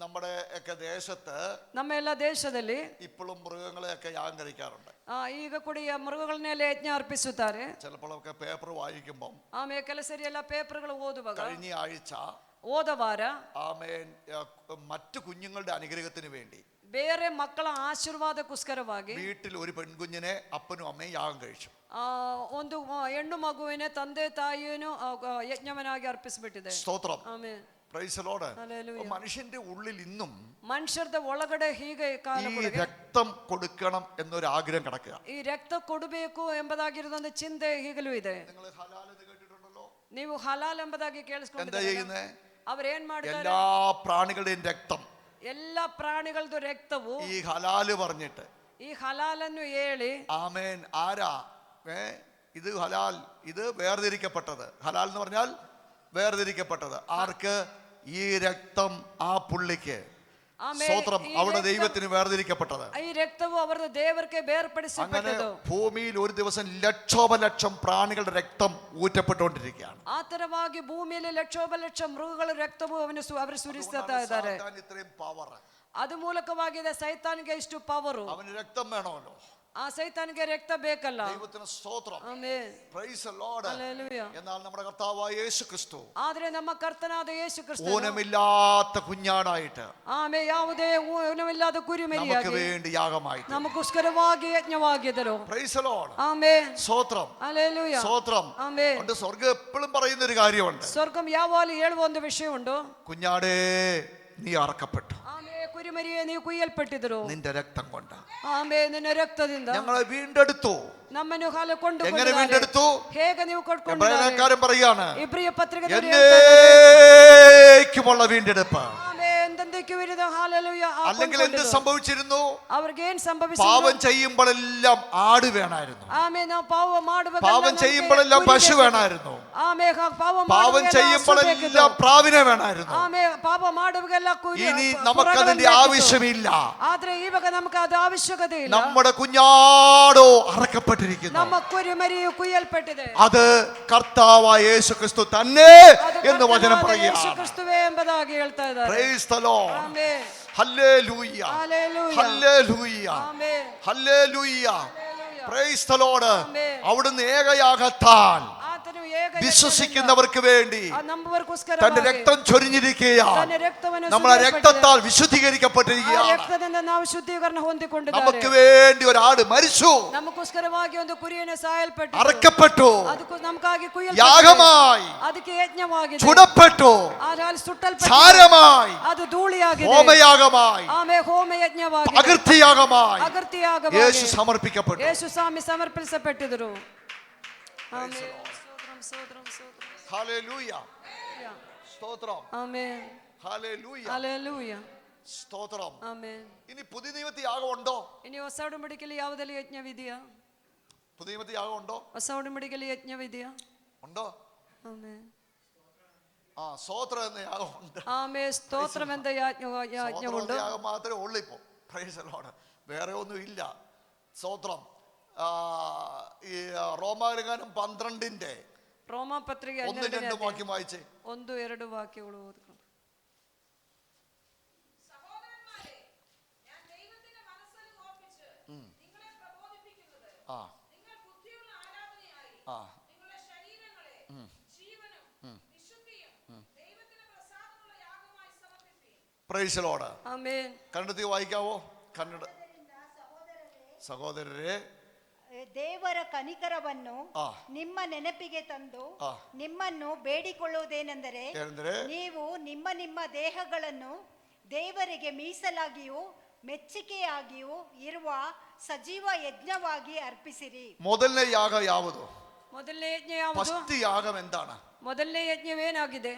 നമ്മുടെ ഒക്കെ ദേശത്ത് ನಮ್ಮ ಎಲ್ಲ ದೇಶದಲ್ಲಿ ഇപ്പോഴും മൃഗങ്ങളെയൊക്കെ യാഗം കഴിക്കാറുണ്ട്. ಈಗ ಕೂಡ ಈ ಮೃಗಗಳನ್ನೆಲ್ಲ ಯಜ್ಞ ಅರ್ಪಿಸುತ್ತಾರೆ. ചിലപ്പോഴൊക്കെ പേപ്പർ വായിക്കുമ്പം ಆಮೇಲೆ ಕೆಲ ಸರಿ ಎಲ್ಲ ಪೇಪರ್ಗಳು ಓದುವಾಗ കഴിഞ്ഞ ആഴ്ച ಹೋದ ವಾರ ആമേൻ മറ്റു കുഞ്ഞുങ്ങളുടെ അനുഗ്രഹത്തിന് വേണ്ടി ಬೇರೆ ಮಕ್ಕಳ ಆಶೀರ್ವಾದಕ್ಕೋಸ್ಕರವಾಗಿ വീട്ടിൽ ഒരു പെൺകുഞ്ഞിനെ അപ്പനും അമ്മയും യാഗം കഴിച്ചു. ಒಂದು ಹೆಣ್ಣು ಮಗುವಿನ ತಂದೆ ತಾಯಿಯನ್ನು ಯಜ್ಞವನ್ನಾಗಿ ಅರ್ಪಿಸಿಬಿಟ್ಟಿದೆ. സ്തോത്രം. Amen. Praise the lord. Hallelujah. മനുഷ്യന്റെ ഉള്ളിൽ ഇന്നും ಮನುಷ್ಯರದ ಒಳಗಡೆ ಹೀಗೆ ഈ രക്തം കൊടുക്കണം എന്നൊരു ആഗ്രഹം കിടക്കുക. ಈ ರಕ್ತ ಕೊಡಬೇಕು ಎಂಬುದಾಗಿರೋದೊಂದು ಚಿಂತೆ ಈಗಲೂ ಇದೆ. നിങ്ങൾ ഹലാൽ എന്ന് കേട്ടിട്ടുണ്ടല്ലോ. ನೀವು ಹಲಾಲ್ ಎಂಬುದಾಗಿ എന്താ ಕೇಳಿಸ್ಕೊಂಡಿದ್ದೀರಾ? ചെയ്യുന്നേ? ಅವ್ರೇನ್ ಮಾಡ್ತಾರೆ? എല്ലാ പ്രാണികളുടെയും രക്തം ಎಲ್ಲ ಪ್ರಾಣಿಗಳದ್ದು ರಕ್ತವು ഈ ഹലാല് പറഞ്ഞിട്ട് ಈ ಹಲಾಲನ್ನು ಹೇಳಿ ആമേൻ ആരാ ഇത് ഹലാൽ, ഇത് വേർതിരിക്കപ്പെട്ടത്. ഹലാൽ എന്ന് പറഞ്ഞാൽ വേർതിരിക്കപ്പെട്ടത്. ആർക്ക്? ഈ രക്തം ആ പുള്ളിക്ക്. സ്തോത്രം. അവിടെ ദൈവത്തിന് വേർതിരിക്കപ്പെട്ടത്. ഈ രക്തവും അവരുടെ ദേവർക്ക് അങ്ങനെ ಬೇರ್ಪಡಿಸಲ್ಪಟ್ಟದ್ದು. ഭൂമിയിൽ ഒരു ദിവസം ലക്ഷോപലക്ഷം പ്രാണികളുടെ രക്തം ഊറ്റപ്പെട്ടുകൊണ്ടിരിക്കുകയാണ്. ಆ ತರವಾಗಿ ಭೂಮಿಯಲ್ಲಿ ಲಕ್ಷೋಪಲಕ್ಷ ಮೃಗಗಳ ರಕ್ತವು ಅವರು ಸುರಿಸ್ತಾ ಇದ್ದಾರೆ. ഇത്രയും പവർ. ಅದು ಮೂಲಕವಾಗಿದೆ ಸೈತಾನಿಗೆ ಇಷ್ಟು ಪವರು. അവന് രക്തം വേണമല്ലോ. ಆ ಸೈತಾನಿಗೆ ರಕ್ತ ಬೇಕಲ್ಲ. ദൈവത്തിന് സ്തോത്രം. Amen. Praise the lord. Hallelujah. എന്നാൽ നമ്മുടെ കർത്താവായ യേശു ക്രിസ്തു ಆದ್ರೆ ನಮ್ಮ ಕರ್ತನಾದ ಯೇಸು ಕ್ರಿಸ್ತನು ഊനമില്ലാത്ത കുഞ്ഞാടായിട്ട് ಆಮೆ ಯಾವುದೇ ಊನವಿಲ್ಲದ നമുക്ക് ಕುರಿಮರಿಯಾಗಿ വേണ്ടി യാഗമായിട്ട്. ನಮಗೋಸ್ಕರವಾಗಿ ಯಜ್ಞವಾಗಿದ್ದರು. Praise the lord. ಆಮೆನ್. സ്തോത്രം. ಹಲ್ಲೇಲೂಯ. സ്തോത്രം. ಆಮೆನ್. അതുകൊണ്ട് സ്വർഗ്ഗം എപ്പോഴും പറയുന്ന ഒരു കാര്യമുണ്ട്. ಸ್ವರ್ಗಂ ಯಾವಾಗಲೂ ಹೇಳುವ ಒಂದು ವಿಷಯ ಉಂಟು. കുഞ്ഞാടേ നീ അറക്കപ്പെട്ടു ಆಮೆ ಕುರಿಮರಿಯೇ ನೀವು ಕುಯ್ಯಲ್ಪಟ್ಟಿದ್ರು. നിന്റെ രക്തം കൊണ്ട് ಆಮೆ ನಿನ್ನ ರಕ್ತದಿಂದ ഞങ്ങളെ വീണ്ടെടുത്തു. ನಮ್ಮನ್ನು ಕೊಂಡು എങ്ങനെ വീണ്ടെടുത്തു? ಹೇಗೆ ನೀವು ಕೊಟ್ಕೊಂಡು എബ്രായക്കാരൻ പറയാണ്, ಇಬ್ರಿಯ ಪತ್ರಿಕೆ എന്നേക്കുമുള്ള വീണ്ടെടുപ്പ്. അല്ലെങ്കിൽ എന്ത് സംഭവിച്ചിരുന്നു? ಅವ್ರಿಗೆ ಏನ್ ಸಂಭವಿಸಿತು? പാപം ചെയ്യുമ്പോഴെല്ലാം ആട് വേണമായിരുന്നു. ಆಮೆ ನಾವು ಪಾಪ ಮಾಡುವಾಗ പാപം ചെയ്യുമ്പോഴെല്ലാം പശു വേണമായിരുന്നു. ಆಮೆ പാപം ചെയ്യുമ്പോഴെല്ലാം പ്രാവിനെ വേണമായിരുന്നു. ಆಮೆ ಪಾಪ ಮಾಡುವಾಗೆಲ್ಲ ಕುರಿ. ഇനി നമുക്കതിന്റെ ആവശ്യമില്ല. ಆದ್ರೆ ಇವಾಗ ನಮಗೆ ಅದು ಅವಶ್ಯಕತೆ ಇಲ್ಲ. നമ്മുടെ കുഞ്ഞാടോ അറക്കപ്പെട്ടിരിക്കുന്നു. ನಮ್ಮ ಕುರಿಮರಿಯು ಕುಯ್ಯಲ್ಪಟ್ಟಿದೆ. അത് കർത്താവായ യേശു ക്രിസ്തു തന്നെ എന്ന് വചനം പറയുക. ಯೇಸು ಕ್ರಿಸ್ತುವೇ ಎಂಬುದಾಗಿ ಹೇಳ್ತಾ ಇದ್ದಾರೆ. Praise the lord. ಆಮೆನ್. ഹല്ലേലൂയ. ഹല്ലേലൂയ. ഹല്ലേലൂയ. ಆಮೆನ್. ഹല്ലേലൂയ. Praise the lord. ആമേൻ. അവിടുന്ന് ഏകയാഗത്താൽ ಆತನು ಹೇಗೆ വിശ്വസിക്കുന്നവർക്ക് വേണ്ടി ನಂಬುವವರಿಗೋಸ್ಕರ തന്റെ രക്തം ചൊരിഞ്ഞിരിക്കുകയാണ്. ತನ್ನ രക്ತವನ್ನು നമ്മളെ രക്തത്താൽ ಆ വിശുദ്ധീകരിക്കപ്പെട്ടിരിക്കുകയാണ്. ರಕ್ತದಿಂದ ನಾವು ಶುದ್ಧೀಕರಣ ಹೊಂದಿಕೊಂಡಿದ್ದಾರೆ. നമുക്ക് വേണ്ടി ഒരാട് മരിച്ചു, ನಮಗೋಸ್ಕರವಾಗಿ ಒಂದು ಕುರಿಯನ್ನು ಸಾಯಲ್ಪಟ್ಟು അറക്കപ്പെട്ടു, ಅದಕ್ಕೂ ನಮಗಾಗಿ യാഗമായി ಅದಕ್ಕೆ ಯಜ್ಞವಾಗಿದೆ, ചുടപ്പെട്ടു, ಅದರಲ್ಲಿ ಸುಟ್ಟಲ್ಪಟ್ಟು സാരമായി, ಅದು ಧೂಳಿಯಾಗಿದೆ, ഹോമയാഗമായി, ಆಮೇಲೆ ಹೋಮ ಯಜ್ಞವಾಗಿದೆ, അകൃത്യയാഗമായി ಅಗರ್ತಿಯಾಗವಾಗಿ യേശു സമർപ്പിക്കപ്പെട്ടു. ಯೇಸು ಸ್ವಾಮಿ ಸಮರ್ಪಿಸಲ್ಪಟ್ಟಿದರು. ಆಮೆನ್. ಸ್ತೋತ್ರಂ ಸ್ತೋತ್ರಂ ഹല്ലേലൂയ. സ്തോത്രം. ಆಮೆನ್. ഹല്ലേലൂയ. ಹಲ್ಲೆಲೂಯ. സ്തോത്രം. ಆಮೆನ್. ഇനി പുതിയ നിയമത്തിൽ യാഗം ഉണ്ടോ? ಇനി ಹೊಸ ಉಡಂಬಡಿಕೆಯಲ್ಲಿ ಯಾವುದಲ್ಲಿ ಯಜ್ಞವಿದೆಯಾ? പുതിയ നിയമത്തിൽ യാഗം ഉണ്ടോ? ಹೊಸ ಉಡಂಬಡಿಕೆಯಲ್ಲಿ ಯಜ್ಞವಿದೆಯಾ? ഉണ്ടോ? ಆಮೆನ್. സ്തോത്രം എന്ന യാഗം ഉണ്ട്. ആമേൻ. സ്തോത്രമെന്ന യാജ്ഞമുണ്ട്. യാഗം മാത്രമേ ഉള്ളൂ ഇപ്പോ. Price the Lord. വേറെ ഒന്നും ഇല്ല. സ്തോത്രം. ഈ റോമാലേഖനം 12 ರೋಮಾಪತ್ರಿಕೆ ഒന്ന് 12ನೇ രണ്ട് ಅಧ್ಯಾಯ. വാക്യം വായിച്ചേ. 1-2 ವಾಕ್ಯಗಳು ಓದ್ಕೊಂಡು. സഹോദരന്മാരെ, ഞാൻ ദൈവത്തിന്റെ മനസ്സലിവ് ഓർപ്പിച്ച് നിങ്ങളെ പ്രബോധിപ്പിക്കുന്നത് ആ നിങ്ങൾ ബുദ്ധിയുള്ള ആരാധനയായി ആ നിങ്ങളുടെ ശരീരങ്ങളെ ജീവനും വിശുദ്ധിയും ദൈവത്തിന് പ്രസാദമുള്ള യാഗമായി സമർപ്പിപ്പീൻ. Praise the lord. ಆಮೆನ್. കന്നഡത്തിൽ വായിക്കാവോ? കന്നഡ. ಸಹೋದರರೇ, ದೇವರ ಕನಿಕರವನ್ನು ಆ. ನಿಮ್ಮ ನೆನಪಿಗೆ ತಂದು ಆ. ನಿಮ್ಮನ್ನು ಬೇಡಿಕೊಳ್ಳುವುದೇನೆಂದರೆ ಏನೆಂದರೆ? ನೀವು ನಿಮ್ಮ ನಿಮ್ಮ ದೇಹಗಳನ್ನು ದೇವರಿಗೆ ಮೀಸಲಾಗಿಯೂ ಮೆಚ್ಚುಗೆಯಾಗಿಯೂ ಇರುವ ಸಜೀವ ಯಜ್ಞವಾಗಿ ಅರ್ಪಿಸಿರಿ. ಮೊದಲನೇ ಯಾಗ ಯಾವುದು? ಮೊದಲನೇ ಯಜ್ಞ ಯಾವುದು? ಫಸ್ಟ್ യാഗം എന്താണ്? ಮೊದಲನೇ ಯಜ್ಞವೇನಾಗಿದೆ?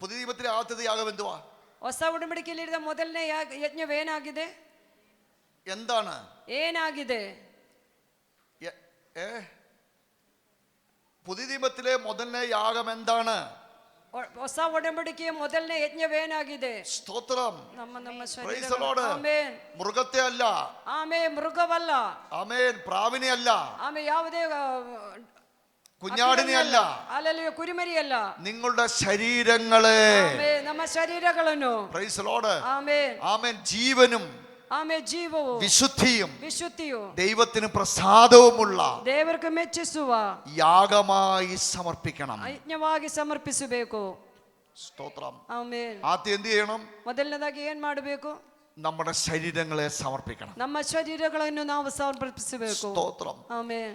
പുതിയ നിയമത്തിലെ ആദ്യത്തെ യാഗം എന്തുവാ? ಹೊಸ ಉಡಂಬಡಿಕೆಯಲ್ಲಿರುವ ಮೊದಲನೇ ಯಜ್ಞವೇನಾಗಿದೆ? എന്താണ്? ಏನಾಗಿದೆ? പുതിയ നിയമത്തിലെ ಮೊದಲನೇ യാഗം എന്താണ്? ಹೊಸ ಒಡಂಬಡಿಕೆಯ ಮೊದಲನೇ ಯಜ್ಞವೇನಾಗಿದೆ? സ്തോത്രം. ನಮ್ಮ Praise the ಶರೀರ. Lord. ಆಮೆನ್. മൃഗത്തെ അല്ല, ಆಮೇಲೆ ಮೃಗವಲ್ಲ, ആമേൻ, പ്രാവിനെ അല്ല, ಆಮೇಲೆ ಯಾವುದೇ കുഞ്ഞാടിനെ അല്ല, ಅಲ್ಲಲ್ಲಿ ಕುರಿಮರಿ ಅಲ್ಲ, നിങ്ങളുടെ ശരീരങ്ങളെ. ಆಮೇಲೆ ನಮ್ಮ ಶರೀರಗಳನ್ನು. Price the Lord. ಆಮೇಲೆ ആമേൻ. ജീവനും ಆಮೇಲೆ ಜೀವವು വിശുദ്ധിയും ವಿಶುದ್ಧಿಯು ദൈവത്തിന് പ്രസാദവുമുള്ള ದೇವರಿಗೆ ಮೆಚ್ಚಿಸುವ യാഗമായി സമർപ്പിക്കണം. ಯಜ್ಞವಾಗಿ ಸಮರ್ಪಿಸಬೇಕು. സ്തോത്രം. ಆಮೇಲೆ ആദ്യം എന്ത് ചെയ്യണം? ಮೊದಲನೇದಾಗಿ ಏನ್ ಮಾಡಬೇಕು? നമ്മുടെ ശരീരങ്ങളെ സമർപ്പിക്കണം. ನಮ್ಮ ಶರೀರಗಳನ್ನು ನಾವು ಸಮರ್ಪಿಸಬೇಕು. സ്തോത്രം. ಆಮೇಲೆ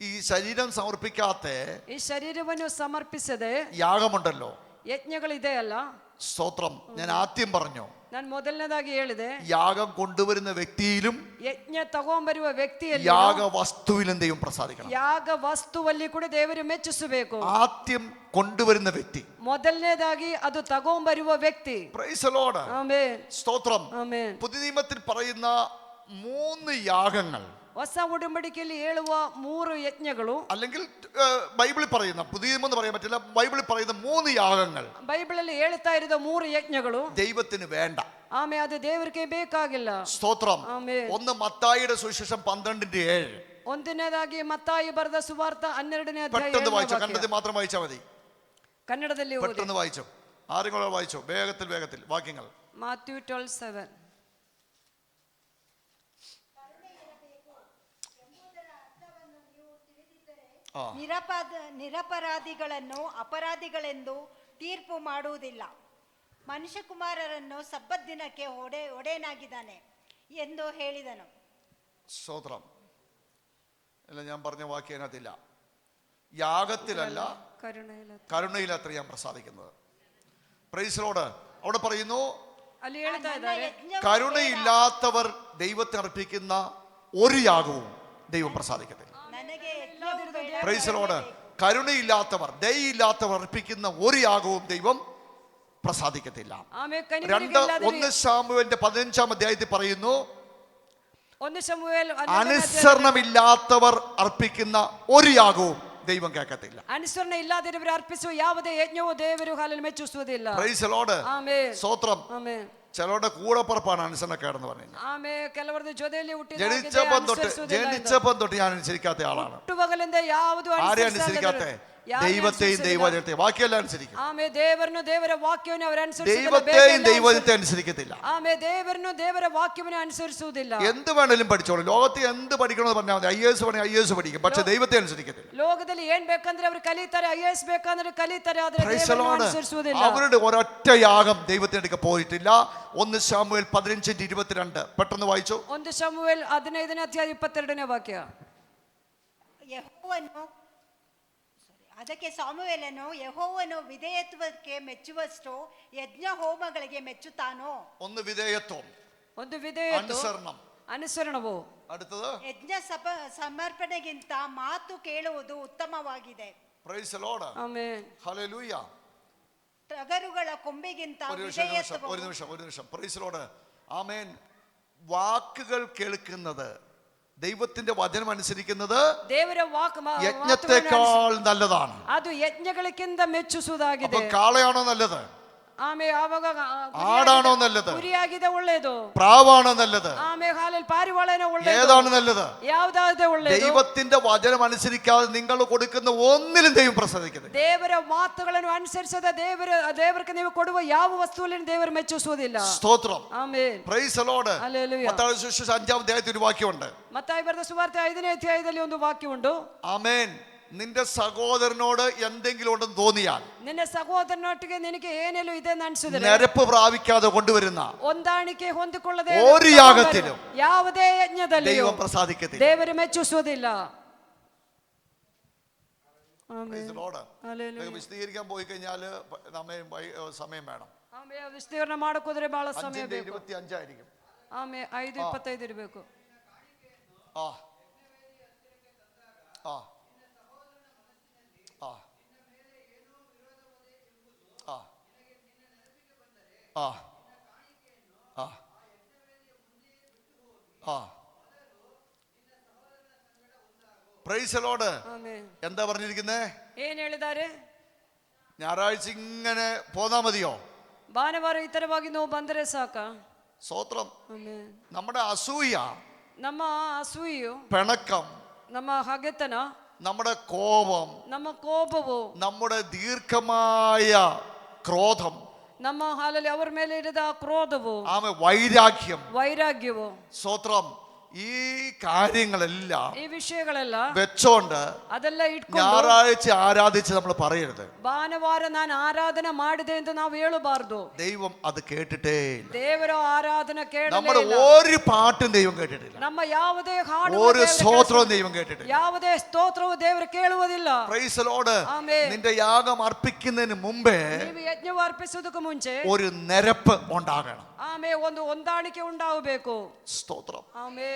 ഈ ശരീരം സമർപ്പിക്കാത്ത ಈ ಶರೀರವನ್ನು ಸಮರ್ಪಿಸದೆ യാഗമുണ്ടല്ലോ. ಯಜ್ಞಗಳಿದೆ ಅಲ್ಲ. സ്തോത്രം. ഞാൻ ആദ്യം പറഞ്ഞു, ನಾನು ಮೊದಲನೇದಾಗಿ ಹೇಳಿದೆ, യാഗം കൊണ്ടുവരുന്ന വ്യക്തിയിലും ಯಜ್ಞ ತಗೊಂಬರುವ ವ್ಯಕ್ತಿಯಲ್ಲಿ യാഗ വസ്തുവിലും ദൈവം പ്രസാദിക്കണം. ಯಾಗ ವಸ್ತುವಲ್ಲಿ ಕೂಡ ದೇವರು ಮೆಚ್ಚಿಸಬೇಕು. ആദ്യം കൊണ്ടുവരുന്ന വ്യക്തി. ಮೊದಲನೇದಾಗಿ ಅದು ತಗೊಂಬರುವ ವ್ಯಕ್ತಿ. Price the lord. ಆಮೆನ್. സ്തോത്രം. ಆಮೆನ್. പുതിയ നിയമത്തിൽ പറയുന്ന 3 യാഗങ്ങൾ, ಹೊಸ ಉಡಂಬಡಿಕೆಯಲ್ಲಿ ಹೇಳುವ 3 ಯಜ್ಞಗಳು, അല്ലെങ്കിൽ ബൈബിളിൽ പറയുന്ന, പുതിയ നിയമം എന്ന് പറയാൻ പറ്റില്ല, ബൈബിളിൽ പറയുന്ന 3 യാഗങ്ങൾ ಬೈಬಲಲ್ಲಿ ಹೇಳ್ತಾ ಇರೋ 3 ಯಜ್ಞಗಳು ദൈവത്തിന് വേണ്ട. ಆಮೇಲೆ ಅದು ದೇವರಿಗೆ ಬೇಕಾಗಿಲ್ಲ. സ്തോത്രം. ಆಮೆನ್. ഒന്ന് മത്തായിയുടെ സുവിശേഷം 12:7. ಒಂದನೇದಾಗಿ ಮತ್ತಾಯಿ ಬರೆದ ಸುವಾರ್ತ 12ನೇ ಅಧ್ಯಾಯ പെട്ടെന്ന് വായിച്ചോ, 7ನೇ ವಾಕ್ಯ. കണ്ടത് മാത്രം വായിച്ചാൽ മതി. ಕನ್ನಡದಲ್ಲಿ ಓದಿ. പെട്ടെന്ന് വായിച്ചോ. ആരെങ്കിലും വായിച്ചോ, വേഗത്തിൽ വാക്യങ്ങൾ. ಮಾಥ್ಯೂ 12:7. ನಿರಪರಾಧಿಗಳನ್ನು ಅಪರಾಧಿಗಳೆಂದು ತೀರ್ಪು ಮಾಡುವುದಿಲ್ಲ. ಮನುಷ್ಯಕುಮಾರರನ್ನು ಸಬ್ಬತ್ ದಿನಕ್ಕೆ ಒಡೆಯನಾಗಿದ್ದಾನೆ ಎಂದು ಹೇಳಿದನು. സ്തോത്രം. അല്ല, ഞാൻ പറഞ്ഞ വാക്യം അതിനകത്തില്ല. യാഗത്തിലല്ല, കരുണയിലത്ര ഞാൻ പ്രസാദിക്കുന്നത്. Price the Lord. അവിടെ പറയുന്നു, ಅಲ್ಲಿ ಹೇಳ್ತಾ ಇದ್ದಾರೆ, കരുണയില്ലാത്തവർ ദൈവത്തിന് അർപ്പിക്കുന്ന ഒരു യാഗവും ദൈവം പ്രസാദിക്കത്തില്ല. ನನಗೆ പ്രൈസ് ദി ലോർഡ്. കരുണയില്ലാത്തവർ, ദയയില്ലാത്തവർ അർപ്പിക്കുന്ന ഒരു യാഗവും ദൈവം പ്രസാദിക്കത്തില്ല. ಆಮೇಲೆ 1 ശമൂവേലിന്റെ 15-ാം അധ്യായത്തിൽ പറയുന്നു, 1 ಶಮೂವೇಲ್ അനുസരണമില്ലാത്തവർ അർപ്പിക്കുന്ന ഒരു യാഗവും ദൈവം കേൾക്കത്തില്ല. ಅನುಸರಣೆ ಇಲ್ಲದಿರುವವರು ಅರ್ಪಿಸುವ ಯಾವುದೇ ಯಜ್ಞವೂ ದೇವರು ಹಾಲಲ್ಲಿ ಮೆಚ್ಚಿಸುವುದಿಲ್ಲ. Praise the lord. ಆಮೆನ್. സ്തോത്രം. ಆಮೆನ್. ചിലരുടെ കൂടപ്പുറപ്പാണ് അനുസരണക്കേടെന്ന് പറയുന്നത്. ಆಮೇಲೆ ಕೆಲವರದ್ದು ಜೊತೆಯಲ್ಲಿ ജനിച്ചപ്പം തൊട്ട് ഞാൻ അനുസരിക്കാത്ത ആളാണ്. ಹುಟ್ಟುವಾಗಲಿಂದ ಯಾವುದು ആരെ അനുസരിക്കാത്ത? ദൈവത്തെയും ദൈവജനത്തെയും. ബാക്കിയെല്ലാം അനുസരിക്കും. ಆಮೇಲೆ ದೇವರನ್ನು ದೇವರ ವಾಕ್ಯವನ್ನು ಅವರು ಅನುಸರಿಸುವುದಿಲ್ಲ. ദൈവത്തെയും ദൈവജനത്തെ അനുസരിക്കത്തില്ല. ಆಮೇಲೆ ದೇವರನ್ನು ದೇವರ ವಾಕ್ಯವನ್ನು ಅನುಸರಿಸುವುದಿಲ್ಲ. എന്ത് വേണേലും പഠിച്ചോളൂ. ലോകത്തെ എന്ത് പഠിക്കണമെന്ന് പറഞ്ഞാൽ മതി. IAS വേണമെങ്കിൽ IAS പഠിക്കും, പക്ഷെ ദൈവത്തെ അനുസരിക്കത്തില്ല. ಲೋಕದಲ್ಲಿ ಏನ್ ಬೇಕಂದ್ರೆ ಅವರು ಕಲಿತಾರೆ, IAS ಬೇಕಂದ್ರೆ ಕಲಿತಾರೆ, ಆದ್ರೆ ದೇವರನ್ನು ಅನುಸರಿಸುವುದಿಲ್ಲ. അവരുടെ ഒരൊറ്റ യാഗം ദൈവത്തിന്റെ അടുക്ക പോയിട്ടില്ല. 1 ശമൂവേൽ 15:22. പെട്ടെന്ന് വായിച്ചു. 1 ಶಮೂವೇಲ್ 15ನೇ ಅಧ್ಯಾಯ 22ನೇ ವಾಕ್ಯ. ಅದಕ್ಕೆ ಸಾಮುವೇಲನು ಯೆಹೋವನು ವಿಧೇಯತ್ವಕ್ಕೆ ಮೆಚ್ಚುವಷ್ಟು ಯಜ್ಞ ಹೋಮಗಳಿಗೆ ಮೆಚ್ಚುತ್ತಾನೋ? ഒന്ന് വിധേയത്വം, ಒಂದು ವಿಧೇಯತ್ವ, അനുസരണം. ಅನುಸರಣವು. അടുത്തത് ಯಜ್ಞ ಸಮರ್ಪಣೆಗಿಂತ ಮಾತು ಕೇಳುವುದು ಉತ್ತಮವಾಗಿದೆ. Praise the lord. ಆಮೆನ್. ഹല്ലേലൂയ. ಟಗರುಗಳ ಕೊಂಬಿಗಿಂತ ഒരു ವಿಧೇಯತ್ವವು. നിമിഷം. Praise the lord. ആമേൻ. വാക്കുകൾ കേൾക്കുന്നത്, ദൈവത്തിന്റെ വചനം അനുസരിക്കുന്നത് ದೇವರ യജ്ഞത്തെക്കാൾ നല്ലതാണ്. ಅದು ಯಜ್ಞಗಳಿಗಿಂತ ಮೆಚ್ಚಿಸುವುದಾಗಿದೆ. അപ്പൊ കാളയാണോ നല്ലത്? ಆಮೆ ಆವಾಗ ആടാണോ നല്ലത്? ಗುರಿಯಾಗಿದೆ ಒಳ್ಳೇದು. പ്രാവാണോ നല്ലത്? ಆಮೆ ಹಾಲಲ್ಲಿ ಪಾರಿವಾಳನೇ ಒಳ್ಳೇದು. ഏതാണ് നല്ലത്? ಯಾವ್ದಾದ್ರೆ ಒಳ್ಳೇದು? ദൈവത്തിന്റെ വചനം അനുസരിക്കാതെ നിങ്ങൾ കൊടുക്കുന്ന ഒന്നിലും ദൈവം പ്രസാദിക്കുന്നത്. ದೇವರ ಮಾತುಗಳನ್ನು ಅನುಸರಿಸದ ದೇವರಿಗೆ ನೀವು ಕೊಡುವ ಯಾವ ವಸ್ತುವಿನ ದೇವರು ಮೆಚ್ಚಿಸುವುದಿಲ್ಲ. സ്തോത്രം. Amen. Praise the lord. Hallelujah. Mathai സുവിശേഷം 5-ാം അധ്യായത്തിൽ ഒരു വാക്യമുണ്ട്. മത്തായി ಬರೆದ ಸುವಾರ್ತೆ 5ನೇ ಅಧ್ಯಾಯದಲ್ಲಿ ಒಂದು ವಾಕ್ಯ ಉಂಟು. ആമേൻ. നിന്റെ സഹോദരനോട് എന്തെങ്കിലും ഉണ്ടെന്ന് തോന്നിയാൽ, ನಿನ್ನ ಸಹೋದರನೊಟ್ಟಿಗೆ ನಿನಗೆ ಏನೆಲ್ಲೂ ಇದೆ ಅಂತ ಅನಿಸಿದರೆ, നിരപ്പ് പ്രാപിക്കാതെ കൊണ്ടുവരുന്ന ಹೊಂದಾಣಿಕೆ ಹೊಂದಿಕೊಳ್ಳದೆ ഒരു യാഗത്തിലും ಯಾವುದೇ ಯಜ್ಞದಲ್ಲಿ ദൈവം പ്രസാദിക്കത്തില്ല. ದೇವರು ಮೆಚ್ಚಿಸುವುದಿಲ್ಲ. Praise the Lord. ഹല്ലേലൂയ. നിങ്ങൾക്ക് വിശദീകരിക്കാൻ പോയി കഴിഞ്ഞാൽ സമയം വേണം. ಆಮೆ ವಿಸ್ತೀರ್ಣ ಮಾಡಕೋದ್ರೆ ಬಹಳ ಸಮಯ 5-ന്റെ ಬೇಕು. 25 ಆയിരിക്കും. ಆಮೆ 5:25 ಇರಬೇಕು. ആ ആ ആ ആ ആ ആ. Price the lord. ಆಮೆನ್. എന്താ പറഞ്ഞിരിക്കുന്നേ? ಏನ್ ಹೇಳಿದ್ದಾರೆ? ഞായറാഴ്ച ഇങ്ങനെ പോന്നാ മതിയോ? ಭಾನುವಾರ ಈ ತರವಾಗಿ ನಾವು ಬಂದರೆ ಸಾಕ? സ്തോത്രം. ಆಮೆನ್. നമ്മുടെ അസൂയ, ನಮ್ಮ ಅಸೂಯೆಯು, പിണക്കം, ನಮ್ಮ ಹಗೆತನ, നമ്മുടെ കോപം, ನಮ್ಮ ಕೋಪವು, നമ്മുടെ ദീർഘമായ ക്രോധം, ನಮ್ಮ ಹಾಲಲ್ಲಿ ಅವರ ಮೇಲೆ ಇರದ ಕ್ರೋಧವು, ആമേ വൈരാഗ്യം, ವೈರಾಗ್ಯವು, സ്തോത്രം, ഈ കാര്യങ്ങളെല്ലാം ಈ ವಿಷಯಗಳೆಲ್ಲ വെച്ചോണ്ട് ಅದೆಲ್ಲ ಇಟ್ಕೊಂಡು ഞായറാഴ്ച ആരാധിച്ച് നമ്മൾ പറയരുത്. ಭಾನುವಾರ ನಾನು ಆರಾಧನೆ ಮಾಡಿದೆ ಅಂತ ನಾವು ಹೇಳಬಾರದು. ദൈവം അത് കേട്ടിട്ടേ ഇല്ല. ದೇವರ ಆರಾಧನೆ നമ്മുടെ ಕೇಳಲಿಲ್ಲ. ഒരു പാട്ടും ദൈവം കേട്ടിട്ടില്ല. ನಮ್ಮ ಯಾವುದೇ ಹಾಡು, ഒരു സ്തോത്രവും ദൈവം കേട്ടിട്ടില്ല. ಯಾವುದೇ ಸ್ತೋತ್ರವು ದೇವರು ಕೇಳುವುದಿಲ್ಲ. Praise the lord. ആമേൻ. നിന്റെ യാഗം അർപ്പിക്കുന്നതിന് മുമ്പേ ನೀವು ಯಜ್ಞ ಅರ್ಪಿಸುವುದಕ್ಕೆ ಮುಂಚೆ ഒരു നിരപ്പ് ഉണ്ടാകണം. ಆಮೇ ಒಂದು ಹೊಂದಾಣಿಕೆ ಉಂಟಾಗಬೇಕು. സ്തോത്രം. ಆಮೇ.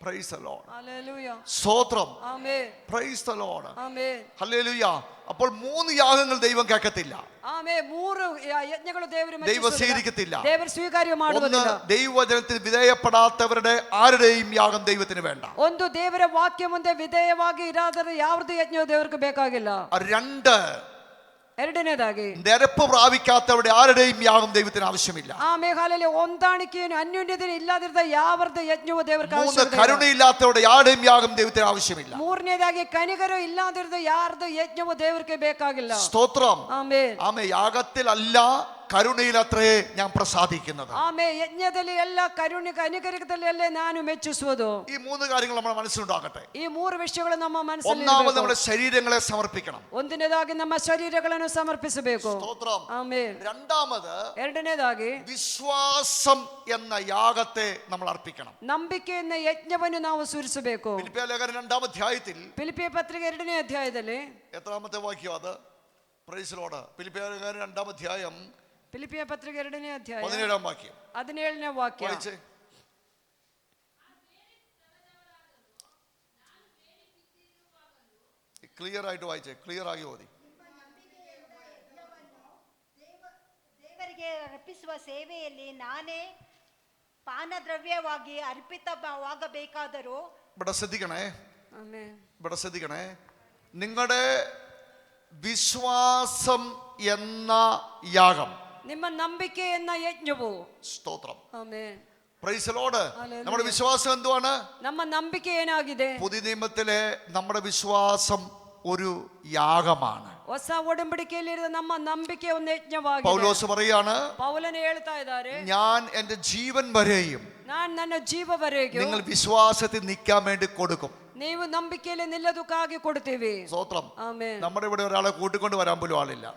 Price the lord. ഹല്ലേലൂയ. സ്തോത്രം. ആമേ. Price the Lord. ആമേ. ഹല്ലേലൂയ. അപ്പോൾ 3 യാഗങ്ങൾ ദൈവം കേൾക്കത്തില്ല. ಆಮೇ 3 ಯಜ್ಞಗಳು ದೇವರು ദൈവം സ്വീകരിക്കത്തില്ല. ದೇವರು ಸ್ವೀಕಾರ್ಯ ഒന്ന്, ಮಾಡುವುದಿಲ್ಲ. ദൈവവചനത്തിന് വിധേയപ്പെടാത്തവരുടെ ആരുടെയും യാഗം ദൈവത്തിന് വേണ്ട. ಒಂದು ದೇವರ ವಾಕ್ಯ ಮುಂದೆ ವಿಧೇಯವಾಗಿ ಇರಾದರೆ ಯಾವುದು ಯಜ್ಞವು ದೇವರಿಗೆ ಬೇಕಾಗಿಲ್ಲ. 2, ಎರಡನೇದಾಗಿ നിരപ്പ് പ്രാപിക്കാത്തവരുടെ ആരുടെയും യാഗം ദൈവത്തിന് ആവശ്യമില്ല. ಆ ಮೇಘಾಲಯಲ್ಲಿ ಹೊಂದಾಣಿಕೆಯನ್ನು ಅನ್ಯೋನ್ಯತೆ ಇಲ್ಲದಿರದ ಯಾವರದ ಯಜ್ಞವು ದೇವರಿಗೆ 3, ಅವಶ್ಯಕತೆ ಇಲ್ಲ. കരുണയില്ലാത്തവരുടെ ആരുടെയും യാഗം ദൈവത്തിന് ആവശ്യമില്ല. ಮೂರನೇದಾಗಿ ಕನಿಕರು ಇಲ್ಲದಿರದ ಯಾರ್ದು ಯಜ್ಞವು ದೇವರಿಗೆ ಬೇಕಾಗಿಲ್ಲ. സ്തോത്രം. ಆಮೆನ್. ആമേ. യാഗത്തിലല്ല, കരുണയിലത്രേ ഞാൻ പ്രസാദിക്കുന്നത്. ಆಮೇ ಯಜ್ಞದಲ್ಲಿ ಎಲ್ಲ ಕನಿಕರಿಕದಲ್ಲಿ ಎಲ್ಲ ನಾನು ಮೆಚ್ಚಿಸುವುದು. ഈ 3 കാര്യങ്ങൾ നമ്മുടെ മനസ്സിലുണ്ടാകട്ടെ. ಈ 3 ವಿಷಯಗಳು ನಮ್ಮ ಮನಸ್ಸಲ್ಲಿ ഒന്നാമത് ಇರಬೇಕು. നമ്മുടെ ശരീരങ്ങളെ സമർപ്പിക്കണം. ಒಂದನೇದಾಗಿ ನಮ್ಮ ಶರೀರಗಳನ್ನು ಸಮರ್ಪಿಸಬೇಕು. സ്തോത്രം. ಆಮೆನ್. രണ്ടാമത് ಎರಡನೇದಾಗಿ വിശ്വാസം എന്ന യാഗത്തെ നമ്മൾ അർപ്പിക്കണം. ನಂಬಿಕೆ ಎನ್ನ ಯಜ್ಞವನ್ನು ನಾವು ಸುರಿಸಬೇಕು. ഫിലിപ്പിയ ലേഖനം 2-ാം അധ്യായത്തിൽ ಫಿಲಿಪಿಯ ಪತ್ರಿಕೆ 2ನೇ ಅಧ್ಯಾಯದಲ್ಲಿ എത്രാമത്തെ വാക്യം അത്? Price the Lord. ഫിലിപ്പിയ ലേഖനം 2-ാം അധ്യായം ಫಿಲಿಪಿಯ ಪತ್ರಿಕೆ 2ನೇ ಅಧ್ಯಾಯ 17-ാം വാക്യം 17ನೇ ವಾಕ್ಯ. വായിച്ചേ. ക്ലിയർ ആയിട്ട് വായിച്ചേ. ಕ್ಲಿಯರ್ ಆಗಿ ಓದಿ. ದೇವರಿಗೆ ಅರ್ಪಿಸುವ ಸೇವೆಯಲ್ಲಿ ನಾನೇ ಪಾನದ್ರವ್ಯವಾಗಿ ಅರ್ಪಿತವಾಗಬೇಕಾದರೂ ഇവിടെ ശ്രദ്ധിക്കണേ. ಆಮೆನ್. ഇവിടെ ശ്രദ്ധിക്കണേ. നിങ്ങളുടെ വിശ്വാസം എന്ന യാഗം, ನಿಮ್ಮ ನಂಬಿಕೆ ಎನ್ನ ಯಜ್ಞವು. സ്തോത്രം. Amen. Praise the lord. Hallelujah. നമ്മുടെ വിശ്വാസം എന്തുവാണ്? ನಮ್ಮ ನಂಬಿಕೆ ಏನಾಗಿದೆ? പുതിയ നിയമത്തിലെ നമ്മുടെ വിശ്വാസം ഒരു യാഗമാണ്. ಹೊಸ ಒಡಂಬಡಿಕೆಯಲ್ಲಿರುವ ನಮ್ಮ ನಂಬಿಕೆ ಒಂದು ಯಜ್ಞವಾಗಿದೆ. പൗലോസ് പറയാണ്, ಪೌಲನು ಹೇಳ್ತಾ ಇದ್ದಾರೆ, ഞാൻ എൻ്റെ ജീവൻ വരെയും ನಾನು ನನ್ನ ಜೀವವರೆಗೂ നിങ്ങൾ വിശ്വാസത്തിൽ നിൽക്കാൻ വേണ്ടി കൊടുക്കും. ನೀವು ನಂಬಿಕೆಯಲ್ಲಿ ನಿಲ್ಲೋದಕ್ಕಾಗಿ ಕೊಡ್ತೀವಿ. സ്തോത്രം. ಆಮೆನ್. നമ്മുടെ ഇവിടെ ഒരാളെ കൂട്ടിക്കൊണ്ട് വരാൻ പോലും ആളില്ല.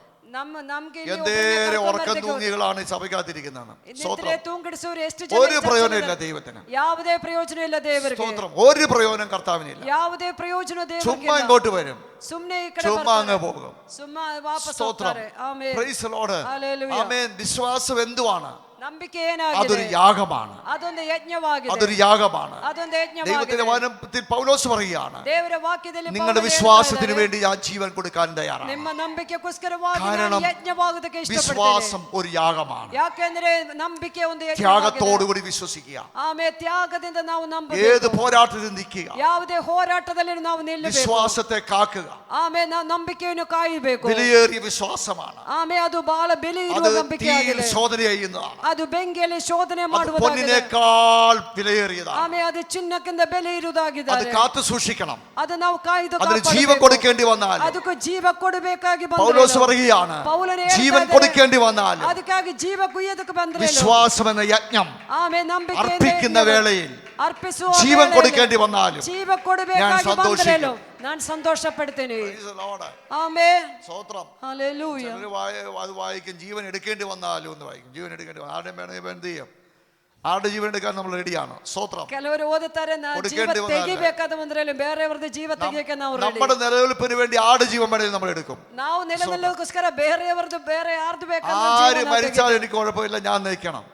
ನಮ್ಗೆ എന്തേരം ഉറക്കം തൂങ്ങികളാണ് ഈ സഭയ്ക്കകത്തിരിക്കുന്നതാണ്. സ്തോത്രം. ತೂಂಗಿಡಿಸೋರು ಎಷ್ಟು ഒരു പ്രയോജനം ഇല്ല ദൈവത്തിന്. ಯಾವುದೇ ಪ್ರಯೋಜನ ಇಲ್ಲ ದೇವರಿಗೆ. സ്തോത്രം. ഒരു പ്രയോജനം കർത്താവിനില്ല. ಯಾವುದೇ ಪ್ರಯೋಜನ ದೇವರಿಗೆ ചുമ്മാ ಇಲ್ಲ. ഇങ്ങോട്ട് വരും, ಸುಮ್ನೆ ಈ ಕಡೆ ചുമ്മാ അങ്ങ് ಬರ್ತಾರೆ. പോകും. ಸುಮ್ಮ ವಾಪಸ್ സ്തോത്രം. ಹೋಗ್ತಾರೆ. ಆಮೆನ್. Praise the lord. ഹല്ലേലൂയ. ആമേൻ. വിശ്വാസം എന്തുവാണ്? ನಂಬಿಕೆ അതൊരു ಏನಾಗಿದೆ? യാഗമാണ്, ಅದೊಂದು ಯಜ್ಞವಾಗಿದೆ. അതൊരു യാഗമാണ്. ಅದೊಂದು ദൈവത്തിന്റെ ಯಜ್ಞವಾಗಿದೆ. വചനത്തിൽ പൗലോസ് പറയുകയാണ്, ದೇವರ ವಾಕ್ಯದಲ್ಲಿ നിങ്ങളുടെ ಪೌಲನು വിശ്വാസത്തിന് ಹೇಳ್ತಾ വേണ്ടി ഞാൻ ജീവൻ കൊടുക്കാൻ തയ്യാറാണ്. ನಿಮ್ಮ ನಂಬಿಕೆಗೋಸ್ಕರವಾಗಿ കാരണം ನಾನು ಯಜ್ಞವಾಗುವುದಕ್ಕೆ ಇಷ್ಟಪಡ್ತೇನೆ. വിശ്വാസം ഒരു യാഗമാണ്. ಯಾಕೆಂದ್ರೆ ನಂಬಿಕೆ ಒಂದು ಯಜ್ಞವಾಗಿದೆ. ത്യാഗത്തോടുകൂടി വിശ്വസിക്കുക, ಆಮೇಲೆ ತ್ಯಾಗದಿಂದ ನಾವು ನಂಬಬೇಕು. ഏത് പോരാട്ടത്തിൽ നിൽക്കുക, ಯಾವುದೇ ಹೋರಾಟದಲ್ಲಿ ನಾವು ನಿಲ್ಲಬೇಕು. വിശ്വാസത്തെ കാക്കുക. ಆಮೇಲೆ ನಾವು ನಂಬಿಕೆಯನ್ನು ಕಾಯಬೇಕು. വിലയേറിയ വിശ്വാസമാണ്. ಆಮೇಲೆ ಅದು ಬಹಳ ಬೆಲೆ ಇರುವ അത് ನಂಬಿಕೆ തീയിൽ ಆಗಿದೆ. ശോധന ചെയ്യുന്നതാണ്. ಅದು ಬೆಂಕಿಯಲ್ಲಿ ಶೋಧನೆ അത് ಮಾಡುವುದಾಗಿದೆ. പൊന്നിനേക്കാൾ വിലയേറിയതാണ്. ಆಮೇಲೆ ಅದು ಚಿನ್ನಕ್ಕಿಂತ ಬೆಲೆ അത് ಇರುವುದಾಗಿದೆ. കാത്തു സൂക്ഷിക്കണം. ಅದು ನಾವು ಕಾಯ್ದು അതിന് ജീവൻ ಕಾಪಾಡಬೇಕು. കൊടുക്കേണ്ടി വന്നാൽ, ಅದಕ್ಕೂ ಜೀವ ಕೊಡಬೇಕಾಗಿ പൗലോസ് ಬಂದ್ರೆ പറയുകയാണ്, പൗലನು ജീവൻ ಹೇಳ್ತಾ കൊടുക്കേണ്ടി വന്നാൽ ಅದಕ್ಕಾಗಿ ಜೀವ ಕುಯ್ಯೋದಕ್ಕೆ ಬಂದ್ರೆ വിശ്വാസം എന്ന യജ്ഞം ಆಮೇಲೆ ನಂಬಿಕೆ അർപ്പിക്കുന്ന വേളയിൽ ಅರ್ಪಿಸುವ ജീവൻ ವೇಳೆಯಲ್ಲಿ കൊടുക്കേണ്ടി വന്നാലും ಜೀವ ಕೊಡಬೇಕಾಗಿ ഞാൻ ಬಂದ್ರೇನು ನಾನು ಸಂತೋಷ ಪಡ್ತೇನೆ. Praise the Lord. ಆಮೇಲೆ സ്തോത്രം. ഹല്ലേലൂയ. ചിലര് അത് വായിക്കും, ജീവൻ എടുക്കേണ്ടി വന്നാലും എന്ന് വായിക്കും. ജീവൻ എടുക്കേണ്ടി ആരുടെ വേണമെങ്കിൽ എന്ത് ചെയ്യും, ആരുടെ ജീവൻ എടുക്കാൻ നമ്മൾ റെഡിയാണ്. സ്തോത്രം. ಕೆಲವರು ಓದುತ್ತಾರೆ ಜೀವ കൊടുക്കേണ്ടി വന്നാല് ತೆಗಿಬೇಕಾದ ಬಂದ್ರೆ ಬೇರೆಯವ್ರದ್ದು ಜೀವ ತೆಗಿಯಕ್ಕೆ ನಾವು ready. നമ്മുടെ നിലനിൽപ്പിന് വേണ്ടി ആട് ജീവൻ വേണമെങ്കിൽ നമ്മൾ എടുക്കും. ನಾವು ನಿಲ್ಲಗೋಸ್ಕರ ಬೇರೆಯವ್ರದ್ದು ಬೇರೆ ಯಾರ್ದು ആര് ಬೇಕಾದ್ರೆ മരിച്ചാലും എനിക്ക് കുഴപ്പമില്ല, ഞാൻ നിൽക്കണം.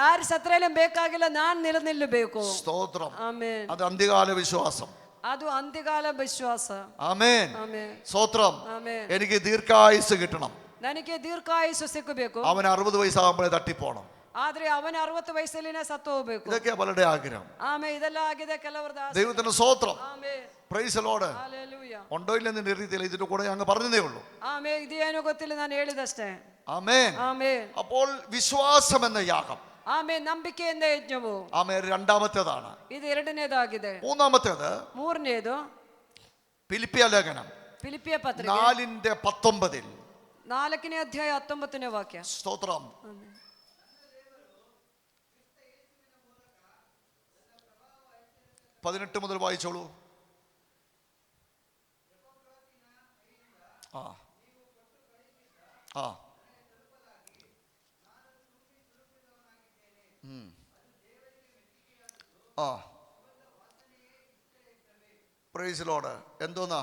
ಯಾರು ಸತ್ರೇലും ಬೇಕಾಗಿಲ್ಲ, ನಾನು ನಿಲ್ಲಬೇಕು. സ്തോത്രം. ಆಮೇನ್. അത് അന്ത്യകാല വിശ്വാസം. ಅದು ಅಂತ್ಯಕಾಲ ವಿಶ್ವಾಸ. ആമേൻ. ಆಮೇನ್. സ്തോത്രം. ಆಮೇನ್. എനിക്ക് ദീർഘായുസ് കിട്ടണം. ನನಗೆ ದೀರ್ಘಾಯುಸ್ಸು ಸಿಕ್ಕಬೇಕು. അവൻ 60 വയസ്സാകുമ്പോഴേ തട്ടിപ്പോണം. ಆದ್ರೆ ಅವನ 60 ವಯಸ್ಸಲ್ಲಿನೇ ಸತ್ತು ಹೋಗ್ಬೇಕು. ഇതൊക്കെയാ പലരുടെ ആഗ്രഹം. ಆಮೇಲೆ ಇದೆಲ್ಲ ಆಗಿದೆ ಕೆಲವರದ ಆಸೆ. ദൈവത്തിന്റെ സ്തോത്രം. ಆಮೇಲೆ പ്രൈസ് ദി ലോർഡ്. ಹಲ್ಲೆಲೂಯಾ. ഉണ്ടോ ഇല്ലെന്ന് അറിയത്തില്ല, ഇതിന്റെ കൂടെ ഞങ്ങൾ പറഞ്ഞതേ ഉള്ളൂ. ಆಮೇಲೆ ಇದೇನೋ ಗೊತ್ತಿಲ್ಲ, ನಾನು ಹೇಳಿದಷ್ಟೇ. ആമേൻ. ಆಮೇಲೆ അപ്പോൾ വിശ്വാസം എന്ന യാഗം, ಆಮೇಲೆ ನಂಬಿಕೆಯಿಂದ ಯಜ್ಞವು, ആമേൻ, രണ്ടാമത്തേതാണ്. ಇದು ಎರಡನೇದಾಗಿದೆ. മൂന്നാമത്തേത് ಮೂರನೇದು ഫിലിപ്പിയ ലേഖനം ಫಿಲಿಪಿಯ ಪತ್ರಿಕೆ 4:19. 4ನೇ ಅಧ್ಯಾಯ 19ನೇ ವಾಕ್ಯ. സ്തോത്രം. 18 മുതൽ വായിച്ചോളൂ. ആ ആ ആ പ്രൈസ് ലോർഡ്. എന്തോന്നാ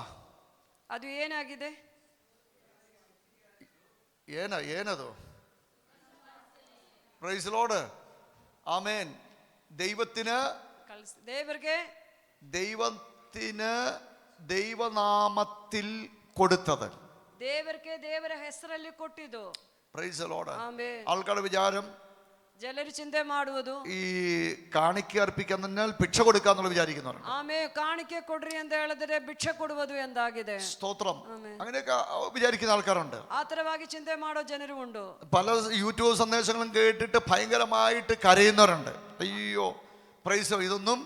ಅದು ಏನಾಗಿದೆ? ಏನದು? Praise lord. ആമേൻ. ദൈവത്തിന് ദൈവനാമത്തിൽ കൊടുത്തത്, ದೇವರಿಗೆ ದೇವರ ಹೆಸರಲ್ಲಿ ಕೊಟ್ಟಿದ್ದು. Praise lord. ಆಮೇನ್. ആൾക്കാരുടെ വിചാരം ಜನರು ಚಿಂತೆ ಮಾಡುವುದು ഈ കാണിക്ക അർപ്പിക്കാൻ തന്നെ ഭിക്ഷ കൊടുക്കാന്നുള്ള വിചാരിക്കുന്നവരുണ്ട്. ಆಮೇಲೆ ಕಾಣಿಕೆ ಕೊಡ್ರಿ ಅಂತ ಹೇಳಿದ್ರೆ ಭಿಕ್ಷೆ ಕೊಡುವುದು ಎಂದಾಗಿದೆ. സ്തോത്രം. അങ്ങനെയൊക്കെ വിചാരിക്കുന്ന ആൾക്കാരുണ്ട്. ಆ ತರವಾಗಿ ಚಿಂತೆ ಮಾಡೋ ಜನರು ಉಂಟು. പല യൂട്യൂബ് സന്ദേശങ്ങളും കേട്ടിട്ട് ഭയങ്കരമായിട്ട് കരയുന്നവരുണ്ട്. അയ്യോ പ്രൈസ്, ഇതൊന്നും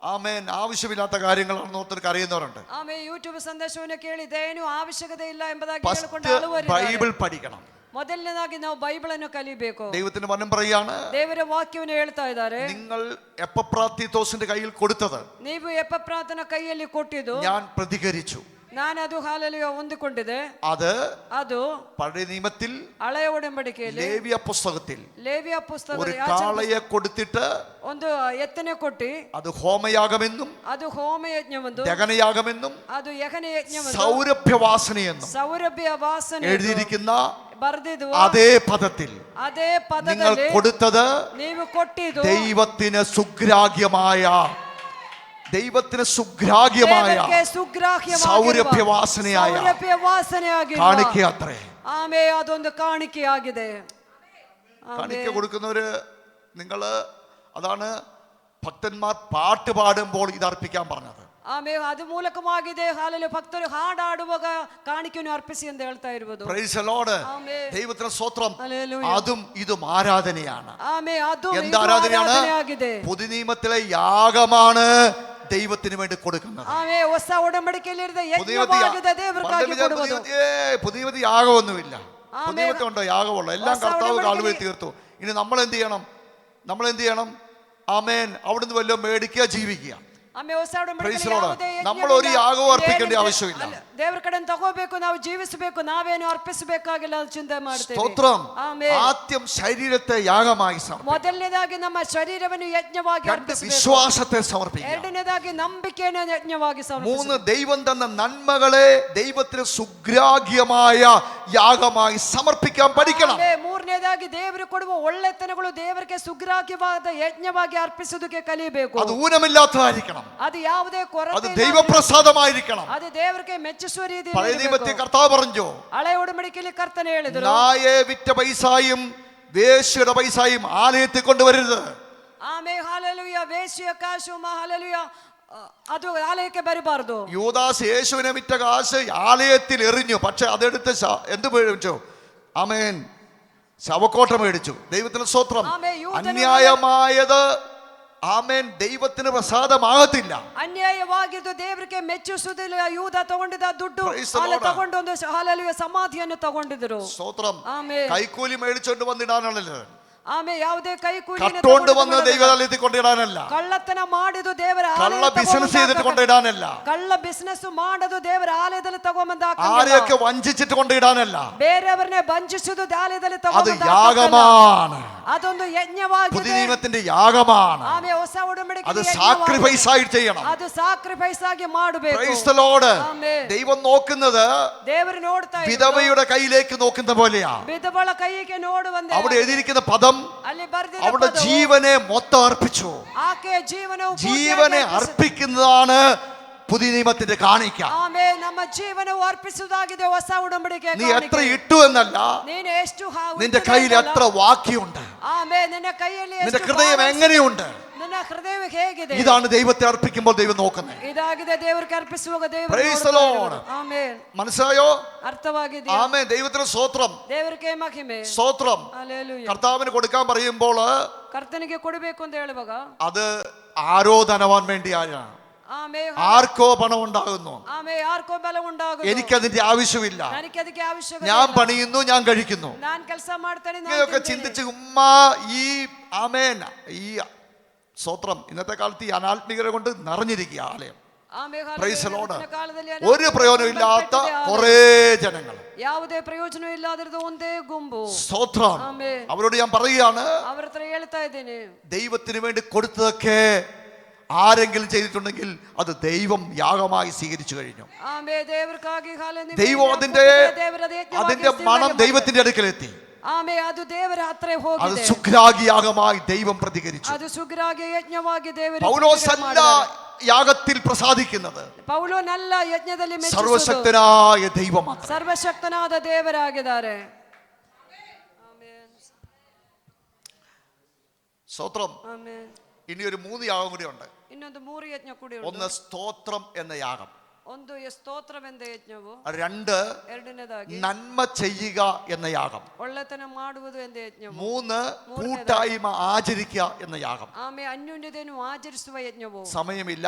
ആമേൻ ആവശ്യമില്ലാത്ത കാര്യങ്ങളാണെന്ന് ഓർത്തിട്ട് കരയുന്നവരുണ്ട്. ಆಮೇಲೆ ಯೂಟ್ಯೂಬ್ ಸಂದೇಶವನ್ನು ಕೇಳಿ ಇದೇನು ಅವಶ್ಯಕತೆ ಇಲ್ಲ ಎಂಬುದಾಗಿ ಹೇಳಿಕೊಂಡು ഫസ്റ്റ് ಅಳುವರಿದ್ದಾರೆ. ബൈബിൾ പഠിക്കണം. ಮೊದಲನೇದಾಗಿ ನಾವು ಬೈಬಲ್ ಅನ್ನು ಕಲಿಬೇಕು. ദൈവത്തിന്റെ വചനം പറയാണ്, ದೇವರ ವಾಕ್ಯವನ್ನು ಹೇಳ್ತಾ ಇದ್ದಾರೆ, നിങ്ങൾ എപ്പപ്രാത്തിത്തോസിന്റെ കയ്യിൽ കൊടുത്തത് ನೀವು ಎಪಫ್ರಾತನ ಕೈಯಲ್ಲಿ ಕೊಟ್ಟಿದ್ದು ഞാൻ പ്രതികരിച്ചു. ನಾನು ಅದು ಹಾಲಲ್ಲಿ ಹೊಂದಿಕೊಂಡಿದೆ. ಅದು പഴയ നിയമത്തിൽ ಹಳೆಯ ಒಡಂಬಡಿಕೆಯಲ್ಲಿ ലേവ്യ പുസ്തകത്തിൽ ಲೇವಿಯ ಪುಸ್ತಕ ഒരു കാളയെ കൊടുത്തിട്ട് ಒಂದು ಎತ್ತನೆ ಕೊಟ್ಟಿ അത് ഹോമയാഗമെന്നും ಅದು ಹೋಮ ಯಜ್ಞವೆಂದು, ദഹനയാഗമെന്നും ಅದು ಯಜ್ಞ ಯಜ್ಞವೆಂದು, സൗരഭ്യവാസനയെന്നും സൗരഭ്ಯ ವಾಸನೆ എഴുതിയിരിക്കുന്ന ಬರೆದಿದ್ದು അതേ പദത്തിൽ ಅದೇ നിങ്ങൾ ಪದದಲ್ಲಿ കൊടുത്തത് ನೀವು ಕೊಟ್ಟಿದ್ದು ദൈവത്തിന് സുഗ്രാഹ്യമായ സൗരഭ്യവാസനയായ കാണിക്കയാത്രേ. ಆಮೇಲೆ ಅದೊಂದು ಕಾಣಿಕೆಯಾಗಿದೆ. കാണിക്ക കൊടുക്കുന്നവര് നിങ്ങള്, അതാണ് ഭക്തന്മാർ പാട്ട് പാടുമ്പോൾ ഇത് അർപ്പിക്കാൻ പറഞ്ഞത്. ಆಮೇಲೆ ಅದು ಮೂಲಕವಾಗಿದೆ ಹಾಲಲ್ಲಿ ಭಕ್ತರು ಹಾಡಾಡುವಾಗ ಕಾಣಿಕೆಯನ್ನು ಅರ್ಪಿಸಿ ಅಂತ ಹೇಳ್ತಾ ಇರುವುದು. Price the Lord. ಆಮೇಲೆ ദൈവത്തിന് സ്തോത്രം. ഹല്ലേലൂയ. അതും ഇതും ആരാധനയാണ്. ಆಮೇಲೆ ಅದು എന്ത് ആരാധനയാണ്? പുതിയ നിയമത്തിലെ യാഗമാണ് ദൈവത്തിന് വേണ്ടി കൊടുക്കുന്നത്. ಆಮೇಲೆ ಹೊಸ ಒಡಂಬಡಿಕೆಯಲ್ಲಿ ಯಜ್ಞವಾಗಿದೆ ದೇವರಿಗಾಗಿ ಕೊಡುವುದು. പുതിയ യാഗമൊന്നുമില്ല. പുതിയ ഉണ്ടോ? യാഗമുള്ള എല്ലാം കർത്താവ് കാൽവരിയിൽ തീർത്തു. ഇനി നമ്മൾ എന്ത് ചെയ്യണം? ആമേൻ. അവിടുന്ന് വല്ലതും മേടിക്കുക, ജീവിക്കുക. നമ്മൾ ഒരു യാഗവും അർപ്പിക്കേണ്ട ആവശ്യമില്ല. ದೇವರ ಕಡೆ ತಗೋಬೇಕು, ನಾವು ಜೀವಿಸಬೇಕು, ನಾವೇನು ಅರ್ಪಿಸಬೇಕಾಗಿಲ್ಲ ಚಿಂತೆ ಮಾಡ್ತೇವೆ. സ്തോത്രം. ആദ്യം ശരീരത്തെ യാഗമായി സമർപ്പിക്കുക. ಮೊದಲನೇದಾಗಿ ನಮ್ಮ ಶರೀರವನ್ನು ಯಜ್ಞವಾಗಿ ಅರ್ಪಿಸಬೇಕು. വിശ്വാസത്തെ സമർപ്പിക്കുക. ಎರಡನೇದಾಗಿ ನಂಬಿಕೆಯನ್ನು ಯಜ್ಞವಾಗಿ ಸಮರ್ಪಿಸಬೇಕು. മൂന്ന്, ദൈവം തന്ന നന്മകളെ ദൈവത്തിന് സുഗ്രാഹ്യമായ യാഗമായി സമർപ്പിക്കാൻ പഠിക്കണം. ಆಮೇ, ಮೂರನೇದಾಗಿ ದೇವರು ಕೊಡುವ ಒಳ್ಳೆತನಗಳು ದೇವರಿಗೆ ಸುಗ್ರಾಹ್ಯವಾದ ಯಜ್ಞವಾಗಿ ಅರ್ಪಿಸುವುದಕ್ಕೆ ಕಲಿಯಬೇಕು. അത് ഊനമില്ലാത്തതായിരിക്കണം. ಅದು ಯಾವುದೇ അത് ಕೊರತೆ ദൈവപ്രസാദമായിരിക്കണം. ಅದು ದೇವರಿಗೆ ಮೆಚ್ಚಿಸುವ ರೀತಿ പഴയ നിയമത്തിൽ കർത്താവ് പറഞ്ഞു, ಹಳೆ ಉಡಂಬಡಿಕೆಯಲ್ಲಿ ಕರ್ತನೆ ಹೇಳಿದರು, നായെ വിറ്റ പൈസയും വേശ്യയുടെ പൈസയും ആലയത്തിൽ കൊണ്ടുവരരുത്. ಆಮೇ ಹಾಲೆಲೂಯ, ವೇಶ್ಯ ಕಾಶು ಹಾಲೆಲೂಯ ಅದು ಆಲಯಕ್ಕೆ ಬರಬಾರದು. യൂദാസ് യേശുവിനെ വിറ്റ കാശ് ആലയത്തിൽ എറിഞ്ഞു. പക്ഷെ അതെടുത്ത് എന്ത് മേടിച്ചു? ആമേൻ, ശവക്കോട്ട മേടിച്ചു. ദൈവത്തിന് സ്തോത്രം. ആമേൻ. അന്യായമായത് ആമേൻ ദൈവത്തിന് പ്രസാദമാകത്തില്ല. ಅನ್ಯಾಯವಾಗಿದ್ದು ದೇವರಿಗೆ ಮೆಚ್ಚಿಸುವುದಿಲ್ಲ. ಯೂದ ತಗೊಂಡಿದ್ದ ದುಡ್ಡು Praise the ಅಲ್ಲಿ Lord. ತಗೊಂಡು ಒಂದು ಹಾಲೆಲೂಯ ಸಮಾಧಿಯನ್ನು ತಗೊಂಡಿದ್ರು. സ്തോത്രം. ആമേൻ. കൈക്കൂലി മേടിച്ചോണ്ട് വന്നിടാനല്ലോ, ಆಮೆ ಯಾವುದೇ ಕೈಕೂಲಿ കട്ടോണ്ട് വന്ന് ദൈവാലയത്തിൽ കൊണ്ടിടാനല്ല, ಕಳ್ಳತನ ಮಾಡಿದು ದೇವರ കള്ള ബിസിനസ് ചെയ്തിട്ട് കൊണ്ടിടാനല്ല, ಕಳ್ಳ ಬಿಸಿನೆಸ್ ಮಾಡೋದು ದೇವರ ಆಲಯದಲ್ಲಿ ತಗೊಂಬಂದ ആരെയൊക്കെ വഞ്ചിച്ചിട്ട് കൊണ്ടിടാനല്ല. ಬೇರೆಯವರನ್ನೇ ಬಂಧಿಸುವುದು ಆಲಯದಲ್ಲಿ അത് ತಗೊಂಬಂದ യാഗമാണ്. ಅದೊಂದು ಯಜ್ಞವಾಗಿದೆ. പുതിയ നിയമത്തിന്റെ യാഗമാണ്. ಆಮೆ ಹೊಸ ಉಡಂಬಡಿಕೆ അത് സാക്രിഫൈസ് ആയിട്ട് ചെയ്യണം. ಅದು ಸಾಕ್ರಿಫೈಸ್ ಆಗಿ ಮಾಡಬೇಕು. Praise the Lord. ആമേൻ. ദൈവം നോക്കുന്നത് ದೇವರು ನೋಡ್ತಾ ಇರೋದು വിധവയുടെ കയ്യിലേക്ക് നോക്കുന്ന പോലെയാ. ವಿಧವಳ ಕೈಗೆ ನೋಡುವಂತೆ അവിടെ എഴുതിയിരിക്കുന്ന പദം ಅಲ್ಲಿ ಬರ್ದಿರೋ അവിടെ ಪದವು, ജീവനെ മൊത്തം അർപ്പിച്ചു. ಆಕೆಯ ಜೀವನವು ജീവനെ അർപ്പിക്കുന്നതാണ് പുതിയ നിയമത്തിന്റെ കാണിക്ക. ಆಮೇ, ನಮ್ಮ ಜೀವನವು ಅರ್ಪಿಸುವುದಾಗಿದೆ ಹೊಸ ಉಡಂಬಡಿಕೆ. നീ എത്ര ഇട്ടു എന്നല്ല, ನೀನು ಎಷ್ಟು നിന്റെ കയ്യിൽ എത്ര വാക്യമുണ്ട്, ಆಮೇ, നിನ್ನ കൈಯಲ್ಲಿ നിന്റെ ಎಷ್ಟು ഹൃദയം ಭಾವ, എങ്ങനെയുണ്ട്. ನಿನ್ನ ಹೃದಯ ಹೇಗಿದೆ. ഇതാണ് ദൈവത്തെ അർപ്പിക്കുമ്പോൾ ദൈവം നോക്കുന്നത്. ಇದಾಗಿದೆ ದೇವರಿಗೆ ಅರ್ಪಿಸುವಾಗ ದೇವರು Praise the Lord. ಆಮೆನ್. മനസ്സിലായോ? ಅರ್ಥವಾಗಿದೆಯಾ? ആമേൻ. ദൈവത്തിന് സ്തോത്രം, ದೇವರಿಗೆ ಮಹಿಮೆ. സ്തോത്രം. ಹಲ್ಲೆಲೂಯಾ. കർത്താവിന് കൊടുക്കാൻ പറയുമ്പോൾ ಕರ್ತನಿಗೆ ಕೊಡಬೇಕು ಅಂತ ಹೇಳುವಾಗ അത് ആരോ ധനവാൻ വേണ്ടിയാണ്, ಆಮೇ, ആർക്കോ പണം ഉണ്ടാകുന്നു. ಆಮೇ, ಯಾರ್ಕೋ ಬಲ ಉಂಟಾಗುವುದು. എനിക്കതിന്റെ ആവശ്യമില്ല. ನನಗೆ ಅದಕ್ಕೆ ಅವಶ್ಯಕತೆ ഞാൻ ಇಲ್ಲ. പണിയുന്നു, ഞാൻ കഴിക്കുന്നു. ನಾನು ಕೆಲಸ ಮಾಡ್ತೇನೆ, ನಾನು ഇതൊക്കെ ತಿಂತೇನೆ. ചിന്തിച്ച് ഉമ്മ ഈ ആമേൻ, ഈ സ്തോത്രം. ഇന്നത്തെ കാലത്ത് ഈ അനാത്മികരെ കൊണ്ട് നിറഞ്ഞിരിക്കുക ആലയം. ಆಮೇ, Praise the Lord. ಇವತ್ತಿನ ಕಾಲದಲ್ಲಿ ഒരു പ്രയോജനമില്ലാത്ത കുറേ ജനങ്ങൾ. ಯಾವುದೇ ಪ್ರಯೋಜನ ಇಲ್ಲದಿರೋದು ಒಂದೇ ಗುಂಪು. സ്തോത്രം. ಆಮೆನ್. അവരോട് ഞാൻ പറയുകയാണ്, ಅವರ ಹತ್ರ ಹೇಳ್ತಾ ಇದ್ದೇನೆ, ദൈവത്തിന് വേണ്ടി കൊടുത്തതൊക്കെ ആരെങ്കിലും ചെയ്തിട്ടുണ്ടെങ്കിൽ അത് ദൈവം യാഗമായി സ്വീകരിച്ചു കഴിഞ്ഞു. ಆಮೇ, ದೇವರಿಗಾಗಿ ಹಾಲೆಯನ್ನು ദൈവം അതിന്റെ ದೇವರ ಯಜ್ಞವಾಗಿ അതിന്റെ മണം ಸ್ವೀಕಾರ ദൈവത്തിന്റെ അടുക്കലെത്തി. ಆಮೇ, ಅದು ದೇವರ ಹತ್ರ അത് ಹೋಗಿದೆ. സുഗ്രാഗിയാഗമായി ദൈവം പ്രതികരിച്ചു. ಅದು ಸುಗ್ರಾಗಿ ಯಜ್ಞವಾಗಿ ದೇವರು പൗലോസല്ല യാഗത്തിൽ പ്രസാദിക്കുന്നത്, ಪೌಲೋನಲ್ಲ ಯಜ್ಞದಲ್ಲಿ ಮೆಚ್ಚಿಸುವುದು. സർവശക്തനായ ദൈവം മാത്രം. ಸರ್ವಶಕ್ತನಾದ ದೇವರಾಗಿದ್ದಾರೆ. സ്തോത്രം. ಆಮೆನ್. ഇനി ഒരു 3 യാഗം കൂടി ഉണ്ട്. ಇನ್ನೊಂದು 3 ಯಜ್ಞ ಕೂಡ ഒന്ന് സ്തോത്രം എന്ന യാഗം, ಒಂದು ಸ್ತೋತ್ರವೆಂದ ಯಜ್ಞವು, 2 ಎರಡನೇದಾಗಿ നന്മ ചെയ്യുക എന്ന യാഗം, ಒಳ್ಳೆತನ ಮಾಡುವುದು ಎಂದ ಯಜ್ಞವು, 3 കൂട്ടായ്മ ആചരിക്കുക എന്ന യാഗം. ಆಮೆ ಅನ್ಯೋನ್ಯತೆಯನ್ನು ಆಚರಿಸುವ ಯಜ್ಞವು. സമയമില്ല,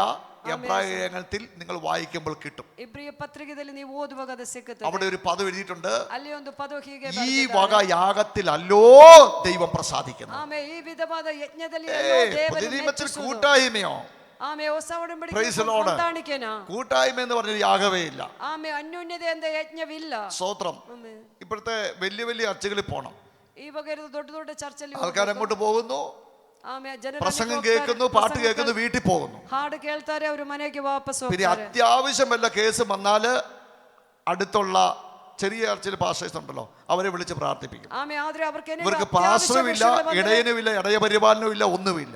എബ്രായ ലേഖനത്തിൽ നിങ്ങൾ വായിക്കുമ്പോൾ കിട്ടും. ಇಬ್ರಿಯ ಪತ್ರಿಕೆಯಲ್ಲಿ ನೀವು ಓದುವಾಗ ಅದು ಸಿಕ್ಕುತ್ತದೆ. അവിടെ ഒരു പദം എഴുതിയിട്ടുണ്ട്, ಅಲ್ಲಿ ಒಂದು ಪದ ಹೀಗೆ ഈ ಬರೆದಿದ್ದಾರೆ. വക യാഗത്തിലല്ലോ ദൈവം പ്രസാദിക്കുന്നു. ಆಮೆ, ಈ ವಿಧವಾದ ಯಜ್ಞದಲ್ಲಿ പുതിയ നിയമത്തിൽ കൂട്ടായ്മയോ? ಆಮೆ, ಹೊಸ ಒಡಂಬಡಿಕೆ Praise the Lord. ಹೊಂದಾಣಿಕೆನಾ? കൂട്ടായ്മ എന്ന് പറഞ്ഞൊരു യാഗമേ ഇല്ല. ಆಮೆ, ಅನ್ಯೋನ್ಯತೆ ಎಂದ ಯಜ್ಞವಿಲ್ಲ. സ്തോത്രം. ಆಮೆ, ഇപ്പോഴത്തെ വലിയ വലിയ ചർച്ചകളിൽ പോകണം, ಇವಾಗ ಇರೋದು ದೊಡ್ಡ ದೊಡ್ಡ ಚರ್ಚಲ್ಲಿ ആൾക്കാർ അങ്ങോട്ട് പോകുന്നു, ಆಮೆ, ಜನರು പ്രസംഗം ಅಲ್ಲಿಗೆ കേൾക്കുന്നു, ಹೋಗ್ತಾರೆ, പാട്ട് ಪ್ರಸಂಗ കേൾക്കുന്നു, വീട്ടിൽ പോകുന്നു. ಹಾಡು ಕೇಳ್ತಾರೆ, ಅವರು ಮನೆಗೆ ವಾಪಸ್ പിന്നെ ಹೋಗ್ತಾರೆ. അത്യാവശ്യം വല്ല കേസ് വന്നാല് അടുത്തുള്ള ചെറിയ ചർച്ചിൽ പാസ്റ്റേഴ്സ് ഉണ്ടല്ലോ, അവരെ വിളിച്ച് പ്രാർത്ഥിപ്പിക്കും. ಆಮೆ, ಆದ್ರೆ ಅವ್ರಿಗೆ ഇവർക്ക് പാസ്റ്ററുമില്ല, ഇടയനുമില്ല, ഇടയപരിപാലനവും ഇല്ല, ഒന്നുമില്ല.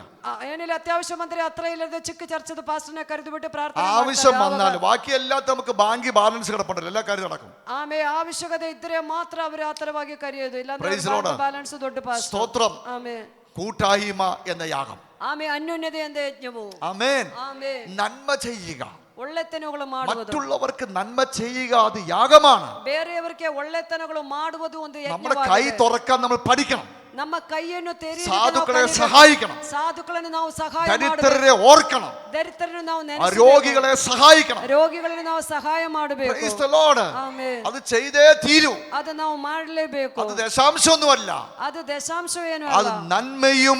ಏನಿಲ್ಲ, ಅತ್ಯಾവശ്യം ಬಂದ್ರೆ ಹತ್ರ ಇಲ್ಲದ ಚಿಕ್ಕ ಚರ್ಚದ ಪಾಸ್ಟರ್ನ ಕರೆದು ಬಿಟ್ಟು ಪ್ರಾರ್ಥನೆ ആവശ്യം ಮಾಡ್ತಾರೆ. വന്നാൽ ബാക്കി എല്ലാത്തും നമുക്ക് ബാങ്ക് ബാലൻസ് കിടപ്പുണ്ടല്ലോ, എല്ലാ കാര്യം നടക്കും. ಆಮೆ, ಅವಶ್ಯಕತೆ ಇದ್ರೆ ಮಾತ್ರ ಅವರು ಆತರವಾಗಿ ಕರೆಯೋದು, Praise the Lord. ಇಲ್ಲ ಬ್ಯಾಲೆನ್ಸ್ ದೊಡ್ಡ ಪಾಸ್ಟರ್. സ്തോത്രം. ಆಮೆ, കൂട്ടായ്മ എന്ന യാഗം. ಆಮೆ, ಅನ್ಯೋನ್ಯತೆ ಎಂದ ಯಜ್ಞವು. ആമേൻ. ಆಮೆ, നന്മ ചെയ്യുക, ಒಳ್ಳೆತನಗಳು ಮಾಡುವುದು, മറ്റുള്ളവർക്ക് നന്മ ചെയ്യുക, അത് യാഗമാണ്. ಬೇರೆಯವರಿಗೆ ಒಳ್ಳೆತನಗಳು ಮಾಡುವುದು ಒಂದು നമ്മുടെ കൈ ಯಜ್ಞವಾಗಿದೆ. തുറക്കാൻ നമ്മൾ പഠിക്കണം, ನಮ್ಮ ಕೈಯನ್ನು ತೆರೆಯಲು സാധുക്കളെ ನಾವು ಕಲಿಬೇಕು. സഹായിക്കണം, ಸಾಧುಗಳನ್ನು ನಾವು ಸಹಾಯ ಮಾಡಬೇಕು. ദരിദ്രരെ ഓർക്കണം, ದರಿದ್ರರನ್ನು ನಾವು രോഗികളെ സഹായിക്കണം. ರೋಗಿಗಳನ್ನು ನಾವು ಸಹಾಯ ಮಾಡಬೇಕು. Praise the Lord. ಆಮೆನ್. അത് ചെയ്തേ തീരൂ. ಅದು ನಾವು ಮಾಡಲೇಬೇಕು. അത് ദശാംശമൊന്നുമല്ല, ಅದು ದಶಾಂಶ ಏನು അത് ಅಲ್ಲ. നന്മയും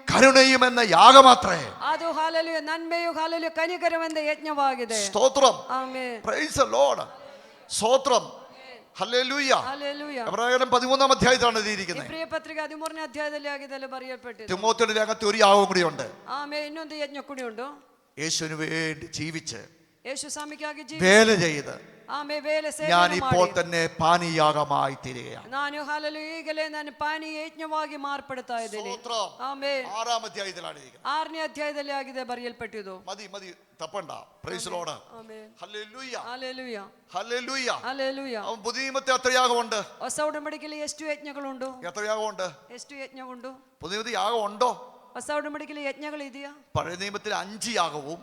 കരുണയും എന്ന യാഗമാത്രേ. ಅದು ಹಾಲೆಲೂಯ, ನನ್ಮೆಯು ಹಾಲೆಲೂಯ, ಕನಿಕರವೆಂದ ಯಜ್ಞವಾಗಿದೆ. സ്തോത്രം. ಆಮೆನ್. Praise the Lord. സ്തോത്രം. ഹല്ലേലൂയ. ಹಾಲೆಲೂಯ. എബ്രായലേഖനം 13-ാം അധ്യായത്തിലാണ് എഴുതിയിരിക്കുന്നത്. ಇಬ್ರಿಯ ಪತ್ರಿಕೆ 13ನೇ ಅಧ್ಯಾಯದಲ್ಲಿ ಆಗಿದೆಲ್ಲ ಬರೆಯಲ್ಪಟ್ಟಿದೆ. തിമോത്തിയുടെ ലേഖനത്തിൽ ഒരു യാഗം കൂടി ഉണ്ട്. ಆಮೇಲೆ ಇನ್ನೊಂದು ಯಜ್ಞ ಕೂಡ ಉಂಟು. യേശുവിന് വേണ്ടി ജീവിച്ച് യേശു സ്വാമിക്കാಗಿ വേല ചെയ്ത് ಆಮೇ ವೇಲೆ ഞാൻ ಸೇವೆ ഇപ്പോൾ ಮಾಡಿ തന്നെ പാനീയാഗമായി തീരുകയാണ്. ನಾನು ಹಲ್ಲೆಲೂಯ ಈಗಲೇ ನಾನು ಪಾನೀಯ ಯಜ್ಞವಾಗಿ ಮಾರ್ಪಡ್ತಾ ಇದ್ದೇನೆ. സ്തോത്രം. ಆಮೆನ್. 6-ാം അധ്യായത്തിലാണ് ഇരിക്കുന്നത്. 6ನೇ ಅಧ್ಯಾಯದಲ್ಲಿ ಆಗಿದೆ ಬರೆಯಲ್ಪಟ್ಟಿದ್ದು. മതി തപ്പണ്ട. Praise lord. ಆಮೆನ್. ഹല്ലേലൂയ. ಹಲ್ಲೆಲೂಯ. ഹല്ലേലൂയ. ಹಲ್ಲೆಲೂಯ. അവൻ പുതിയ നിയമത്തിൽ എത്ര യാഗമുണ്ട്? ಹೊಸ ಉಡಂಬಡಿಕೆಯಲ್ಲಿ ಎಷ್ಟು ಯಜ್ಞಗಳುಂಟು? എത്ര യാഗമുണ്ട്? ಎಷ್ಟು ಯಜ್ಞವುಂಟು? പുതിയ നിയമത്തിൽ യാഗം ഉണ്ടോ? ಹೊಸ ಉಡಂಬಡಿಕೆಯಲ್ಲಿ ಯಜ್ಞಗಳಿದೆಯಾ? പഴയ നിയമത്തിൽ 5 യാഗവും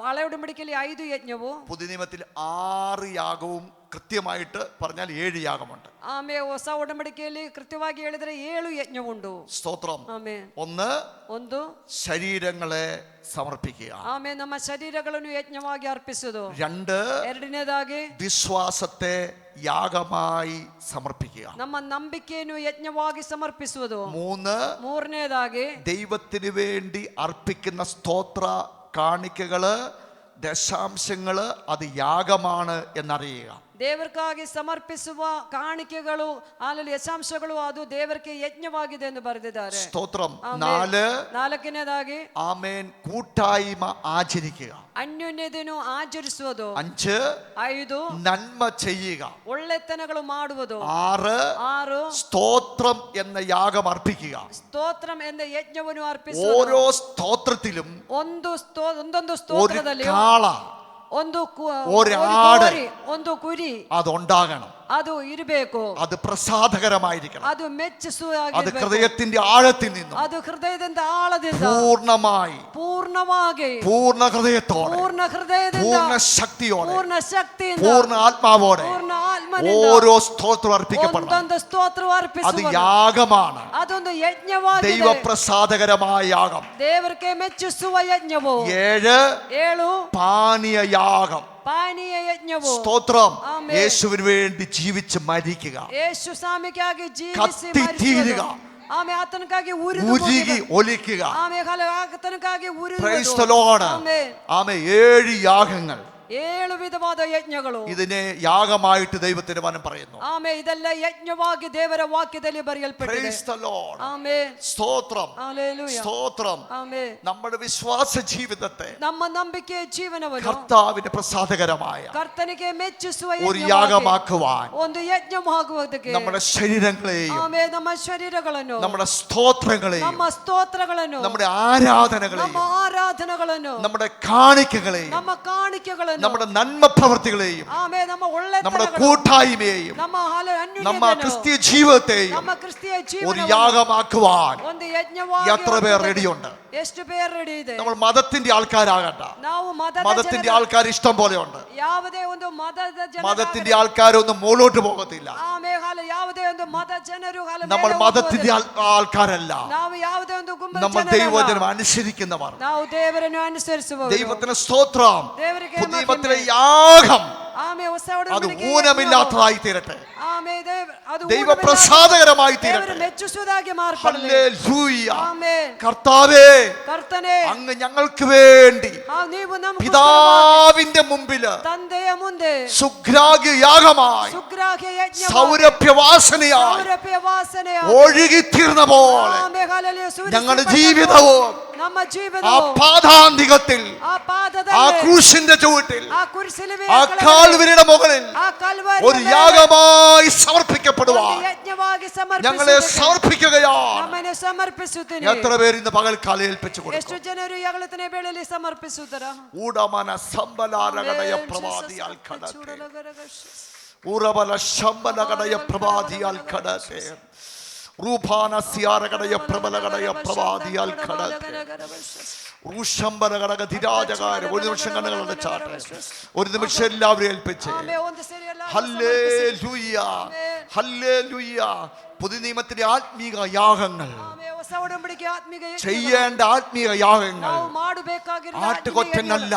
ಹಳೆ ಉಡಂಬಡಿಕೆಯಲ್ಲಿ 5 ಯಜ್ಞವು, പുതിയ നിയമത്തിൽ 6 യാഗവും, കൃത്യമായിട്ട് പറഞ്ഞാൽ 7 യാഗമുണ്ട്. ಆಮೇ ಹೊಸ ಉಡಂಬಡಿಕೆಯಲ್ಲಿ ಕೃತ್ಯವಾಗಿ ಹೇಳಿದರೆ 7 ಯಜ್ಞವುಂಟು. സ്തോത്രം. ಆಮೇ. ഒന്ന് ശരീരങ്ങളെ സമർപ്പിക്കുക. ಆಮೇ ನಮ್ಮ ಶರೀರಗಳನ್ನು ಯಜ್ಞವಾಗಿ ಅರ್ಪಿಸುವುದು. 2 ಎರಡನೇದಾಗಿ വിശ്വാസത്തെ യാഗമായി സമർപ്പിക്കുക. ನಮ್ಮ ನಂಬಿಕೆಯನ್ನು ಯಜ್ಞವಾಗಿ ಸಮರ್ಪಿಸುವುದು. 3 ಮೂರನೇದಾಗಿ ദൈവത്തിന് വേണ്ടി അർപ്പിക്കുന്ന സ്തോത്ര കാണിക്കകള്, ദശാംശങ്ങള് അത് യാഗമാണ് എന്നറിയുക. ದೇವರಿಗಾಗಿ ಸಮರ್ಪಿಸುವ ಕಾಣಿಕೆಗಳು, ಅಲ್ಲಿ ಯಶಾಂಶಗಳು ಅದು ದೇವರಿಗೆ ಯಜ್ಞವಾಗಿದೆ ಎಂದು ಬರೆದಿದ್ದಾರೆ. സ്തോത്രം. ಆಮೆನ್. 4 ನಾಲ್ಕನೇದಾಗಿ ആമേൻ കൂട്ടായ്മ ആചരിക്കുക. ಅನ್ಯೋನ್ಯತೆಯನ್ನು ಆಚರಿಸುವುದು. 5 5 നന്മ ചെയ്യുക. ಒಳ್ಳೆತನಗಳು ಮಾಡುವುದು. 6 6 സ്തോത്രം എന്ന യാഗം അർപ്പിക്കുക. ಸ್ತೋತ್ರಂ ಎಂದ ಯಜ್ಞವನ್ನು ಅರ್ಪಿಸುವುದು. ഓരോ സ്തോത്രത്തിലും ಒಂದೊಂದು ഒരു ಸ್ತೋತ್ರದಲ್ಲಿ കാള, ಒಂದು ഒരാട്, ಒಂದು ಕುರಿ അതുണ്ടാകണം. ಅದು ಇರಬೇಕು. അത് പ്രസാദകരമായിരിക്കണം. ಅದು അത് ഹൃദയത്തിന്റെ ആഴത്തിൽ നിന്നും ಅದು ಹೃದಯದಿಂದ ಆಳದಿಂದ പൂർണ്ണമായി, ಪೂರ್ಣವಾಗಿ, പൂർണ്ണ ഹൃദയത്തോടെ, ಪೂರ್ಣ ಹೃದಯದಿಂದ, പൂർണ്ണ ശക്തിയോടെ, ಪೂರ್ಣ ಶಕ್ತಿಯಿಂದ, പൂർണ്ണ ആത്മാവോടെ ಪೂರ್ಣ ಆತ್ಮನಿಂದ ഓരോ സ്തോത്രം അർപ്പിക്കപ്പെടണം. ಒಂದೊಂದು ಸ್ತೋತ್ರ അത് ಅರ್ಪಿಸುವುದು. യാഗമാണ്. ಅದೊಂದು ಯಜ್ಞವಾಗಿದೆ. ദൈവപ്രസാദകരമായ യാഗം. ದೇವರಿಗೆ ಮೆಚ್ಚಿಸುವ ಯಜ್ಞವು. 7 പാനീയ യാഗം. ಪಾನೀಯ ಯಜ್ಞವು. സ്തോത്രം. ആമേൻ. യേശുവിന് വേണ്ടി ജീവിച്ച് മരിക്കുക. ಯೇಸು ಸ್ವಾಮಿಗಾಗಿ ಜೀವಿಸಿ കത്തി ಮರಿಸುವುದು. തീരുക. ಆಮೆ ಆತನಿಗಾಗಿ ഉരുകി ഒലിക്കുക. ಆಮೆ ಆತನಿಗಾಗಿ Praise the Lord. ആമേൻ. 7 യാഗങ്ങൾ. 7 ವಿಧವಾದ ಯಜ್ಞಗಳು. ഇതിനെ യാഗമായിട്ട് ദൈവത്തിന്റെ വചനം പറയുന്നു. ಆಮೆ ಇದೆಲ್ಲ ಯಜ್ಞವಾಗಿ ದೇವರ ವಾಕ್ಯದಲ್ಲಿ ಬರೆಯಲ್ಪಟ್ಟಿದೆ. Praise the Lord. ಆಮೆ. സ്തോത്രം. ഹല്ലേലൂയ. സ്തോത്രം. ആമೆ. നമ്മുടെ വിശ്വാസ ജീവിതത്തെ ನಮ್ಮ ನಂಬಿಕೆಯ ಜೀವನವನ್ನು കർത്താവിന് പ്രസാദകരമായ ಕರ್ತನಿಗೆ ಮೆಚ್ಚಿಸುವ ഒരു യാഗമാക്കുവാൻ ಒಂದು ಯಜ್ಞವಾಗುವುದಕ್ಕೆ നമ്മുടെ ശരീരങ്ങളെയും, ಆಮೆ ನಮ್ಮ ಶರೀರಗಳನ್ನು, നമ്മുടെ സ്തോത്രങ്ങളെയും, ನಮ್ಮ ಸ್ತೋತ್ರಗಳನ್ನು, നമ്മുടെ ആരാധനകളെയും, ನಮ್ಮ ಆರಾಧನೆಗಳನ್ನು, നമ്മുടെ കാണിക്കകളെയും, ನಮ್ಮ ಕಾಣಿಕೆಗಳನ್ನು, നമ്മുടെ നന്മ പ്രവൃത്തികളെയും, ಆಮೆ ನಮ್ಮ നമ്മുടെ ಒಳ್ಳೆತನಗಳನ್ನು, കൂട്ടായ്മയെയും, ನಮ್ಮ നമ്മ ಅನ್ಯೋನ್ಯತೆಯನ್ನು, ക്രിസ്തീയ ജീവിതത്തെയും ನಮ್ಮ ಕ್ರಿಸ್ತಿಯ ഒരു ಜೀವನವನ್ನು യാഗമാക്കുവാൻ ಒಂದು ಯಜ್ಞವಾಗಿ എത്ര പേർ റെഡിയുണ്ട്? ಎಷ್ಟು പേർ ರೆಡಿ ಇದೆ? നമ്മൾ മതത്തിന്റെ ആൾക്കാരാകണ്ട. ನಾವು മതത്തിന്റെ ആൾക്കാർ ഇഷ്ടം പോലെയുണ്ട്. ಯಾವುದೇ ಒಂದು ಮತದ മതത്തിന്റെ ആൾക്കാരൊന്നും മുകളിലോട്ട് പോകത്തില്ല. ಯಾವುದೇ ಒಂದು ಮತ ಜನರು നമ്മൾ മതത്തിന്റെ ആൾക്കാരല്ല. ನಾವು ಯಾವುದೇ ಒಂದು ಗುಂಪು നമ്മൾ ദൈവവചനം അനുസരിക്കുന്നവർ. ನಾವು ದೇವರನ್ನು ಅನುಸರಿಸುವವರು. ദൈവത്തിന് സ്തോത്രം. ದೇವರಿಗೆ പുതിയ ಮಹಿಮೆ. നിയമത്തിലെ യാഗം ಆಮೆ ಹೊಸ അത് ಒಡಂಬಡಿಕೆಯ ഊനമില്ലാത്തതായി തീരട്ടെ. ಆಮೆ ಅದು ദൈവപ്രസാദകരമായി ದೇವರು തീരട്ടെ. ಮೆಚ್ಚಿಸುವುದಾಗಿ ಮಾರ್ಪಡಲಿ. ഹല്ലേലൂയ. ಆಮೆನ್. കർത്താവേ, ಕರ್ತನೇ, അങ്ങ് ഞങ്ങൾക്ക് വേണ്ടി ನೀವು ನಮ್ಮ പിതാവിന്റെ മുമ്പില് ತಂದೆಯ ಮುಂದೆ സുഗ്രാഗ്യയാഗമായി, ಸುಗ್ರಾಹ್ಯ ಯಜ್ಞ, സൗരഭ്യവാസനയായി ಸೌರಭ್ಯ ವಾಸನೆಯ ഒഴുകിത്തീർന്ന പോലെ ಆಮೆ ಹಾಲಲ್ಲಿ ಸುರಿಸಿ ഞങ്ങളുടെ ಬಂದದ್ದು ജീവിതവും ನಮ್ಮ ആ ಜೀವನವು പാദാന്തികത്തിൽ, ಆ ആ ಪಾದದಲ್ಲಿ, ക്രൂശിന്റെ ചുവട്ടിൽ, ಆ ಕುರಿಸಿಲುವೆಯ ആ ಕೆಳಗೆ, കാൽവരിയുടെ മുകളിൽ ಆ ಕಲ್ವಾರಿಯ ഒരു ಮೇಲೆ യാഗമായി സമർപ്പിക്കപ്പെടുവാൻ ಒಂದು ಯಜ್ಞವಾಗಿ ഞങ്ങളെ ಸಮರ್ಪಿಸುವುದಕ್ಕೆ സമർപ്പിക്കുകയാണ്. ನಮ್ಮನ್ನು ಸಮರ್ಪಿಸುತ್ತೀನಿ. എത്ര പേര് ഇന്ന് പകൽക്കാലം ഏൽപ്പിച്ചു ಎಷ್ಟು കൊടുക്കും? ಜನರು ಯಾಗಳತನೆ ಬೇಳೆಯಲ್ಲಿ ಸಮರ್ಪಿಸುತ್ತರ? ഊടമന സമ്പലാരകടയ പ്രവാദിയാൽ കടത്തെ, ഊറബല ശമ്പലകടയ പ്രവാദിയാൽ കടത്തെ, റൂപാന സിയാരകടയ പ്രബലകടയ പ്രവാദിയാൽ കടത്തെ, ൂഷംബലകടകധിരാജകാരം. ഒരു നിമിഷം കണ്ണുകൾ അടച്ചാട്ടെ. ഒരു നിമിഷം എല്ലാവരും ഏൽപ്പിച്ച് ഹല്ലേലൂയ, ഹല്ലേലൂയ. പുതിയ നിയമത്തിലെ ആത്മീക യാഗങ്ങൾ, ಹೊಸ ಒಡಂಬಡಿಕೆ ಆತ್ಮಿಕ ചെയ്യേണ്ട ആത്മീക യാഗങ്ങൾ ನಾವು ಮಾಡಬೇಕಾಗಿರುವ ആട്ടുകൊറ്റനല്ല,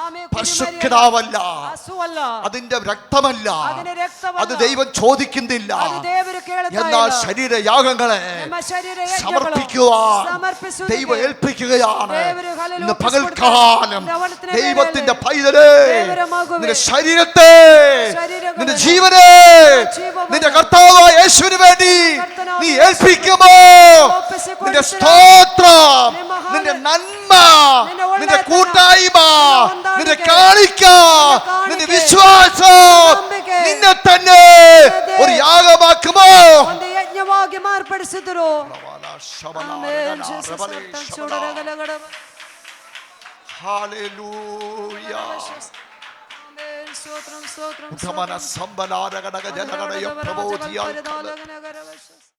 ಆಮೆ പശുക്കിടാവല്ല, ಹಸುವಲ್ಲ, അതിന്റെ രക്തമല്ല, അതിന്റെ രക്തമല്ല, അത് ദൈവം ചോദിക്കുന്നില്ല. ಅದು ದೇವರು ಕೇಳುತ್ತಾ എന്നാൽ ಇಲ್ಲ. ശരീരയാഗങ്ങളെ ನಮ್ಮ ಶರೀರ ಯಜ್ಞಗಳು സമർപ്പിക്കുവാൻ സമർപ്പിಸುವುದಕ್ಕೆ ദൈവം ഏൽപ്പിക്കുകയാണ്. ದೇವರು ಹಲ್ಲೆಲೂಯ ഇന്ന് ಒಪ್ಪಿಸಿಕೊಡ್ತಾರೆ. പകൽക്കാലം പ്രവചനത്തിന്റെ ദൈവത്തിന്റെ വേളയിൽ പൈതലേ, ದೇವರ മಗುവೇ, നിന്റെ ശരീരത്തെ, ശരീരങ്ങളെ, നിന്റെ ജീവനെ ജീവനെ, നിന്റെ കർത്താവായ യേശുവിന് വേണ്ടി കർത്തനായ നീ ഏൽപ്പിക്കുമോ? ഒപ്പിಸಿಕೊಡುತ್ತೀರಾ? നിന്റെ സ്തോത്രം, ನಿಮ್ಮ നിന്റെ നന്മ, നിന്റെ ഉള്ളതനം, നിന്റെ കൂട്ടായ്മ, നിന്റെ നിന്റെ ഉണ്ടാടുക, കാണിക്ക, നിന്റെ നിന്റെ കാണിക്ക, വിശ്വാസം ನಂಬಿಕೆ, നിന്നെ തന്നെ ഒരു യാഗമാക്കുമോ? ಒಂದು ಯಜ್ಞವಾಗಿ ಮಾರ್ಪಡಿಸಿದರು. ಆಮೆನ್. ಜೀಸಸ್ ರಕ್ತ ಚೂಡರಗಲಗಡ. Hallelujah. ಆಮೆನ್. ಸ್ತೋತ್ರಂ ಸ್ತೋತ್ರಂ ഉദ്ധമന സംബലാരകടക ജനകടയ പ്രബോധിയാൽ ಸ್ತೋತ್ರಂ.